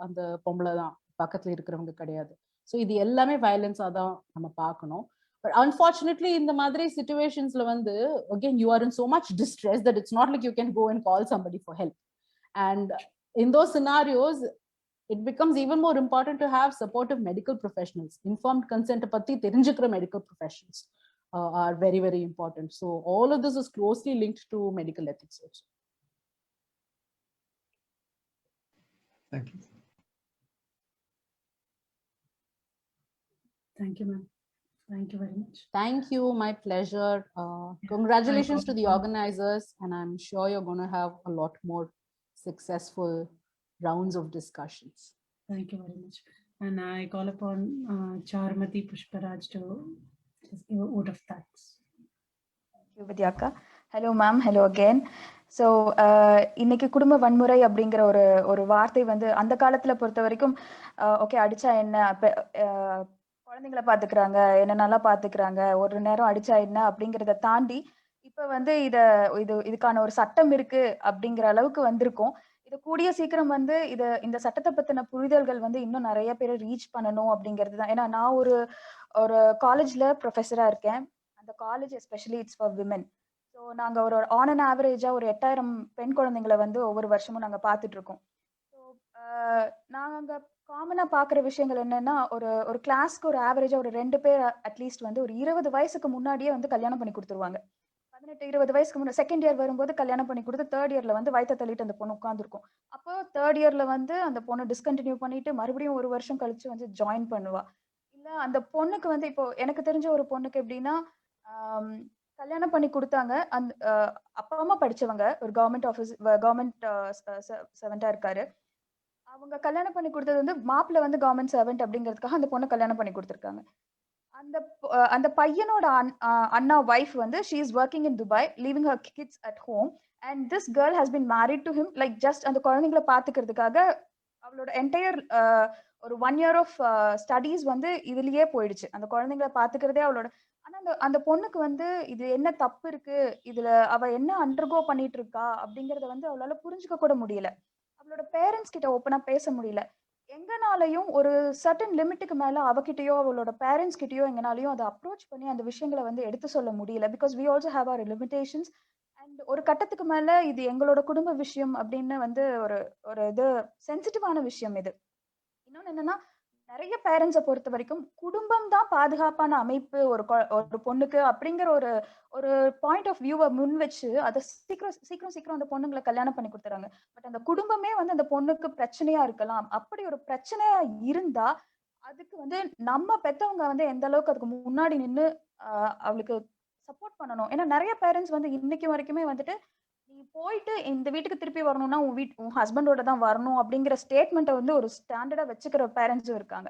அந்த பொம்பளை தான், பக்கத்துல இருக்கிறவங்க கிடையாது. ஸோ இது எல்லாமே வயலன்ஸா தான் நம்ம பார்க்கணும். பட் அன்பார்ச்சுனேட்லி இந்த மாதிரி சிச்சுவேஷன்ஸ்ல வந்து again you are in so much distress that it's not like you can go and call somebody for help, and in those scenarios it becomes even more important to have supportive medical professionals. Informed consent பத்தி தெரிஞ்சுக்கிற medical professionals are very very important. So all of this is closely linked to medical ethics also. Thank you. Thank you, ma'am. Thank you very much. Thank you. My pleasure. Congratulations to the organizers, and I'm sure you're going to have a lot more successful rounds of discussions. Thank you very much. And I call upon Charumati Pushparaj to just give a vote of thanks. Thank you, Vidyaka. Hello, ma'am. Hello again. So இன்னைக்கு குடும்ப வன்முறை அப்படிங்கிற ஒரு வார்த்தை வந்து அந்த காலத்துல பொறுத்த வரைக்கும் ஓகே அடிச்சா என்ன, குழந்தைங்களை பாத்துக்கிறாங்க, என்ன நல்லா பாத்துக்கிறாங்க, ஒரு நேரம் அடிச்சா என்ன அப்படிங்கிறத தாண்டி இப்ப வந்து இதுக்கான ஒரு சட்டம் இருக்கு அப்படிங்கிற அளவுக்கு வந்திருக்கும். இது கூடிய சீக்கிரம் வந்து இந்த சட்டத்தை பத்தின புரிதல்கள் வந்து இன்னும் நிறைய பேரை ரீச் பண்ணணும் அப்படிங்கிறது தான். ஏன்னா நான் ஒரு காலேஜ்ல ப்ரொஃபஸரா இருக்கேன். அந்த college especially it's for women. So நாங்கள் ஒரு ஆன் அண்ட் ஆவரேஜா ஒரு 8000 பெண் குழந்தைங்களை வந்து ஒவ்வொரு வருஷமும் நாங்கள் பார்த்துட்டு இருக்கோம். ஸோ நாங்கள் காமனாக பார்க்குற விஷயங்கள் என்னன்னா ஒரு கிளாஸ்க்கு ஒரு ஆவரேஜா ஒரு 2 பேர் அட்லீஸ்ட் வந்து ஒரு 20 வயசுக்கு முன்னாடியே வந்து கல்யாணம் பண்ணி கொடுத்துருவாங்க. 18-20 வயசுக்கு முன்னாடி செகண்ட் இயர் வரும்போது கல்யாணம் பண்ணி கொடுத்து தேர்ட் இயர்ல வந்து வயிற்ற தள்ளிட்டு அந்த பொண்ணு உட்காந்துருக்கும். அப்போ தேர்ட் இயர்ல வந்து அந்த பொண்ணு டிஸ்கண்டினியூ பண்ணிட்டு மறுபடியும் ஒரு வருஷம் கழிச்சு வந்து ஜாயின் பண்ணுவா. இல்ல அந்த பொண்ணுக்கு வந்து இப்போ எனக்கு தெரிஞ்ச ஒரு பொண்ணுக்கு எப்படின்னா கல்யாணம் பண்ணி கொடுத்தாங்க. அந்த அப்பா அம்மா படிச்சவங்க, ஒரு கவர்மெண்ட் சர்வெண்டா இருக்காரு. அவங்க கல்யாணம் பண்ணி கொடுத்தது வந்து மாப்பிள்ள வந்து கவர்மெண்ட் சர்வெண்ட் அப்படிங்கிறதுக்காக அந்த பொண்ணை கல்யாணம் பண்ணி கொடுத்துருக்காங்க. அந்த பையனோட அண்ணா வைஃப் வந்து she is working in Dubai, leaving her kids at home, and this girl has been married to him like just அந்த குழந்தைகளை பாத்துக்கிறதுக்காக அவளோட என்டையர் ஒரு 1 year of ஸ்டடீஸ் வந்து இதுலயே போயிடுச்சு. அந்த குழந்தைங்களை பாத்துக்கிறதே அவளோட. ஆனா அந்த பொண்ணுக்கு வந்து இது என்ன தப்பு இருக்கு, இதுல அவ என்ன அண்டர்கோ பண்ணிட்டு இருக்கா அப்படிங்கறத வந்து அவளால புரிஞ்சுக்க கூட முடியல. அவளோட பேரண்ட்ஸ் கிட்ட ஓப்பனா பேச முடியல. எங்கனாலையும் ஒரு சர்டன் லிமிட்டுக்கு மேல அவகிட்டயோ அவளோட பேரண்ட்ஸ் கிட்டயோ எங்கனாலையும் அதை அப்ரோச் பண்ணி அந்த விஷயங்களை வந்து எடுத்து சொல்ல முடியல. Because we also have our limitations. And ஒரு கட்டத்துக்கு மேல இது எங்களோட குடும்ப விஷயம் அப்படின்னு வந்து ஒரு இது சென்சிட்டிவான விஷயம். இது இன்னொன்னு என்னன்னா நிறைய பேரண்ட்ஸை பொறுத்த வரைக்கும் குடும்பம் தான் பாதுகாப்பான அமைப்பு ஒரு பொண்ணுக்கு அப்படிங்கிற ஒரு ஒரு பாயிண்ட் ஆஃப் வியூவை முன் வச்சு அதை சீக்கிரம் அந்த பொண்ணுங்களை கல்யாணம் பண்ணி கொடுத்துறாங்க. பட் அந்த குடும்பமே வந்து அந்த பொண்ணுக்கு பிரச்சனையா இருக்கலாம். அப்படி ஒரு பிரச்சனையா இருந்தா அதுக்கு வந்து நம்ம பெத்தவங்க வந்து எந்த அளவுக்கு அதுக்கு முன்னாடி நின்று அவளுக்கு சப்போர்ட் பண்ணணும். ஏன்னா நிறைய பேரண்ட்ஸ் வந்து இன்னைக்கு வரைக்குமே வந்துட்டு நீ போயிட்டு இந்த வீட்டுக்கு திருப்பி வரணும்னா உன் ஹஸ்பண்டோட தான் வரணும் அப்படிங்கிற ஸ்டேட்மெண்ட்டை வந்து ஒரு ஸ்டாண்டர்டா வச்சுக்கிற பேரண்ட்ஸும் இருக்காங்க.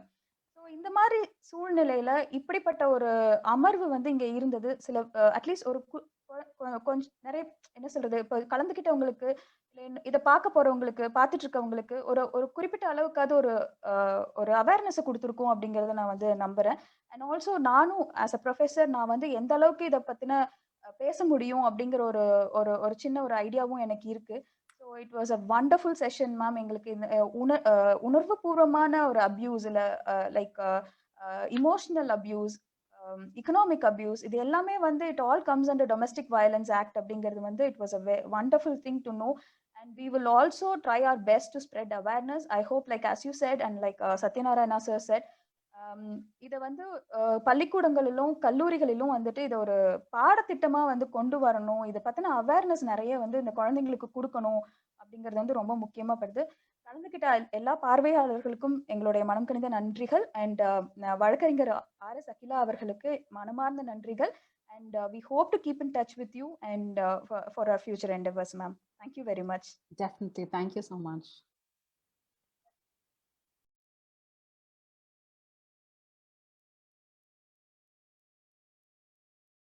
ஸோ இந்த மாதிரி சூழ்நிலையில இப்படிப்பட்ட ஒரு அமர்வு வந்து இங்க இருந்தது. சில அட்லீஸ்ட் ஒரு கொஞ்சம் நிறைய என்ன சொல்றது, இப்போ கலந்துக்கிட்டவங்களுக்கு இதை பார்க்க போறவங்களுக்கு, பார்த்துட்டு இருக்கவங்களுக்கு ஒரு ஒரு குறிப்பிட்ட அளவுக்காவது ஒரு அவேர்னஸை கொடுத்துருக்கோம் அப்படிங்கறத நான் வந்து நம்புறேன். அண்ட் ஆல்சோ நானும் ஆஸ் அ ப்ரொஃபஸர் நான் வந்து எந்த அளவுக்கு இதை பத்தின பேச முடியும் அப்படிங்கிற ஒரு ஒரு ஒரு சின்ன ஒரு ஐடியாவும் எனக்கு இருக்கு. So it was a wonderful session ma'am. எங்களுக்கு இந்த உணர்வு பூர்வமான ஒரு அபியூஸ் இல்லை like emotional abuse, economic abuse, இது எல்லாமே வந்து it all comes under domestic violence act அப்படிங்கிறது வந்து it was a wonderful thing to know. And we will also try our best to spread awareness. I hope, like as you said and like Satyanarayana sir said, இதை வந்து பள்ளிக்கூடங்களிலும் கல்லூரிகளிலும் வந்துட்டு இதை ஒரு பாடத்திட்டமா வந்து கொண்டு வரணும். இதை பத்தின அவேர்னஸ் நிறைய வந்து இந்த குழந்தைங்களுக்கு கொடுக்கணும் அப்படிங்கிறது வந்து ரொம்ப முக்கியமா படுது. கலந்துகிட்ட எல்லா பார்வையாளர்களுக்கும் எங்களுடைய மனம் கனிந்த நன்றிகள். அண்ட் வழக்கறிஞர் RS அகிலா அவர்களுக்கு மனமார்ந்த நன்றிகள். And we hope to keep in touch with you and for our future endeavors, ma'am. Thank you very much. Definitely. Thank you so much.